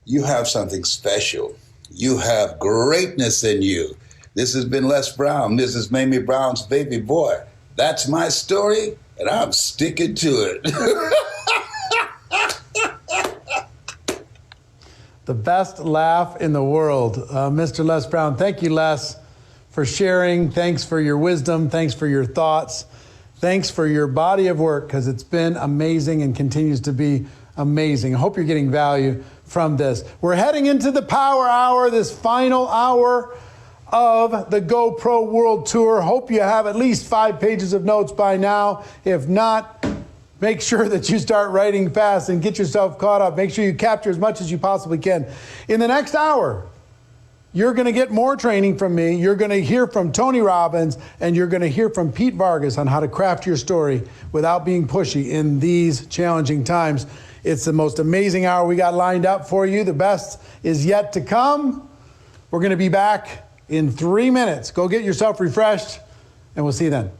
You have something special. You have greatness in you. This has been Les Brown, Mrs. Mamie Brown's baby boy. That's my story, and I'm sticking to it. The best laugh in the world. Mr. Les Brown, thank you, Les, for sharing. Thanks for your wisdom. Thanks for your thoughts. Thanks for your body of work, because it's been amazing and continues to be amazing. I hope you're getting value from this. We're heading into the Power Hour, this final hour of the GoPro World Tour. Hope you have at least 5 pages of notes by now. If not, make sure that you start writing fast and get yourself caught up. Make sure you capture as much as you possibly can. In the next hour, you're going to get more training from me. You're going to hear from Tony Robbins, and you're going to hear from Pete Vargas on how to craft your story without being pushy in these challenging times. It's the most amazing hour we got lined up for you. The best is yet to come. We're going to be back in 3 minutes. Go get yourself refreshed, and we'll see you then.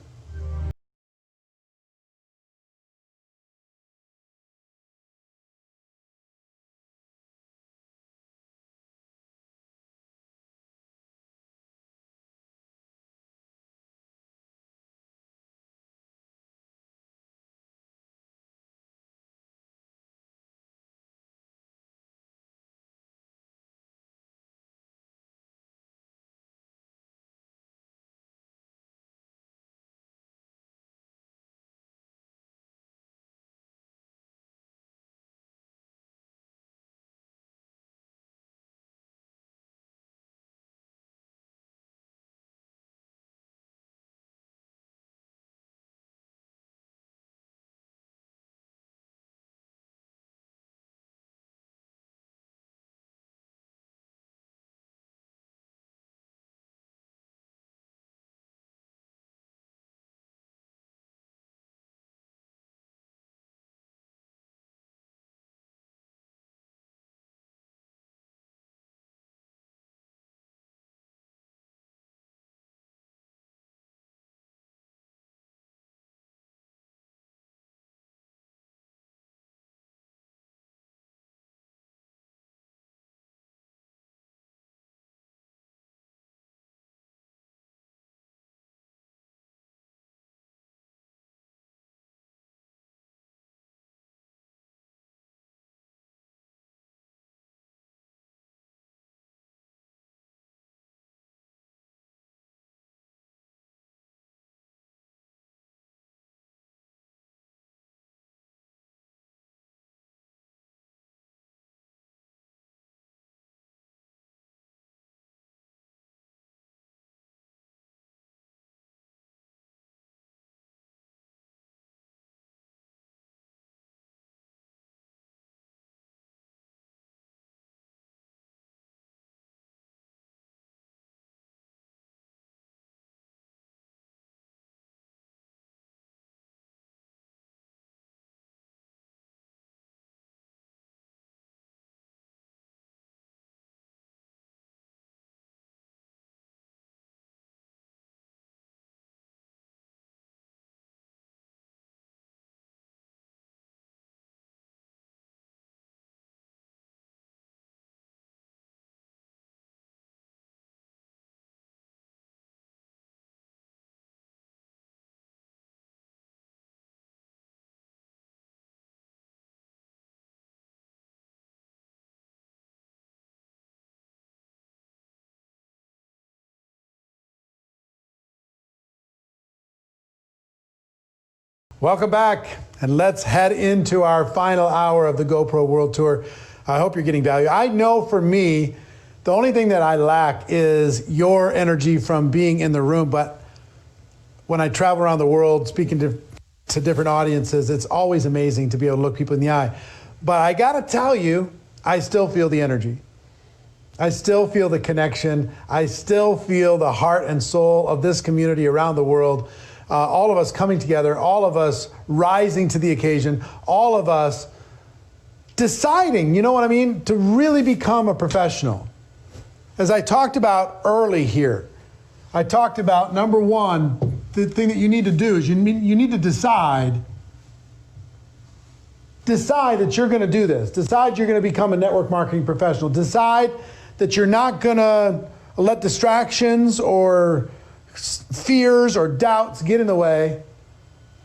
Welcome back, and let's head into our final hour of the GoPro World Tour. I hope you're getting value. I know for me, the only thing that I lack is your energy from being in the room, but when I travel around the world speaking to different audiences, it's always amazing to be able to look people in the eye. But I gotta tell you, I still feel the energy. I still feel the connection. I still feel the heart and soul of this community around the world. All of us coming together, all of us rising to the occasion, all of us deciding, you know what I mean, to really become a professional. As I talked about early here, I talked about, number one, the thing that you need to do is you need to decide decide that you're going to do this. Decide you're going to become a network marketing professional. Decide that you're not going to let distractions or fears or doubts get in the way.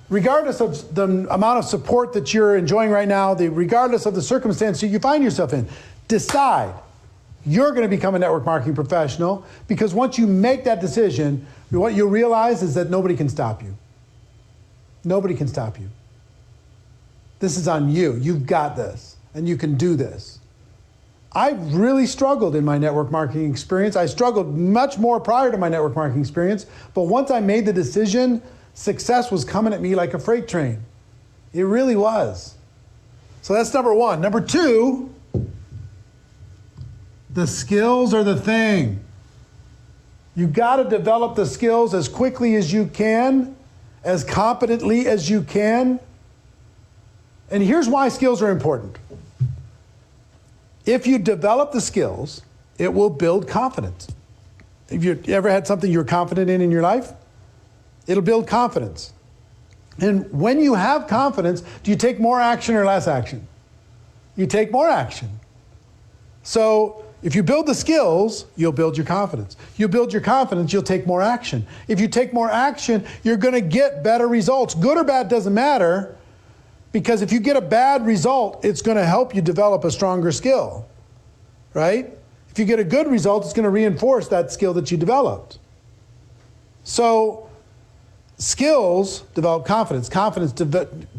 Regardless of the amount of support that you're enjoying right now, regardless of the circumstance you find yourself in, decide you're going to become a network marketing professional, because once you make that decision, what you'll realize is that nobody can stop you. Nobody can stop you. This is on you. You've got this, and you can do this. I really struggled in my network marketing experience. I struggled much more prior to my network marketing experience, but once I made the decision, success was coming at me like a freight train. It really was. So that's number one. Number two, the skills are the thing. You've got to develop the skills as quickly as you can, as competently as you can. And here's why skills are important. If you develop the skills, it will build confidence. Have you ever had something you're confident in your life? It'll build confidence. And when you have confidence, do you take more action or less action? You take more action. So if you build the skills, you'll build your confidence. You build your confidence, you'll take more action. If you take more action, you're going to get better results. Good or bad doesn't matter, because if you get a bad result, it's going to help you develop a stronger skill, right? If you get a good result, it's going to reinforce that skill that you developed. So skills develop confidence. Confidence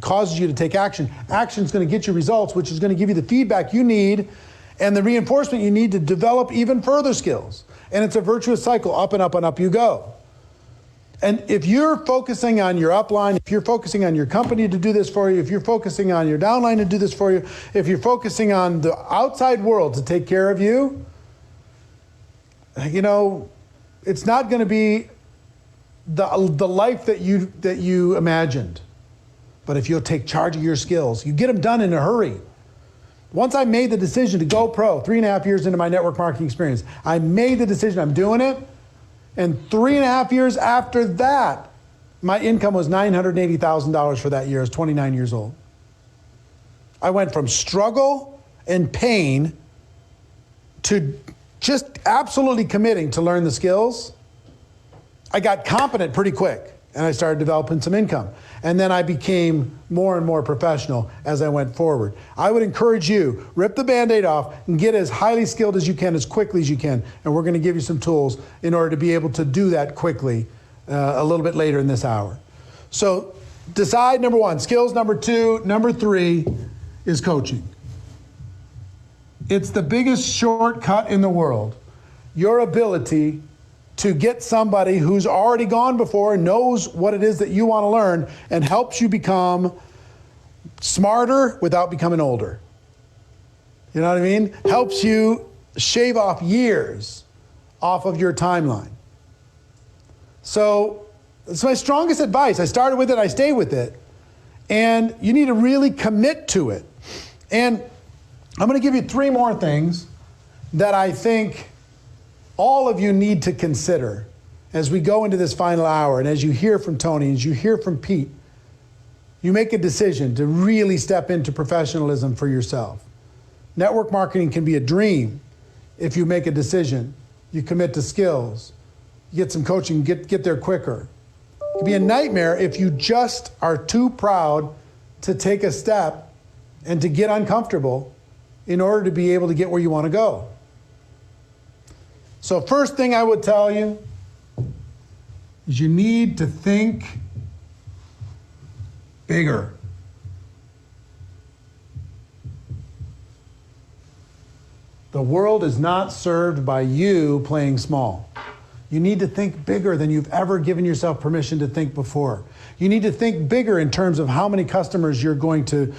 causes you to take action. Action is going to get you results, which is going to give you the feedback you need and the reinforcement you need to develop even further skills. And it's a virtuous cycle. Up and up and up you go. And if you're focusing on your upline, if you're focusing on your company to do this for you, if you're focusing on your downline to do this for you, if you're focusing on the outside world to take care of you, you know, it's not going to be the life that you imagined. But if you'll take charge of your skills, you get them done in a hurry. Once I made the decision to go pro, 3.5 years into my network marketing experience, I made the decision, I'm doing it. And 3.5 years after that, my income was $980,000 for that year. I was 29 years old. I went from struggle and pain to just absolutely committing to learn the skills. I got competent pretty quick, and I started developing some income. And then I became more and more professional as I went forward. I would encourage you, rip the Band-Aid off and get as highly skilled as you can, as quickly as you can. And we're going to give you some tools in order to be able to do that quickly a little bit later in this hour. So decide, number one, skills. Number two, number three is coaching. It's the biggest shortcut in the world. Your ability to get somebody who's already gone before and knows what it is that you want to learn and helps you become smarter without becoming older. You know what I mean? Helps you shave off years off of your timeline. So it's my strongest advice. I started with it, I stay with it. And you need to really commit to it. And I'm going to give you 3 more things that I think all of you need to consider as we go into this final hour, and as you hear from Tony, as you hear from Pete, you make a decision to really step into professionalism for yourself. Network marketing can be a dream if you make a decision, you commit to skills, you get some coaching, get there quicker. It can be a nightmare if you just are too proud to take a step and to get uncomfortable in order to be able to get where you want to go. So first thing I would tell you is you need to think bigger. The world is not served by you playing small. You need to think bigger than you've ever given yourself permission to think before. You need to think bigger in terms of how many customers you're going to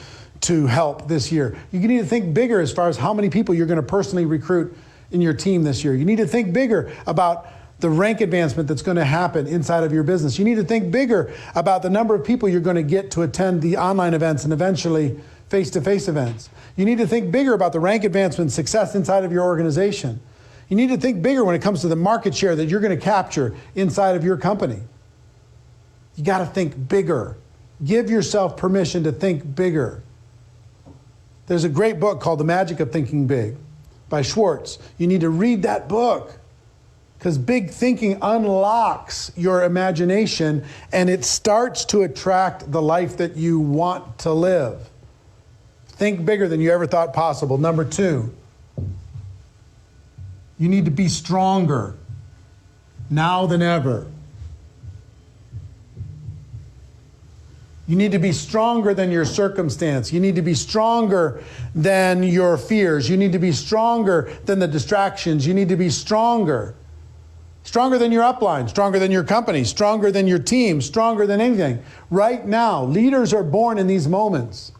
help this year. You need to think bigger as far as how many people you're going to personally recruit in your team this year. You need to think bigger about the rank advancement that's going to happen inside of your business. You need to think bigger about the number of people you're going to get to attend the online events and eventually face-to-face events. You need to think bigger about the rank advancement success inside of your organization. You need to think bigger when it comes to the market share that you're going to capture inside of your company. You got to think bigger. Give yourself permission to think bigger. There's a great book called The Magic of Thinking Big by Schwartz. You need to read that book because big thinking unlocks your imagination and it starts to attract the life that you want to live. Think bigger than you ever thought possible. Number 2, you need to be stronger now than ever. You need to be stronger than your circumstance. You need to be stronger than your fears. You need to be stronger than the distractions. You need to be stronger. Stronger than your upline, stronger than your company, stronger than your team, stronger than anything. Right now, leaders are born in these moments.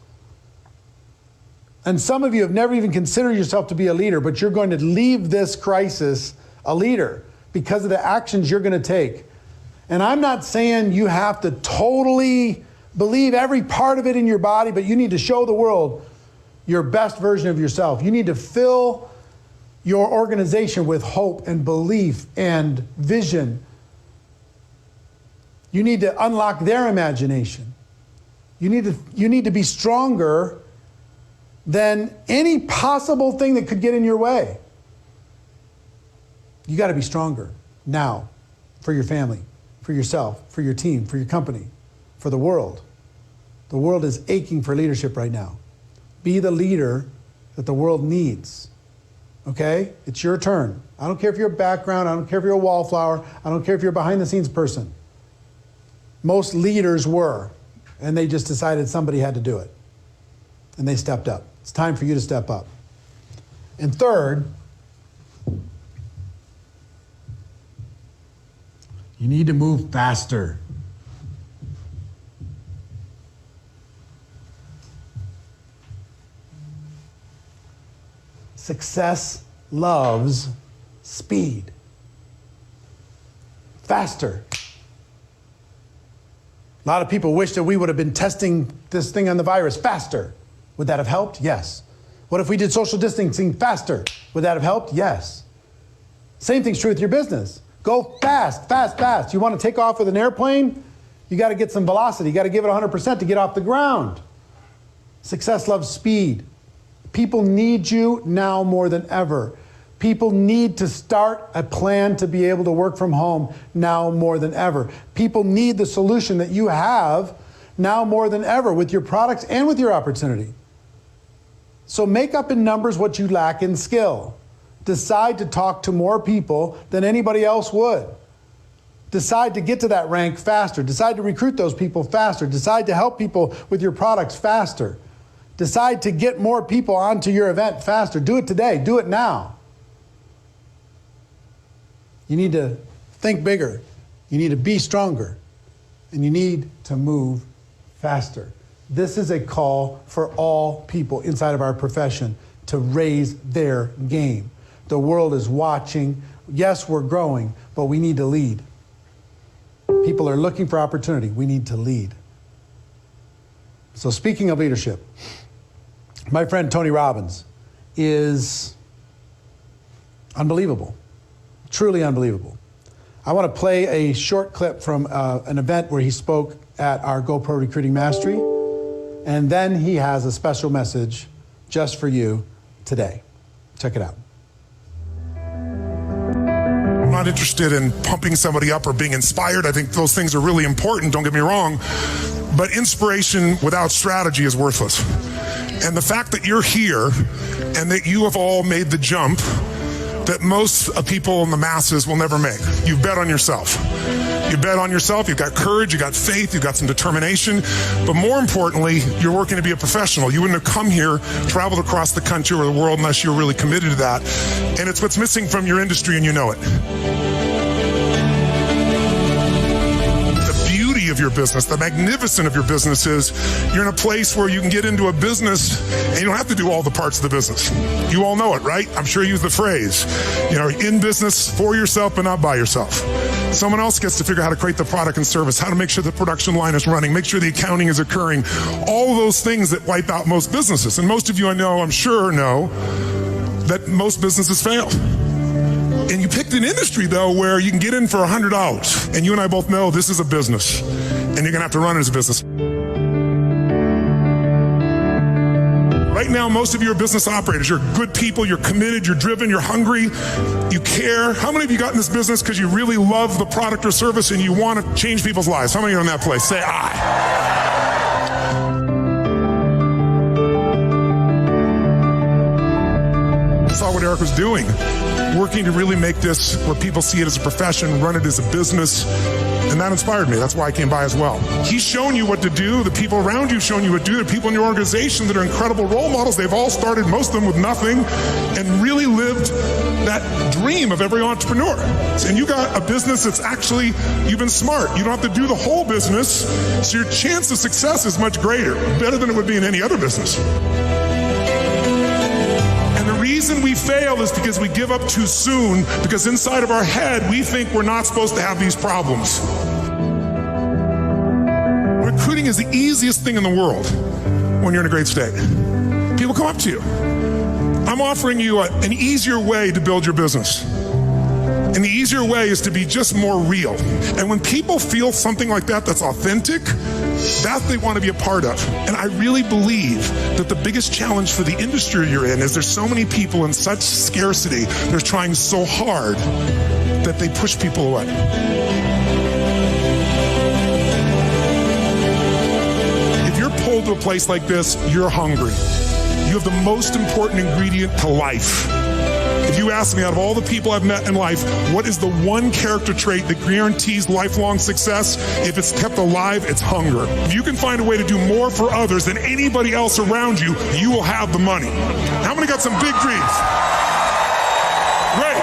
And some of you have never even considered yourself to be a leader, but you're going to leave this crisis a leader because of the actions you're going to take. And I'm not saying you have to totally believe every part of it in your body, but you need to show the world your best version of yourself. You need to fill your organization with hope and belief and vision. You need to unlock their imagination. You need to be stronger than any possible thing that could get in your way. You got to be stronger now for your family, for yourself, for your team, for your company, for the world. The world is aching for leadership right now. Be the leader that the world needs. Okay? It's your turn. I don't care if you're a background. I don't care if you're a wallflower. I don't care if you're a behind-the-scenes person. Most leaders were, and they just decided somebody had to do it. And they stepped up. It's time for you to step up. And third, you need to move faster. Success loves speed. Faster. A lot of people wish that we would have been testing this thing on the virus faster. Would that have helped? Yes. What if we did social distancing faster? Would that have helped? Yes. Same thing's true with your business. Go fast, fast, fast. You want to take off with an airplane? You got to get some velocity. You got to give it 100% to get off the ground. Success loves speed. People need you now more than ever. People need to start a plan to be able to work from home now more than ever. People need the solution that you have now more than ever with your products and with your opportunity. So make up in numbers what you lack in skill. Decide to talk to more people than anybody else would. Decide to get to that rank faster. Decide to recruit those people faster. Decide to help people with your products faster. Decide to get more people onto your event faster. Do it today. Do it now. You need to think bigger. You need to be stronger. And you need to move faster. This is a call for all people inside of our profession to raise their game. The world is watching. Yes, we're growing, but we need to lead. People are looking for opportunity. We need to lead. So speaking of leadership, my friend Tony Robbins is unbelievable, truly unbelievable. I want to play a short clip from an event where he spoke at our GoPro Recruiting Mastery, and then he has a special message just for you today. Check it out. I'm not interested in pumping somebody up or being inspired. I think those things are really important, don't get me wrong, but inspiration without strategy is worthless. And the fact that you're here and that you have all made the jump that most people in the masses will never make. You've bet on yourself. You bet on yourself, you've got courage, you've got faith, you've got some determination, but more importantly, you're working to be a professional. You wouldn't have come here, traveled across the country or the world unless you're really committed to that. And it's what's missing from your industry and you know it. Of your business, the magnificence of your business is you're in a place where you can get into a business and you don't have to do all the parts of the business. You all know it, right? I'm sure you use the phrase, in business for yourself but not by yourself. Someone else gets to figure out how to create the product and service, how to make sure the production line is running, make sure the accounting is occurring, all of those things that wipe out most businesses. And most of you I'm sure know that most businesses fail. And you picked an industry, though, where you can get in for $100. And you and I both know this is a business. And you're going to have to run it as a business. Right Right now, most of you are business operators. You're good people, you're committed, you're driven, you're hungry, you care. How many of you got in this business because you really love the product or service and you want to change people's lives? How many are in that place? Say aye. I saw what Eric was doing, working to really make this where people see it as a profession, run it as a business, and that inspired me. That's why I came by as well. He's shown you what to do. The people around you have shown you what to do. The people in your organization that are incredible role models, they've all started, most of them with nothing, and really lived that dream of every entrepreneur. And you got a business that's actually, you've been smart. You don't have to do the whole business, so your chance of success is much greater, better than it would be in any other business. The reason we fail is because we give up too soon, because inside of our head we think we're not supposed to have these problems. Recruiting is the easiest thing in the world when you're in a great state. People come up to you. I'm offering you an easier way to build your business. And the easier way is to be just more real. And when people feel something like that that's authentic, that they want to be a part of. And I really believe that the biggest challenge for the industry you're in is there's so many people in such scarcity, they're trying so hard that they push people away. If you're pulled to a place like this, you're hungry. You have the most important ingredient to life. If you ask me, out of all the people I've met in life, what is the one character trait that guarantees lifelong success? If it's kept alive, it's hunger. If you can find a way to do more for others than anybody else around you, you will have the money. How many got some big dreams? Great.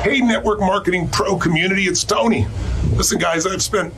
Hey, Network Marketing Pro community, it's Tony. Listen, guys, I've spent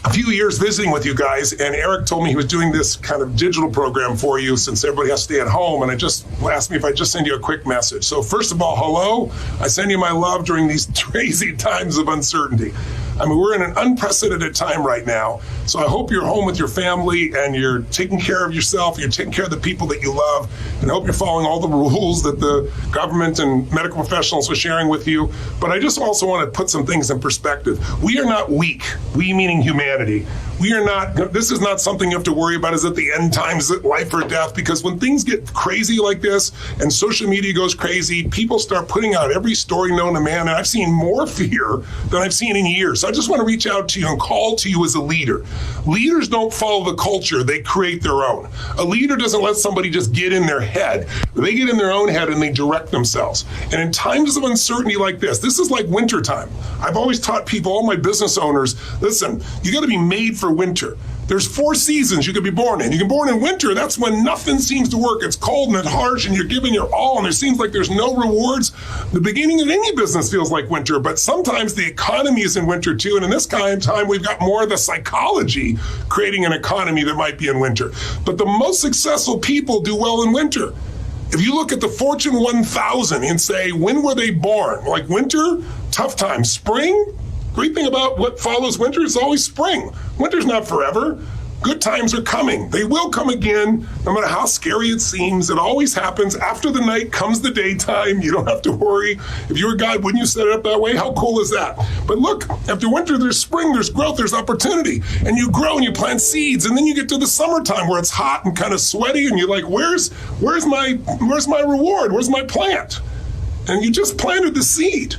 a few years visiting with you guys, and Eric told me he was doing this kind of digital program for you since everybody has to stay at home, and I just asked me if I'd just send you a quick message. So first of all, hello. I send you my love during these crazy times of uncertainty. I mean, we're in an unprecedented time right now, so I hope you're home with your family and you're taking care of yourself, you're taking care of the people that you love, and I hope you're following all the rules that the government and medical professionals are sharing with you. But I just also want to put some things in perspective. We are not weak, we meaning humanity. We are not, this is not something you have to worry about, is at the end times, life or death, because when things get crazy like this and social media goes crazy, people start putting out every story known to man, and I've seen more fear than I've seen in years. So I just want to reach out to you and call to you as a leader. Leaders don't follow the culture, they create their own. A leader doesn't let somebody just get in their head. They get in their own head and they direct themselves. And in times of uncertainty like this is like wintertime. I've always taught people, all my business owners, listen, you got to be made for winter. There's 4 seasons you could be born in. You can be born in winter, that's when nothing seems to work. It's cold and it's harsh and you're giving your all and it seems like there's no rewards. The beginning of any business feels like winter, but sometimes the economy is in winter too. And in this kind of time, we've got more of the psychology creating an economy that might be in winter. But the most successful people do well in winter. If you look at the Fortune 1000 and say, when were they born? Like winter, tough time. Spring, great thing about what follows winter is always spring. Winter's not forever. Good times are coming. They will come again, no matter how scary it seems. It always happens. After the night comes the daytime. You don't have to worry. If you were God, wouldn't you set it up that way? How cool is that? But look, after winter, there's spring, there's growth, there's opportunity. And you grow and you plant seeds. And then you get to the summertime where it's hot and kind of sweaty. And you're like, where's my reward? Where's my plant? And you just planted the seed.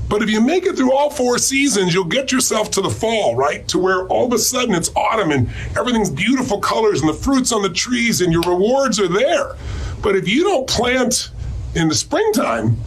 But if you make it through all 4 seasons, you'll get yourself to the fall, right? To where all of a sudden it's autumn and everything's beautiful colors and the fruits on the trees and your rewards are there. But if you don't plant in the springtime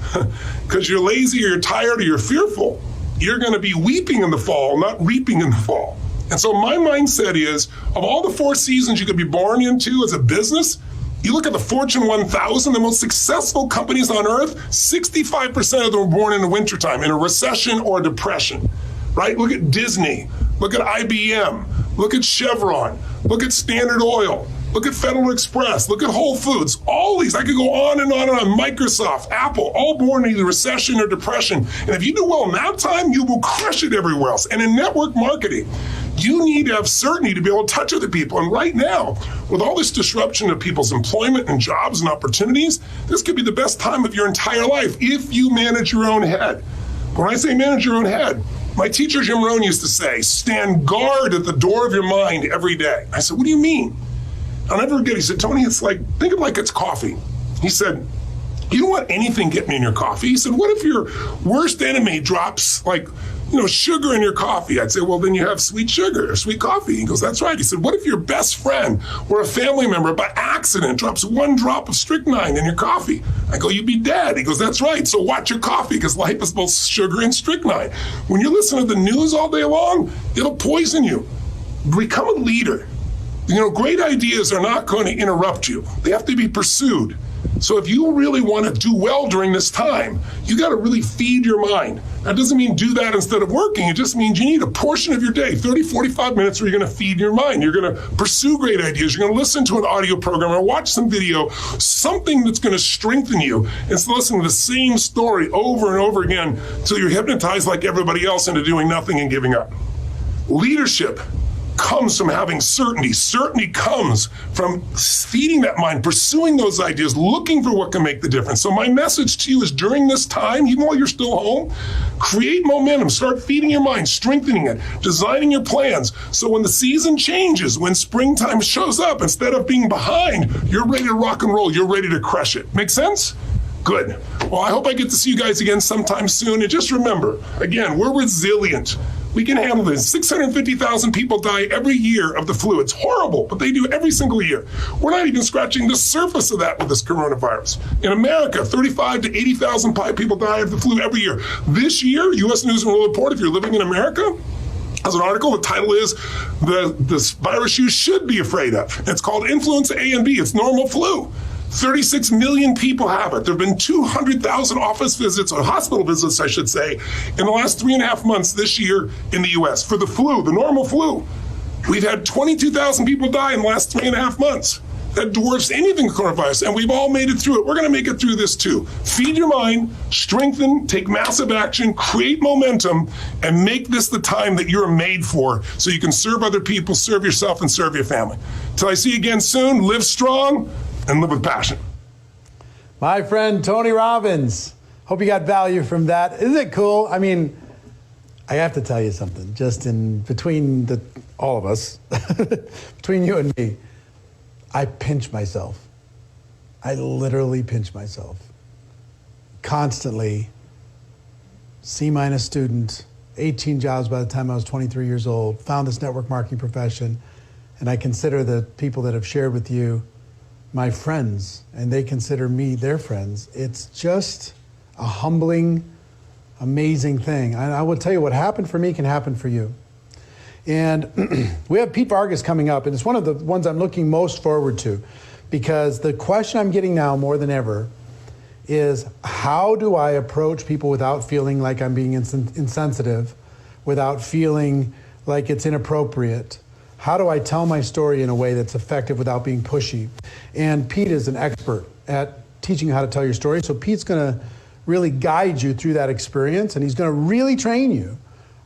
because you're lazy or you're tired or you're fearful, you're going to be weeping in the fall, not reaping in the fall. And so my mindset is, of all the 4 seasons you could be born into as a business, you look at the Fortune 1000, the most successful companies on earth, 65% of them were born in the wintertime, in a recession or a depression, right? Look at Disney, look at IBM, look at Chevron, look at Standard Oil. Look at Federal Express. Look at Whole Foods. All these, I could go on and on and on. Microsoft, Apple, all born in either recession or depression. And if you do well in that time, you will crush it everywhere else. And in network marketing, you need to have certainty to be able to touch other people. And right now, with all this disruption of people's employment and jobs and opportunities, this could be the best time of your entire life if you manage your own head. When I say manage your own head, my teacher Jim Rohn used to say, stand guard at the door of your mind every day. I said, what do you mean? I'll never forget, he said, Tony, it's like, think of it like it's coffee. He said, you don't want anything getting in your coffee. He said, what if your worst enemy drops sugar in your coffee? I'd say, well, then you have sweet sugar or sweet coffee. He goes, that's right. He said, what if your best friend or a family member by accident drops one drop of strychnine in your coffee? I go, you'd be dead. He goes, that's right. So watch your coffee because life is both sugar and strychnine. When you listen to the news all day long, it'll poison you. Become a leader. Great ideas are not going to interrupt you. They have to be pursued. So if you really want to do well during this time, you got to really feed your mind. That doesn't mean do that instead of working. It just means you need a portion of your day, 30, 45 minutes, where you're going to feed your mind. You're going to pursue great ideas. You're going to listen to an audio program or watch some video, something that's going to strengthen you instead of listening to the same story over and over again until you're hypnotized like everybody else into doing nothing and giving up. Leadership comes from having certainty. Certainty comes from feeding that mind, pursuing those ideas, looking for what can make the difference. So my message to you is during this time, even while you're still home, create momentum, start feeding your mind, strengthening it, designing your plans. So when the season changes, when springtime shows up, instead of being behind, you're ready to rock and roll. You're ready to crush it. Make sense? Good. Well, I hope I get to see you guys again sometime soon. And just remember, again, we're resilient. We can handle this. 650,000 people die every year of the flu. It's horrible, but they do every single year. We're not even scratching the surface of that with this coronavirus. In America, 35 to 80,000 people die of the flu every year. This year, U.S. News and World Report, if you're living in America, has an article. The title is this virus you should be afraid of. It's called Influenza A and B. It's normal flu. 36 million people have it. There have been 200,000 office visits, or hospital visits, I should say, in the last 3.5 months this year in the U.S. for the flu, the normal flu. We've had 22,000 people die in the last 3.5 months. That dwarfs anything coronavirus, and we've all made it through it. We're going to make it through this too. Feed your mind, strengthen, take massive action, create momentum, and make this the time that you're made for so you can serve other people, serve yourself, and serve your family. Till I see you again soon, live strong and live with passion. My friend Tony Robbins. Hope you got value from that. Isn't it cool? I mean, I have to tell you something, just in between all of us, between you and me, I pinch myself. I literally pinch myself. Constantly, C- student, 18 jobs by the time I was 23 years old, found this network marketing profession, and I consider the people that have shared with you my friends, and they consider me their friends. It's just a humbling, amazing thing. I will tell you, what happened for me can happen for you. And we have Pete Vargas coming up, and it's one of the ones I'm looking most forward to, because the question I'm getting now more than ever is, how do I approach people without feeling like I'm being insensitive, without feeling like it's inappropriate? How do I tell my story in a way that's effective without being pushy? And Pete is an expert at teaching you how to tell your story. So Pete's going to really guide you through that experience, and he's going to really train you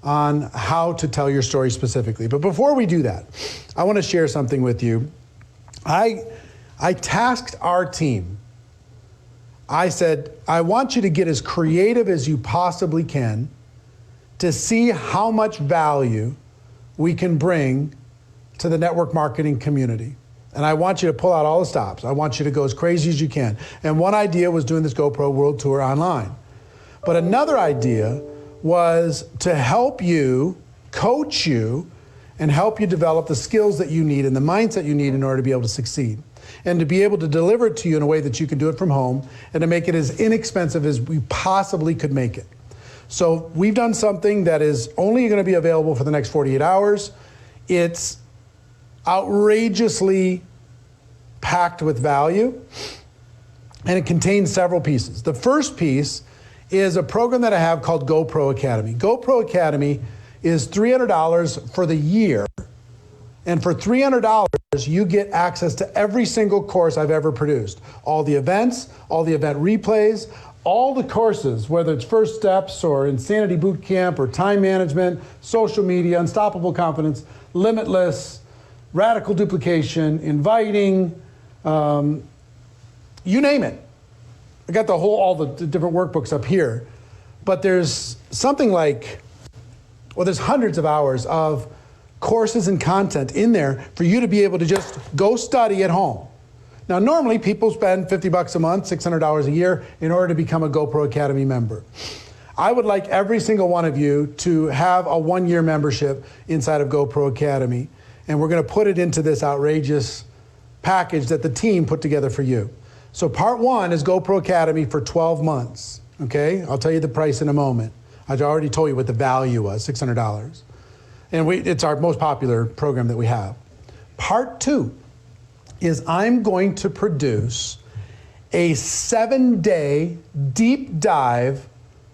on how to tell your story specifically. But before we do that, I want to share something with you. I tasked our team. I said, I want you to get as creative as you possibly can to see how much value we can bring to the network marketing community. And I want you to pull out all the stops. I want you to go as crazy as you can. And one idea was doing this GoPro World Tour online. But another idea was to help you, coach you, and help you develop the skills that you need and the mindset you need in order to be able to succeed. And to be able to deliver it to you in a way that you can do it from home and to make it as inexpensive as we possibly could make it. So we've done something that is only going to be available for the next 48 hours. It's outrageously packed with value, and it contains several pieces. The first piece is a program that I have called GoPro Academy. GoPro Academy is $300 for the year And for $300, you get access to every single course I've ever produced. All the events, all the event replays, all the courses, whether it's First Steps or Insanity Boot Camp or Time Management, Social Media, Unstoppable Confidence, Limitless, Radical Duplication, Inviting, you name it. I got all the different workbooks up here. But there's something like, well, there's hundreds of hours of courses and content in there for you to be able to just go study at home. Now, normally people spend $50 a month, $600 a year in order to become a GoPro Academy member. I would like every single one of you to have a 1-year membership inside of GoPro Academy. And we're going to put it into this outrageous package that the team put together for you. So part 1 is GoPro Academy for 12 months. Okay, I'll tell you the price in a moment. I already told you what the value was, $600. And it's our most popular program that we have. Part 2 is I'm going to produce a 7-day deep dive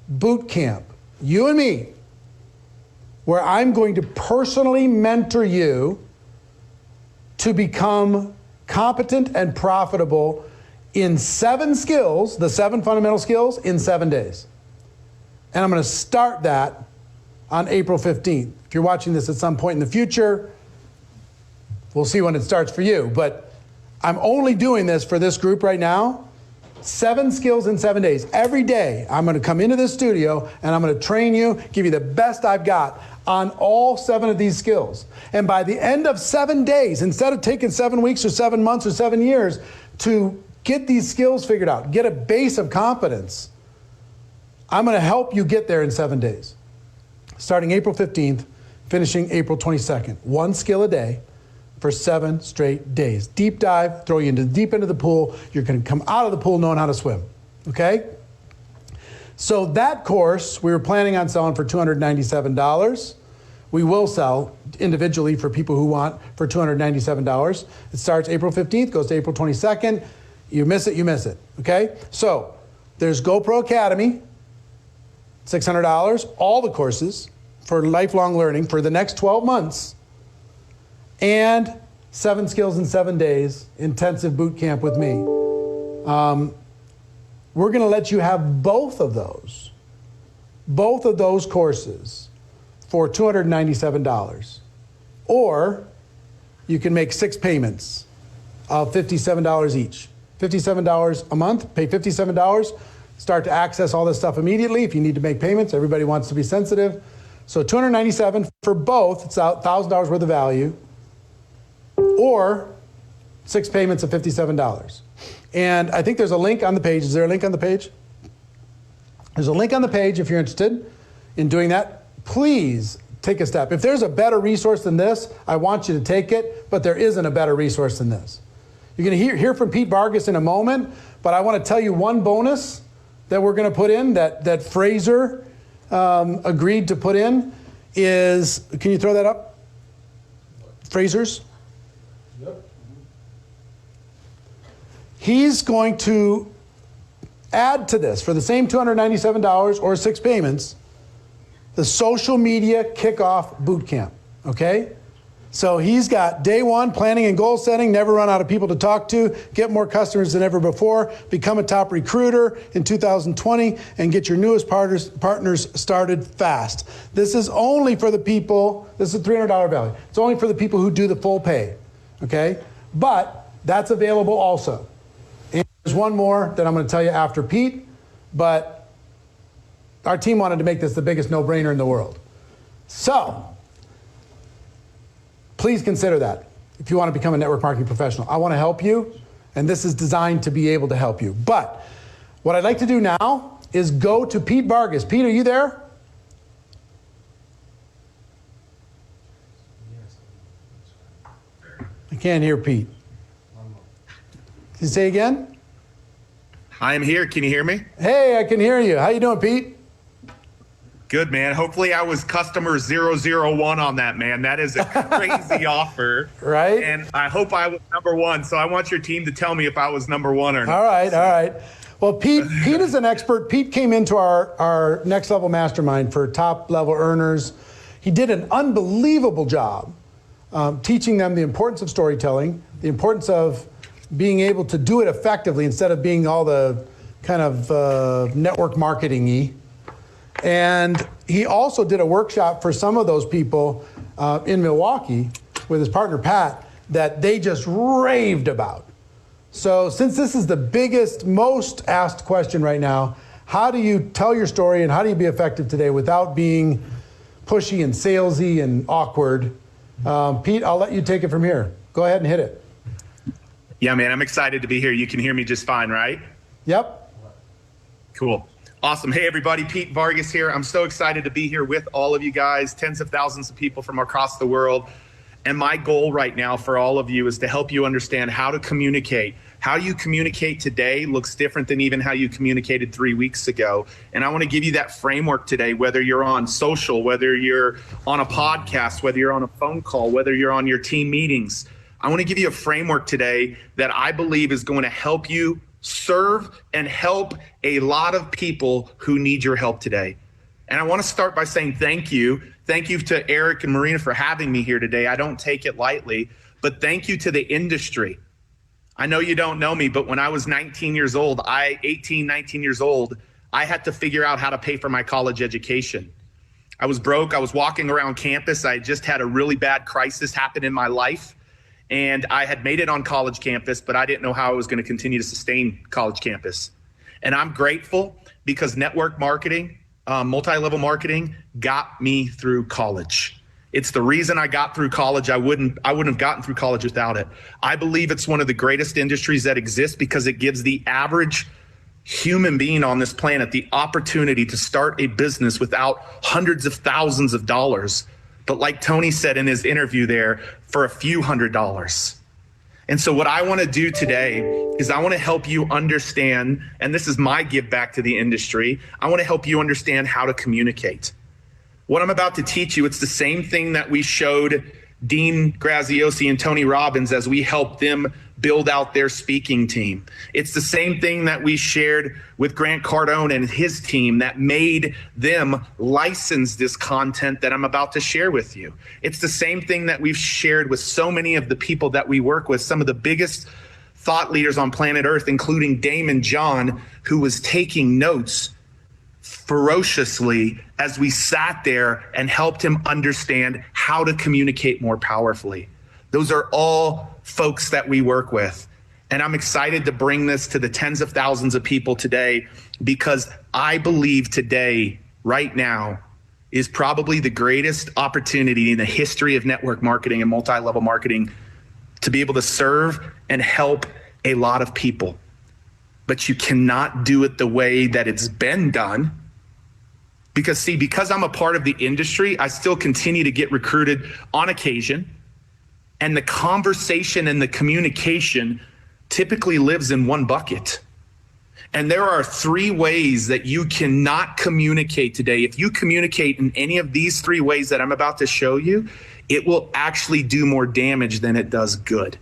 boot camp, you and me, where I'm going to personally mentor you to become competent and profitable in 7 skills, the 7 fundamental skills, in 7 days. And I'm going to start that on April 15th. If you're watching this at some point in the future, we'll see when it starts for you. But I'm only doing this for this group right now. 7 skills in 7 days. Every day, I'm going to come into this studio and I'm going to train you, give you the best I've got on all 7 of these skills. And by the end of 7 days, instead of taking 7 weeks or 7 months or 7 years to get these skills figured out, get a base of competence, I'm going to help you get there in 7 days. Starting April 15th, finishing April 22nd. 1 skill a day for 7 straight days. Deep dive, throw you into the deep end of the pool. You're going to come out of the pool knowing how to swim, okay? So that course, we were planning on selling for $297. We will sell individually for people who want for $297. It starts April 15th, goes to April 22nd. You miss it, you miss it, okay? So there's GoPro Academy, $600, all the courses for lifelong learning for the next 12 months, and 7 skills in 7 days, intensive boot camp with me. We're going to let you have both of those courses for $297. Or you can make 6 payments of $57 each. $57 a month, pay $57, start to access all this stuff immediately. If you need to make payments, everybody wants to be sensitive. So $297 for both, it's $1,000 worth of value, or 6 payments of $57. And I think there's a link on the page. Is there a link on the page? There's a link on the page if you're interested in doing that. Please take a step. If there's a better resource than this, I want you to take it, but there isn't a better resource than this. You're going to hear from Pete Vargas in a moment, but I want to tell you one bonus that we're going to put in that Fraser agreed to put in is, can you throw that up? Fraser's? Yep. He's going to add to this, for the same $297 or 6 payments, the social media kickoff boot camp, okay? So he's got day 1, planning and goal setting, never run out of people to talk to, get more customers than ever before, become a top recruiter in 2020, and get your newest partners started fast. This is only for the people, this is a $300 value. It's only for the people who do the full pay, okay? But that's available also. And there's one more that I'm going to tell you after Pete, but our team wanted to make this the biggest no-brainer in the world. So please consider that if you want to become a network marketing professional. I want to help you, and this is designed to be able to help you. But what I'd like to do now is go to Pete Vargas. Pete, are you there? I can't hear Pete. Can you say again? I am here. Can you hear me? Hey, I can hear you. How you doing, Pete? Good, man. Hopefully I was customer 001 on that, man. That is a crazy offer. Right? And I hope I was number 1. So I want your team to tell me if I was number 1 or not. All right. Well, Pete is an expert. Pete came into our next level mastermind for top level earners. He did an unbelievable job teaching them the importance of storytelling, the importance of being able to do it effectively instead of being all the kind of network marketing-y. And he also did a workshop for some of those people in Milwaukee with his partner Pat that they just raved about. So since this is the biggest, most asked question right now, how do you tell your story and how do you be effective today without being pushy and salesy and awkward? Pete, I'll let you take it from here. Go ahead and hit it. Yeah, man, I'm excited to be here. You can hear me just fine, right? Yep. Cool. Awesome. Hey, everybody. Pete Vargas here. I'm so excited to be here with all of you guys, tens of thousands of people from across the world. And my goal right now for all of you is to help you understand how to communicate. How you communicate today looks different than even how you communicated 3 weeks ago. And I want to give you that framework today, whether you're on social, whether you're on a podcast, whether you're on a phone call, whether you're on your team meetings. I want to give you a framework today that I believe is going to help you serve and help a lot of people who need your help today. And I want to start by saying thank you. Thank you to Eric and Marina for having me here today. I don't take it lightly, but thank you to the industry. I know you don't know me, but when I was 19 years old, 19 years old, I had to figure out how to pay for my college education. I was broke. I was walking around campus. I just had a really bad crisis happen in my life. And I had made it on college campus, but I didn't know how I was going to continue to sustain college campus. And I'm grateful because network marketing, multi-level marketing got me through college. It's the reason I got through college. I wouldn't have gotten through college without it. I believe it's one of the greatest industries that exists because it gives the average human being on this planet the opportunity to start a business without hundreds of thousands of dollars. But like Tony said in his interview there, for a few $100s. And so what I want to do today is I want to help you understand, and this is my give back to the industry, I want to help you understand how to communicate. What I'm about to teach you, it's the same thing that we showed Dean Graziosi and Tony Robbins as we helped them build out their speaking team. It's the same thing that we shared with Grant Cardone and his team that made them license this content that I'm about to share with you. It's the same thing that we've shared with so many of the people that we work with, some of the biggest thought leaders on planet Earth, including Damon John, who was taking notes ferociously as we sat there and helped him understand how to communicate more powerfully. Those are all folks that we work with. And I'm excited to bring this to the tens of thousands of people today because I believe today, right now, is probably the greatest opportunity in the history of network marketing and multi-level marketing to be able to serve and help a lot of people. But you cannot do it the way that it's been done. Because I'm a part of the industry, I still continue to get recruited on occasion. And the conversation and the communication typically lives in one bucket. And there are 3 ways that you cannot communicate today. If you communicate in any of these 3 ways that I'm about to show you, it will actually do more damage than it does good.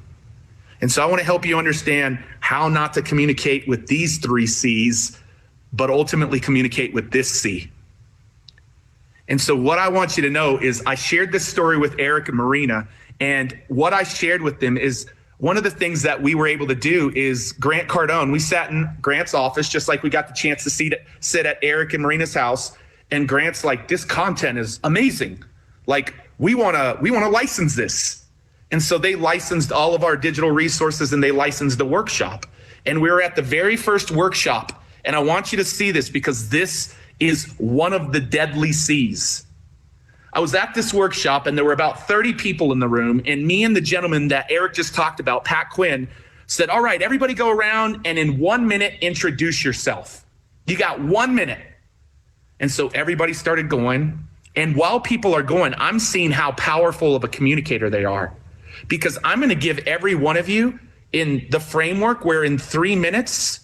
And so I want to help you understand how not to communicate with these 3 C's, but ultimately communicate with this C. And so what I want you to know is I shared this story with Eric and Marina, and what I shared with them is one of the things that we were able to do is Grant Cardone, we sat in Grant's office just like we got the chance to sit at Eric and Marina's house, and Grant's like, this content is amazing. Like, we want to license this. And so they licensed all of our digital resources and they licensed the workshop. And we were at the very first workshop. And I want you to see this because this is one of the deadly C's. I was at this workshop and there were about 30 people in the room, and me and the gentleman that Eric just talked about, Pat Quinn, said, all right, everybody go around and in 1 minute introduce yourself. You got 1 minute. And so everybody started going. And while people are going, I'm seeing how powerful of a communicator they are, because I'm going to give every one of you in the framework where in 3 minutes,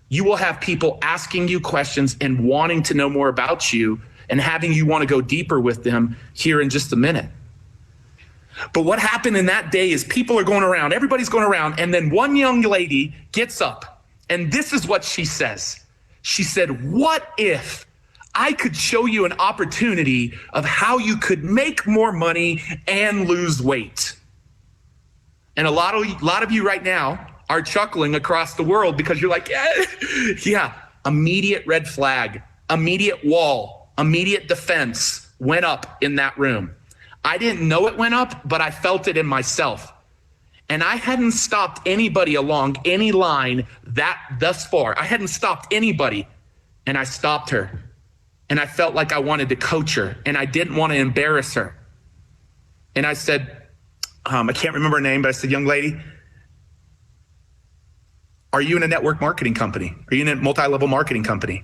you will have people asking you questions and wanting to know more about you and having you want to go deeper with them here in just a minute. But what happened in that day is people are going around, everybody's going around, and then one young lady gets up, and this is what she says. She said, what if I could show you an opportunity of how you could make more money and lose weight. And a lot of you right now are chuckling across the world because you're like, yeah, immediate red flag, immediate wall, immediate defense went up in that room. I didn't know it went up, but I felt it in myself. And I hadn't stopped anybody along any line thus far. I hadn't stopped anybody, and I stopped her. And I felt like I wanted to coach her, and I didn't want to embarrass her. And I said, I can't remember her name, but I said, young lady, are you in a network marketing company? Are you in a multi-level marketing company?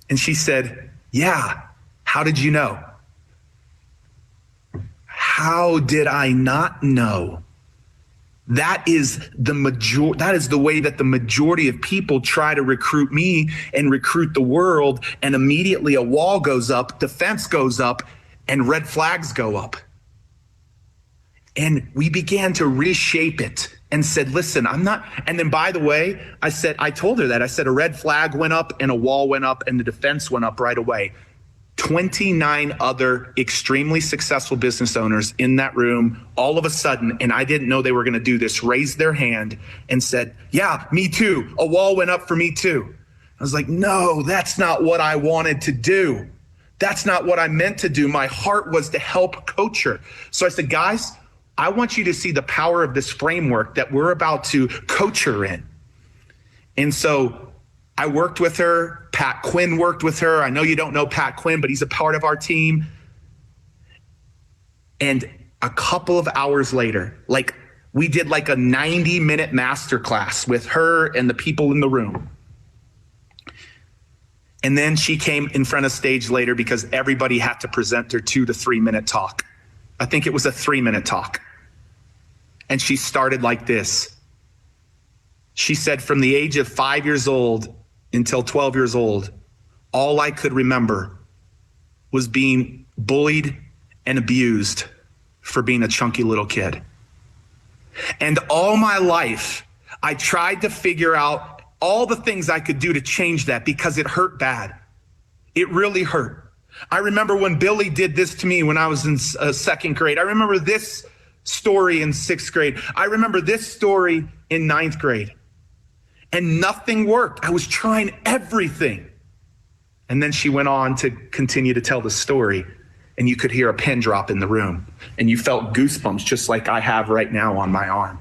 And she said, yeah. How did you know? How did I not know? That is the way that the majority of people try to recruit me and recruit the world, and immediately a wall goes up, defense goes up, and red flags go up. And we began to reshape it and said, listen, I'm not. And then, by the way, I told her that. I said a red flag went up and a wall went up and the defense went up right away. 29 other extremely successful business owners in that room, all of a sudden, and I didn't know they were going to do this, raised their hand and said, yeah, me too. A wall went up for me too. I was like, no, that's not what I wanted to do. That's not what I meant to do. My heart was to help coach her. So I said, guys, I want you to see the power of this framework that we're about to coach her in. And so I worked with her. Pat Quinn worked with her. I know you don't know Pat Quinn, but he's a part of our team. And a couple of hours later, we did a 90-minute masterclass with her and the people in the room. And then she came in front of stage later because everybody had to present their 2 to 3 minute talk. I think it was a 3-minute talk. And she started like this. She said, from the age of 5 years old until 12 years old, all I could remember was being bullied and abused for being a chunky little kid. And all my life, I tried to figure out all the things I could do to change that because it hurt bad. It really hurt. I remember when Billy did this to me when I was in second grade. I remember this story in 6th grade. I remember this story in 9th grade. And nothing worked. I was trying everything. And then she went on to continue to tell the story. And you could hear a pin drop in the room. And you felt goosebumps just like I have right now on my arm.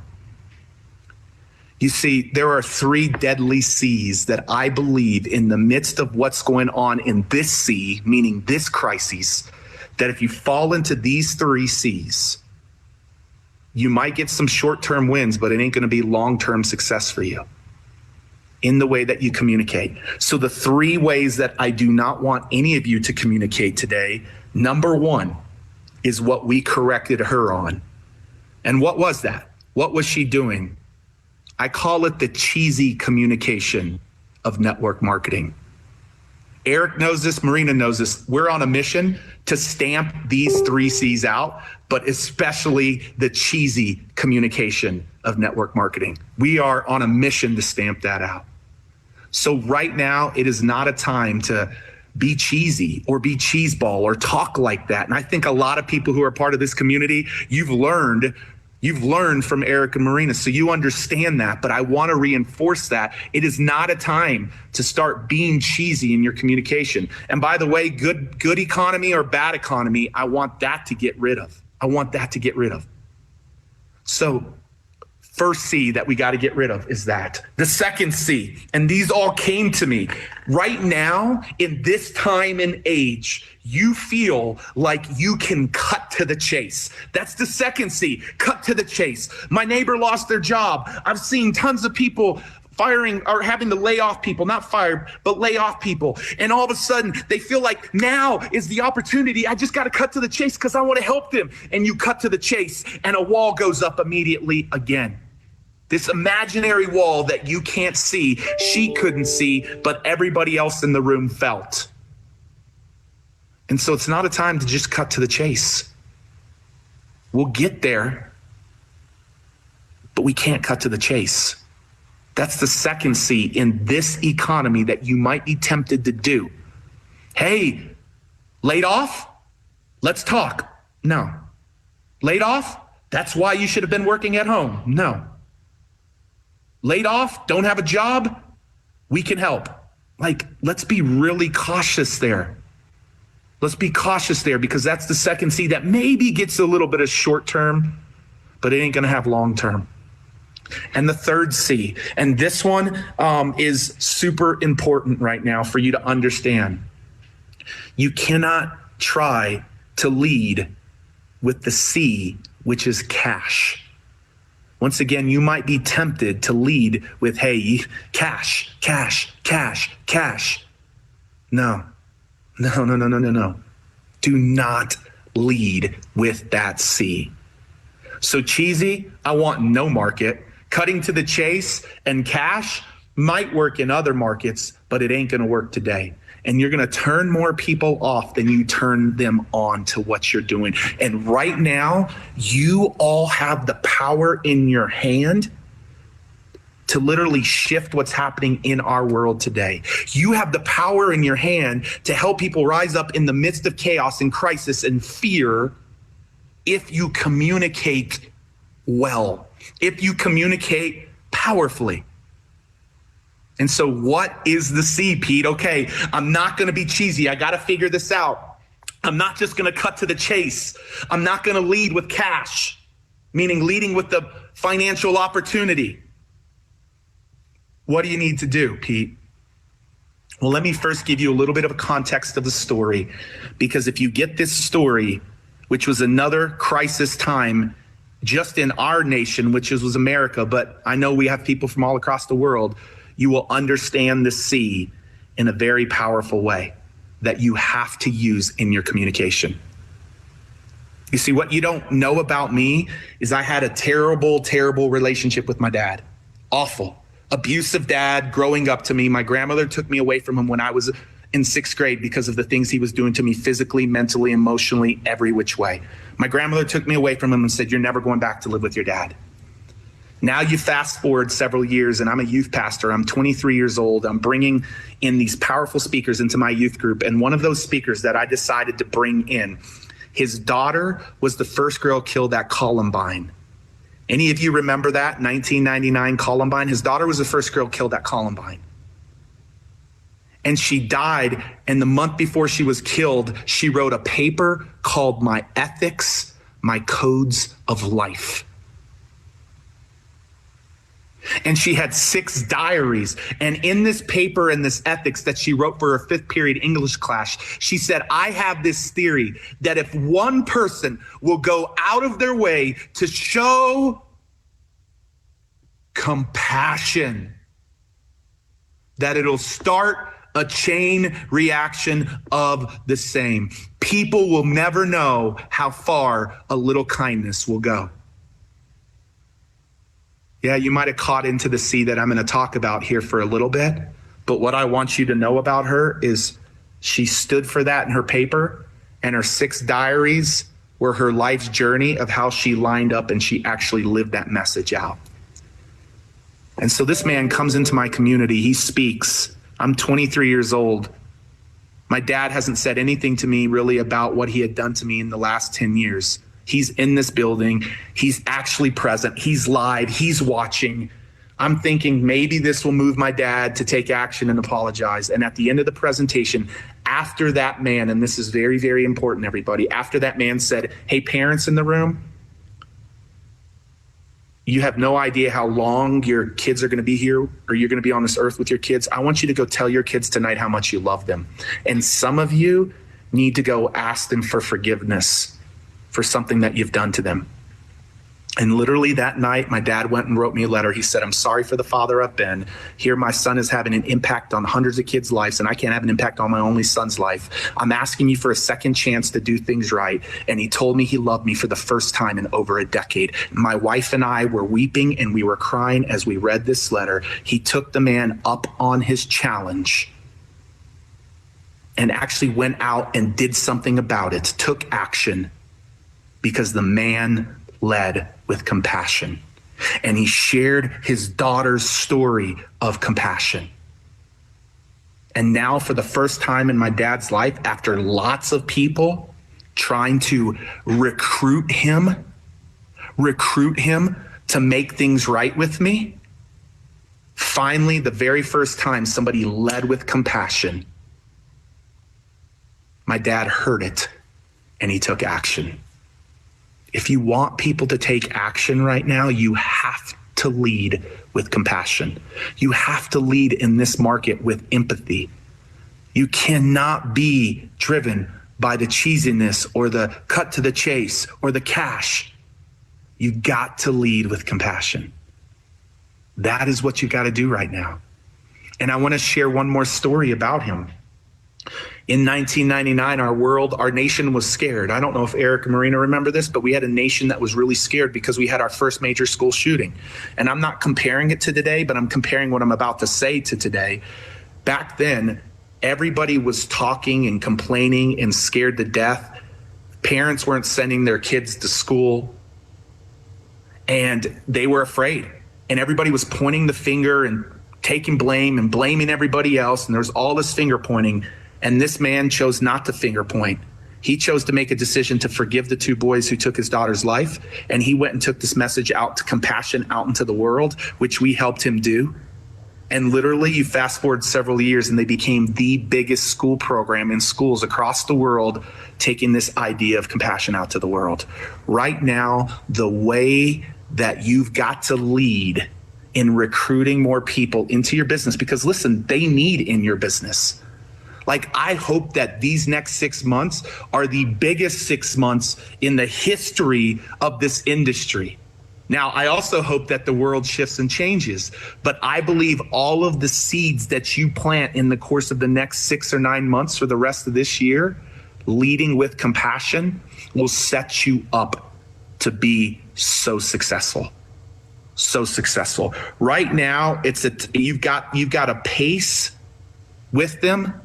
You see, there are 3 deadly C's that I believe in the midst of what's going on in this C, meaning this crisis, that if you fall into these 3 C's, you might get some short-term wins, but it ain't going to be long-term success for you in the way that you communicate. So the 3 ways that I do not want any of you to communicate today, number 1 is what we corrected her on. And what was that? What was she doing? I call it the cheesy communication of network marketing. Eric knows this, Marina knows this. We're on a mission to stamp these 3 C's out, but especially the cheesy communication of network marketing. We are on a mission to stamp that out. So right now, it is not a time to be cheesy or be cheeseball or talk like that. And I think a lot of people who are part of this community, you've learned from Eric and Marina, so you understand that. But I want to reinforce that it is not a time to start being cheesy in your communication. And by the way, good economy or bad economy, I want that to get rid of. So first C that we got to get rid of is that. The second C, and these all came to me. Right now, in this time and age, you feel like you can cut to the chase. That's the second C, cut to the chase. My neighbor lost their job. I've seen tons of people firing or having to lay off people, not fired, but lay off people. And all of a sudden they feel like now is the opportunity. I just got to cut to the chase because I want to help them. And you cut to the chase and a wall goes up immediately again. This imaginary wall that you can't see, she couldn't see, but everybody else in the room felt. And so it's not a time to just cut to the chase. We'll get there, but we can't cut to the chase. That's the second C in this economy that you might be tempted to do. Hey, laid off? Let's talk. No. Laid off? That's why you should have been working at home. No. Laid off? Don't have a job? We can help. Like, let's be really cautious there. Let's be cautious there, because that's the second C that maybe gets a little bit of short term, but it ain't going to have long term. And the third C, and this one is super important right now for you to understand. You cannot try to lead with the C, which is cash. Once again, you might be tempted to lead with, hey, cash, cash, cash, cash. No. Do not lead with that C. So cheesy, I want no market. Cutting to the chase and cash might work in other markets, but it ain't going to work today. And you're going to turn more people off than you turn them on to what you're doing. And right now, you all have the power in your hand to literally shift what's happening in our world today. You have the power in your hand to help people rise up in the midst of chaos and crisis and fear if you communicate well, if you communicate powerfully. And so what is the C, Pete? Okay, I'm not going to be cheesy. I got to figure this out. I'm not just going to cut to the chase. I'm not going to lead with cash, meaning leading with the financial opportunity. What do you need to do, Pete? Well, let me first give you a little bit of a context of the story, because if you get this story, which was another crisis time just in our nation, which was America, but I know we have people from all across the world, you will understand the C in a very powerful way that you have to use in your communication. You see, what you don't know about me is I had a terrible, terrible relationship with my dad. Awful. Abusive dad growing up to me. My grandmother took me away from him when I was in 6th grade because of the things he was doing to me physically, mentally, emotionally, every which way. My grandmother took me away from him and said, you're never going back to live with your dad. Now you fast forward several years and I'm a youth pastor. I'm 23 years old. I'm bringing in these powerful speakers into my youth group. And one of those speakers that I decided to bring in, his daughter was the first girl killed at Columbine. Any of you remember that? 1999 Columbine? His daughter was the first girl killed at Columbine. And she died, and the month before she was killed, she wrote a paper called My Ethics, My Codes of Life. And she had 6 diaries. And in this paper and this ethics that she wrote for her 5th period English class, she said, I have this theory that if one person will go out of their way to show compassion, that it'll start a chain reaction of the same. People will never know how far a little kindness will go. Yeah, you might have caught into the C that I'm going to talk about here for a little bit, but what I want you to know about her is she stood for that in her paper, and her 6 diaries were her life's journey of how she lined up and she actually lived that message out. And so this man comes into my community, he speaks. I'm 23 years old. My dad hasn't said anything to me really about what he had done to me in the last 10 years. He's in this building. He's actually present. He's live. He's watching. I'm thinking maybe this will move my dad to take action and apologize. And at the end of the presentation, after that man, and this is very, very important, everybody, after that man said, hey, parents in the room, you have no idea how long your kids are going to be here or you're going to be on this earth with your kids. I want you to go tell your kids tonight how much you love them. And some of you need to go ask them for forgiveness for something that you've done to them. And literally that night, my dad went and wrote me a letter. He said, I'm sorry for the father I've been. Here, my son is having an impact on hundreds of kids' lives, and I can't have an impact on my only son's life. I'm asking you for a second chance to do things right. And he told me he loved me for the first time in over a decade. My wife and I were weeping and we were crying as we read this letter. He took the man up on his challenge and actually went out and did something about it, took action, because the man led with compassion. And he shared his daughter's story of compassion. And now for the first time in my dad's life, after lots of people trying to recruit him to make things right with me, finally, the very first time somebody led with compassion, my dad heard it and he took action. If you want people to take action right now, you have to lead with compassion. You have to lead in this market with empathy. You cannot be driven by the cheesiness or the cut to the chase or the cash. You got to lead with compassion. That is what you got to do right now. And I want to share one more story about him. In 1999, our nation was scared. I don't know if Eric and Marina remember this, but we had a nation that was really scared because we had our first major school shooting. And I'm not comparing it to today, but I'm comparing what I'm about to say to today. Back then, everybody was talking and complaining and scared to death. Parents weren't sending their kids to school, and they were afraid. And everybody was pointing the finger and taking blame and blaming everybody else. And there was all this finger pointing. And this man chose not to finger point. He chose to make a decision to forgive the two boys who took his daughter's life. And he went and took this message out to compassion out into the world, which we helped him do. And literally, you fast forward several years and they became the biggest school program in schools across the world, taking this idea of compassion out to the world. Right now, the way that you've got to lead in recruiting more people into your business, because listen, they need in your business. Like, I hope that these next 6 months are the biggest 6 months in the history of this industry. Now, I also hope that the world shifts and changes, but I believe all of the seeds that you plant in the course of the next 6 or 9 months for the rest of this year, leading with compassion, will set you up to be so successful. So successful. Right now, you've got a pace with them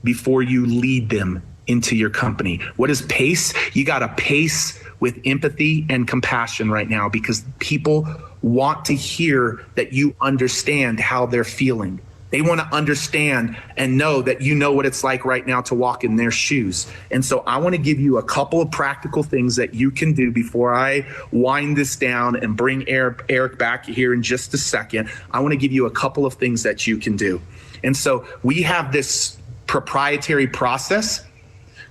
before you lead them into your company. What is pace? You got to pace with empathy and compassion right now, because people want to hear that you understand how they're feeling. They want to understand and know that you know what it's like right now to walk in their shoes. And so I want to give you a couple of practical things that you can do before I wind this down and bring Eric back here in just a second. I want to give you a couple of things that you can do. And so we have this proprietary process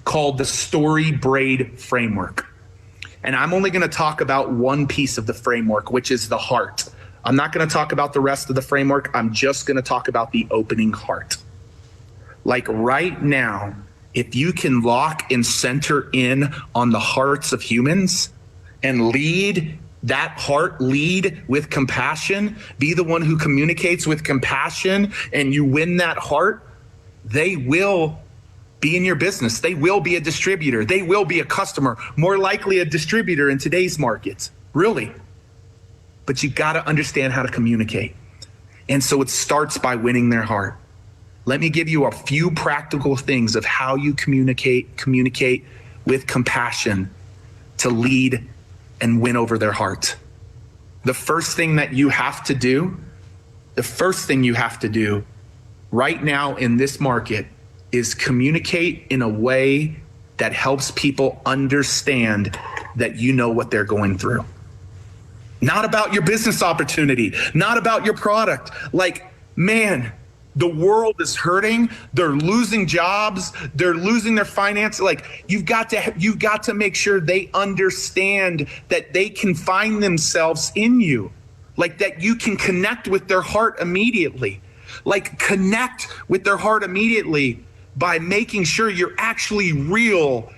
called the Story Braid Framework. And I'm only going to talk about one piece of the framework, which is the heart. I'm not going to talk about the rest of the framework. I'm just going to talk about the opening heart. Like right now, if you can lock and center in on the hearts of humans and lead that heart, lead with compassion, be the one who communicates with compassion, and you win that heart, they will be in your business. They will be a distributor. They will be a customer, more likely a distributor in today's markets, really. But you got to understand how to communicate. And so it starts by winning their heart. Let me give you a few practical things of how you communicate with compassion to lead and win over their heart. The first thing you have to do right now in this market is communicate in a way that helps people understand that you know what they're going through. Not about your business opportunity, not about your product. Like, man, the world is hurting. They're losing jobs. They're losing their finances. Like, you've got to make sure they understand that they can find themselves in you, like that you can connect with their heart immediately. Like, connect with their heart immediately by making sure you're actually real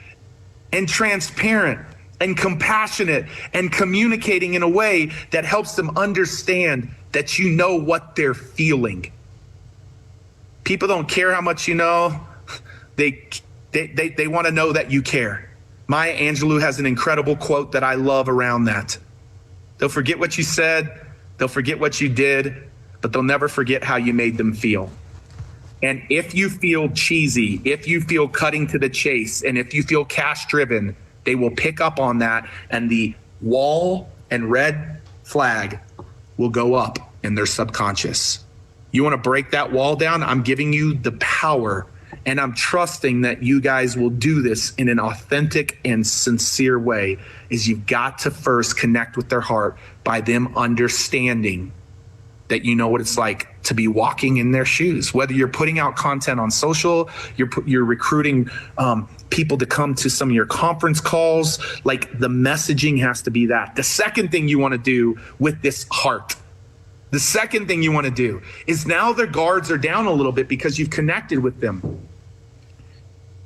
and transparent and compassionate and communicating in a way that helps them understand that you know what they're feeling. People don't care how much you know. They want to know that you care. Maya Angelou has an incredible quote that I love around that. They'll forget what you said, they'll forget what you did, but they'll never forget how you made them feel. And if you feel cheesy, if you feel cutting to the chase, and if you feel cash driven, they will pick up on that, and the wall and red flag will go up in their subconscious. You want to break that wall down? I'm giving you the power, and I'm trusting that you guys will do this in an authentic and sincere way. Is you've got to first connect with their heart by them understanding that you know what it's like to be walking in their shoes. Whether you're putting out content on social, you're recruiting people to come to some of your conference calls, like the messaging has to be that. The second thing you want to do with this heart, the second thing you want to do is now their guards are down a little bit because you've connected with them.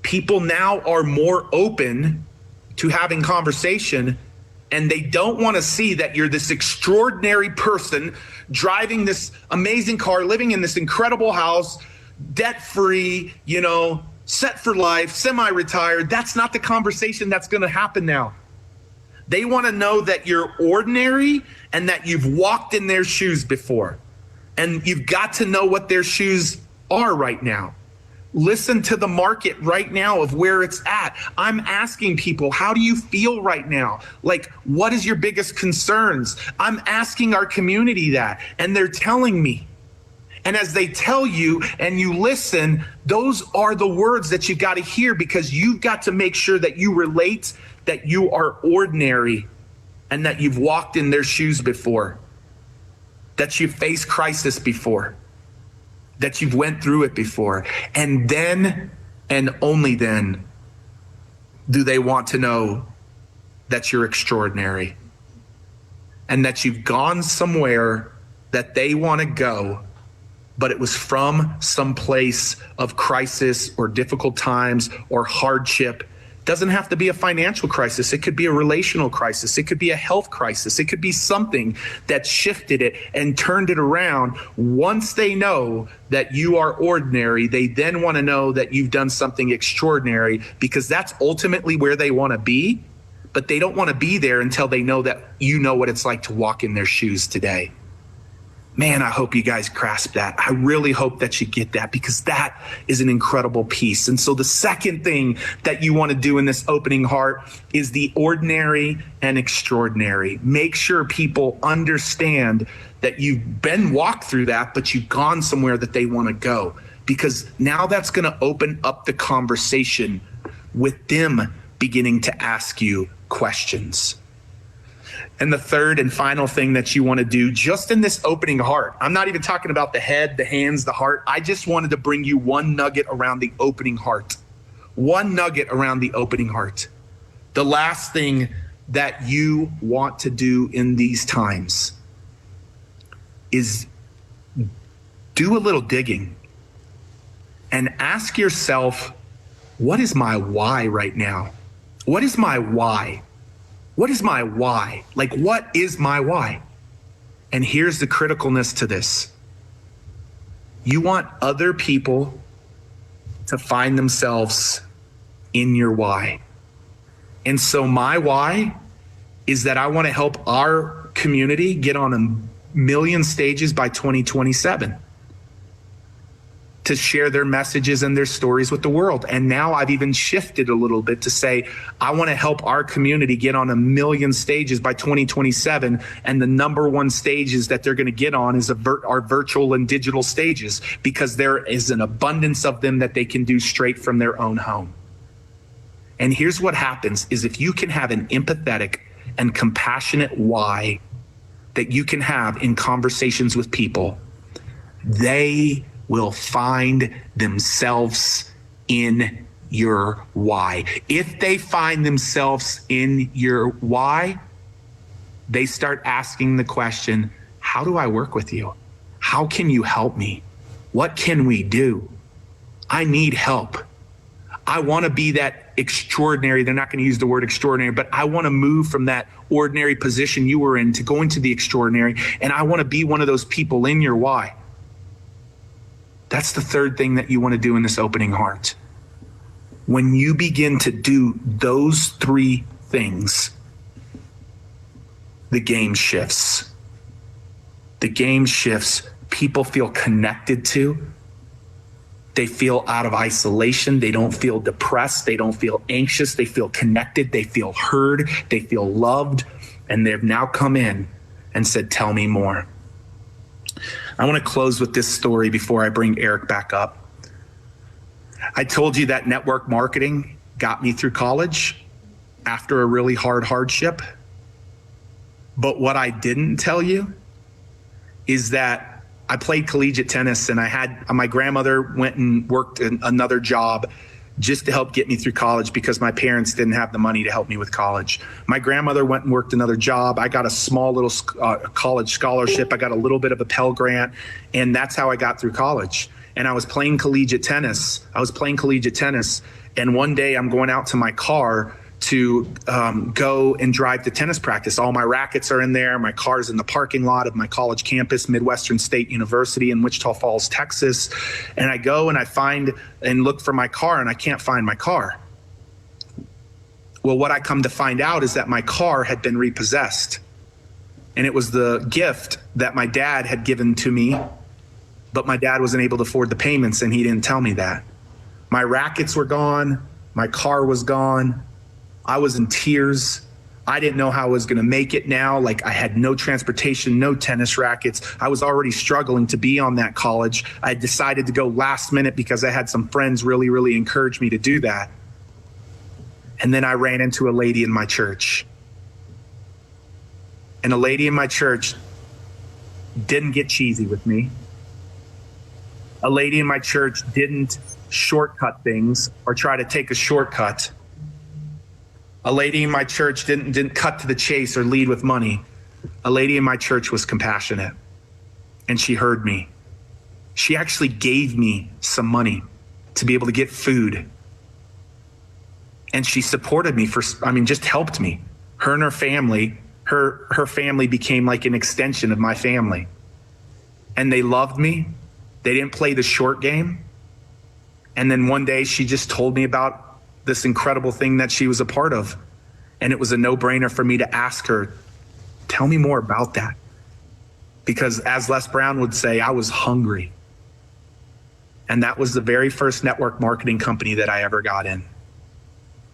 People now are more open to having conversation, and they don't want to see that you're this extraordinary person driving this amazing car, living in this incredible house, debt-free, set for life, semi-retired. That's not the conversation that's going to happen now. They want to know that you're ordinary and that you've walked in their shoes before. And you've got to know what their shoes are right now. Listen to the market right now of where it's at. I'm asking people, how do you feel right now? Like, what is your biggest concerns? I'm asking our community that, and they're telling me. And as they tell you and you listen, those are the words that you've got to hear, because you've got to make sure that you relate, that you are ordinary, and that you've walked in their shoes before, that you've faced crisis before, that you've went through it before. And then, and only then, do they want to know that you're extraordinary and that you've gone somewhere that they want to go, but it was from some place of crisis or difficult times or hardship. Doesn't have to be a financial crisis. It could be a relational crisis. It could be a health crisis. It could be something that shifted it and turned it around. Once they know that you are ordinary, they then want to know that you've done something extraordinary, because that's ultimately where they want to be. But they don't want to be there until they know that you know what it's like to walk in their shoes today. Man, I hope you guys grasp that. I really hope that you get that, because that is an incredible piece. And so the second thing that you want to do in this opening heart is the ordinary and extraordinary. Make sure people understand that you've been walked through that, but you've gone somewhere that they want to go, because now that's going to open up the conversation with them beginning to ask you questions. And the third and final thing that you want to do just in this opening heart, I'm not even talking about the head, the hands, the heart. I just wanted to bring you one nugget around the opening heart. One nugget around the opening heart. The last thing that you want to do in these times is do a little digging and ask yourself, what is my why right now? What is my why? What is my why? Like, what is my why? And here's the criticalness to this. You want other people to find themselves in your why. And so my why is that I want to help our community get on 1 million stages by 2027. To share their messages and their stories with the world. And now I've even shifted a little bit to say, I want to help our community get on 1 million stages by 2027. And the number one stages that they're going to get on is our virtual and digital stages, because there is an abundance of them that they can do straight from their own home. And here's what happens is, if you can have an empathetic and compassionate why that you can have in conversations with people, they will find themselves in your why. If they find themselves in your why, they start asking the question, how do I work with you? How can you help me? What can we do? I need help. I want to be that extraordinary. They're not going to use the word extraordinary, but I want to move from that ordinary position you were in to go into the extraordinary. And I want to be one of those people in your why. That's the third thing that you want to do in this opening heart. When you begin to do those three things, the game shifts. The game shifts. People feel connected to. They feel out of isolation. They don't feel depressed. They don't feel anxious. They feel connected. They feel heard. They feel loved. And they've now come in and said, tell me more. I want to close with this story before I bring Eric back up. I told you that network marketing got me through college after a really hard hardship. But what I didn't tell you is that I played collegiate tennis, and I had my grandmother went and worked another job just to help get me through college because my parents didn't have the money to help me with college. My grandmother went and worked another job. I got a small little college scholarship. I got a little bit of a Pell Grant, and that's how I got through college. And I was playing collegiate tennis. And one day I'm going out to my car to go and drive to tennis practice. All my rackets are in there. My car's in the parking lot of my college campus, Midwestern State University in Wichita Falls, Texas. And I go and I find and look for my car, and I can't find my car. Well, what I come to find out is that my car had been repossessed. And it was the gift that my dad had given to me, but my dad wasn't able to afford the payments, and he didn't tell me that. My rackets were gone. My car was gone. I was in tears. I didn't know how I was going to make it now. Like, I had no transportation, no tennis rackets. I was already struggling to be on that college. I decided to go last minute because I had some friends really encourage me to do that. And then I ran into a lady in my church. And a lady in my church didn't get cheesy with me. A lady in my church didn't shortcut things or try to take a shortcut. A lady in my church didn't cut to the chase or lead with money. A lady in my church was compassionate, and she heard me. She actually gave me some money to be able to get food. And she supported me just helped me. Her and her family, her family became like an extension of my family. And they loved me. They didn't play the short game. And then one day she just told me about this incredible thing that she was a part of. And it was a no-brainer for me to ask her, tell me more about that. Because as Les Brown would say, I was hungry. And that was the very first network marketing company that I ever got in.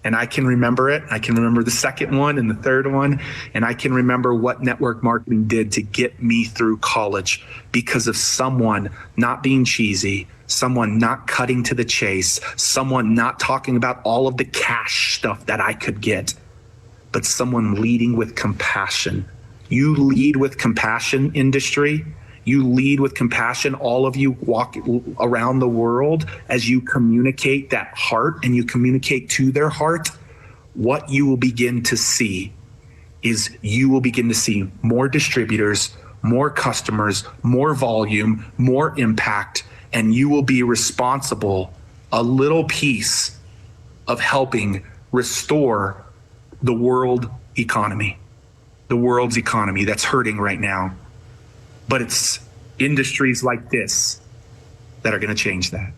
And I can remember it. I can remember the second one and the third one. And I can remember what network marketing did to get me through college because of someone not being cheesy, someone not cutting to the chase, someone not talking about all of the cash stuff that I could get, but someone leading with compassion. You lead with compassion, industry. You lead with compassion. All of you walk around the world as you communicate that heart and you communicate to their heart. What you will begin to see is you will begin to see more distributors, more customers, more volume, more impact, and you will be responsible, a little piece of helping restore the world economy, the world's economy that's hurting right now. But it's industries like this that are going to change that.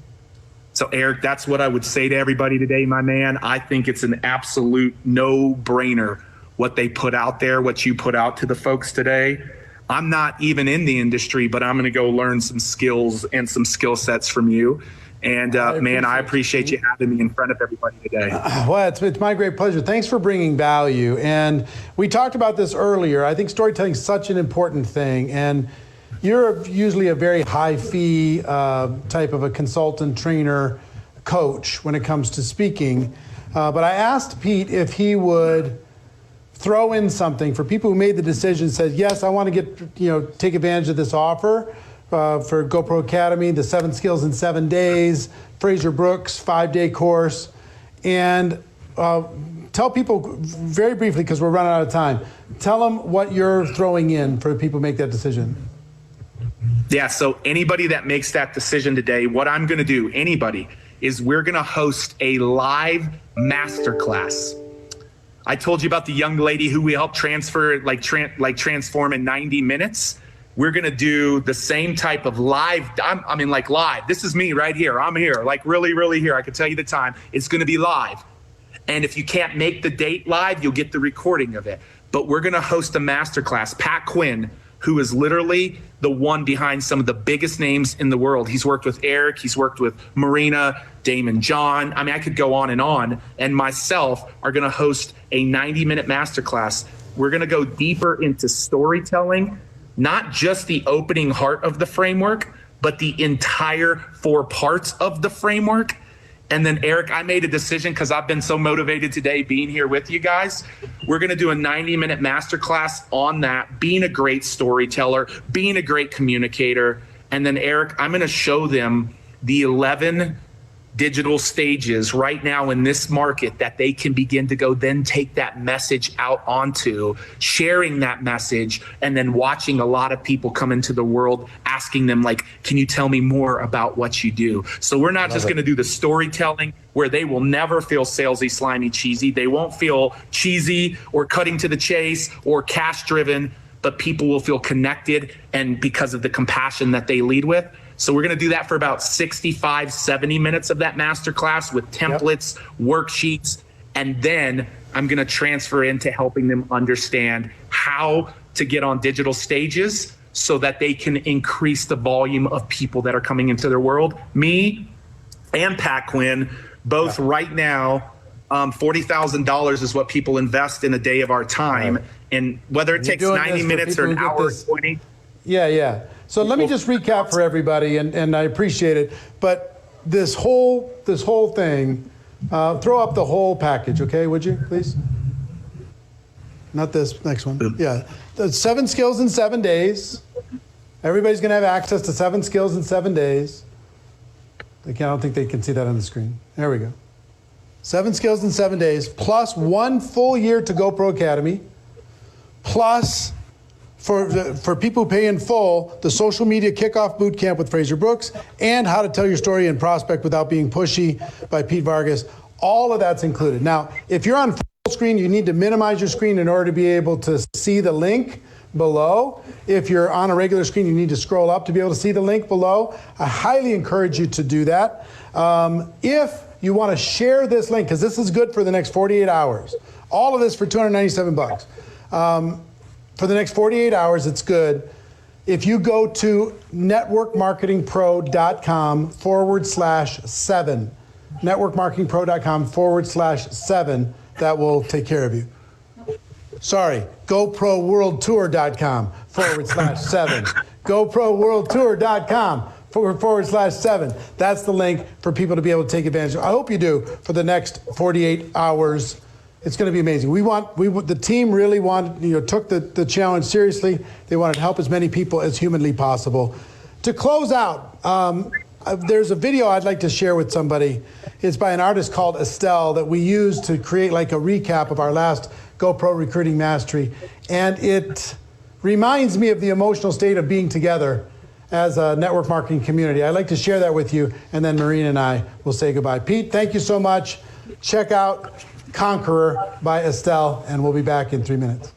So Eric, that's what I would say to everybody today, my man. I think it's an absolute no-brainer what they put out there, what you put out to the folks today. I'm not even in the industry, but I'm going to go learn some skills and some skill sets from you. And man, I appreciate you having me in front of everybody today. Well, it's my great pleasure. Thanks for bringing value. And we talked about this earlier. I think storytelling is such an important thing. And you're usually a very high fee type of a consultant, trainer, coach when it comes to speaking. But I asked Pete if he would throw in something for people who made the decision, said, yes, I want to take advantage of this offer for GoPro Academy, the 7 skills in 7 days, Fraser Brooks 5-day course. And tell people very briefly, because we're running out of time, tell them what you're throwing in for people who make that decision. Yeah, so anybody that makes that decision today, what I'm going to do, anybody, is we're going to host a live masterclass. I told you about the young lady who we helped transfer, transform in 90 minutes. We're going to do the same type of live. Live. This is me right here. I'm here, really here. I can tell you the time. It's going to be live. And if you can't make the date live, you'll get the recording of it. But we're going to host a masterclass. Pat Quinn, who is literally the one behind some of the biggest names in the world. He's worked with Eric. He's worked with Marina, Damon John. I could go on, and myself are going to host a 90-minute masterclass. We're going to go deeper into storytelling. not just the opening heart of the framework, but the entire 4 parts of the framework. And then, Eric, I made a decision because I've been so motivated today being here with you guys. We're going to do a 90-minute masterclass on that, being a great storyteller, being a great communicator. And then, Eric, I'm going to show them the 11 digital stages right now in this market that they can begin to go then take that message out onto, sharing that message, and then watching a lot of people come into the world asking them, like, can you tell me more about what you do? So we're not just going to do the storytelling where they will never feel salesy, slimy, cheesy. They won't feel cheesy or cutting to the chase or cash driven, but people will feel connected and because of the compassion that they lead with. So we're going to do that for about 65, 70 minutes of that masterclass with templates, worksheets, and then I'm going to transfer into helping them understand how to get on digital stages so that they can increase the volume of people that are coming into their world. Me and Pat Quinn, both right now, $40,000 is what people invest in a day of our time. Right. And whether it takes 90 minutes or an hour or 20. Yeah. So let me just recap for everybody, and I appreciate it. But this whole thing, throw up the whole package, okay? Would you, please? Not this next one. Yeah, the 7 skills in 7 days. Everybody's going to have access to 7 skills in 7 days. I don't think they can see that on the screen. There we go. 7 skills in 7 days, plus 1 full year to GoPro Academy, plus. For people who pay in full, the social media kickoff boot camp with Fraser Brooks and how to tell your story and prospect without being pushy by Pete Vargas. All of that's included. Now, if you're on full screen, you need to minimize your screen in order to be able to see the link below. If you're on a regular screen, you need to scroll up to be able to see the link below. I highly encourage you to do that. If you want to share this link, because this is good for the next 48 hours, all of this for $297. For the next 48 hours, it's good. If you go to networkmarketingpro.com/7, networkmarketingpro.com/7, that will take care of you. Sorry, GoProWorldTour.com/7, GoProWorldTour.com/7. That's the link for people to be able to take advantage of. I hope you do for the next 48 hours. It's going to be amazing. The team really took the challenge seriously. They wanted to help as many people as humanly possible. To close out, there's a video I'd like to share with somebody. It's by an artist called Estelle that we used to create like a recap of our last GoPro Recruiting Mastery. And it reminds me of the emotional state of being together as a network marketing community. I'd like to share that with you, and then Maureen and I will say goodbye. Pete, thank you so much. Check out Conqueror by Estelle, and we'll be back in 3 minutes.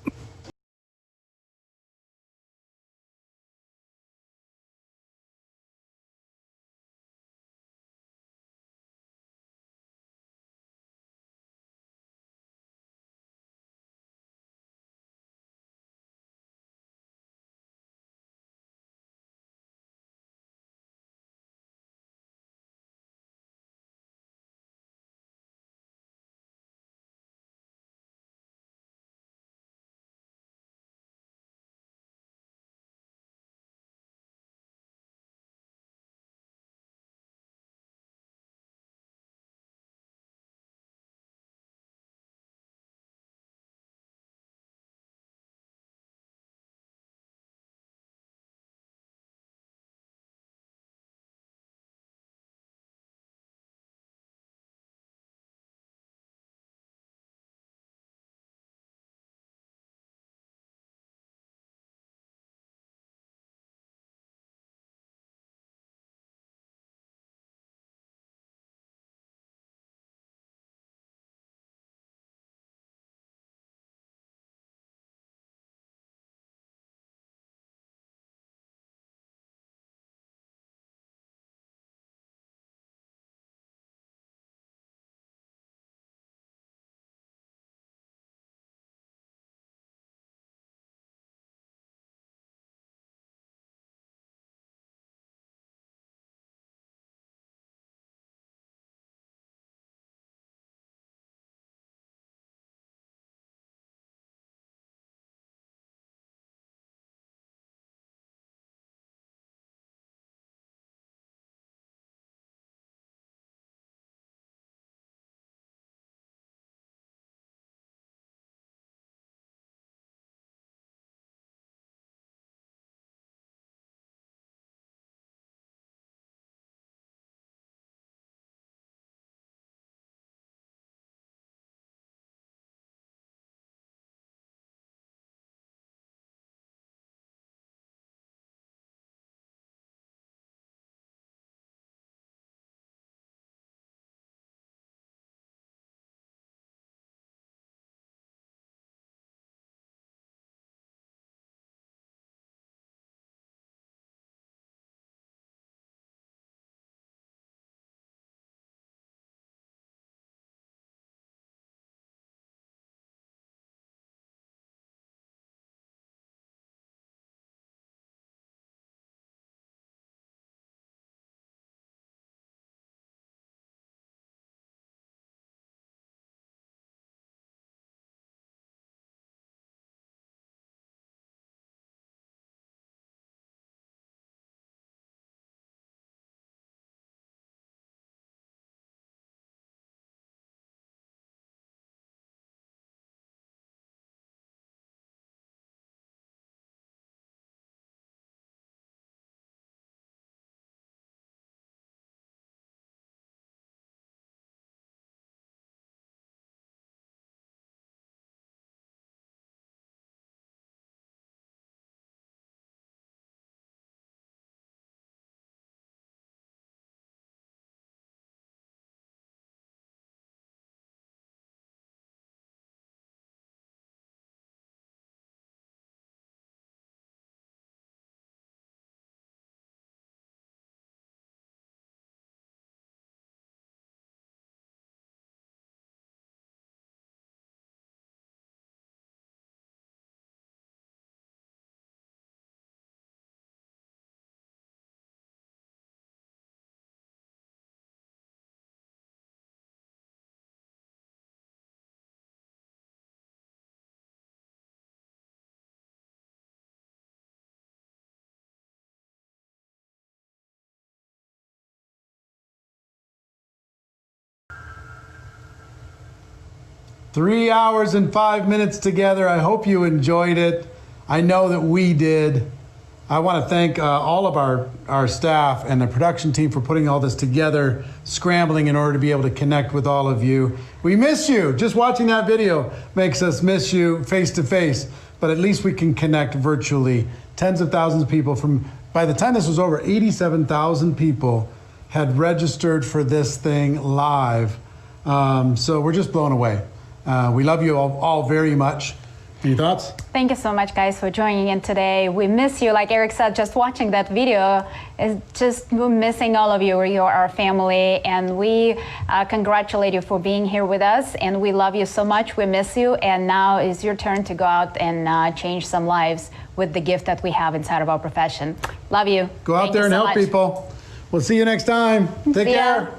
3 hours and 5 minutes together. I hope you enjoyed it. I know that we did. I want to thank all of our staff and the production team for putting all this together, scrambling in order to be able to connect with all of you. We miss you. Just watching that video makes us miss you face to face, but at least we can connect virtually. Tens of thousands of people by the time this was over, 87,000 people had registered for this thing live. So we're just blown away. We love you all very much. Any thoughts? Thank you so much, guys, for joining in today. We miss you. Like Eric said, just watching that video is just missing all of you. You're our family, and we congratulate you for being here with us, and we love you so much. We miss you, and now is your turn to go out and change some lives with the gift that we have inside of our profession. Love you. Go out there and help people. We'll see you next time. Take care.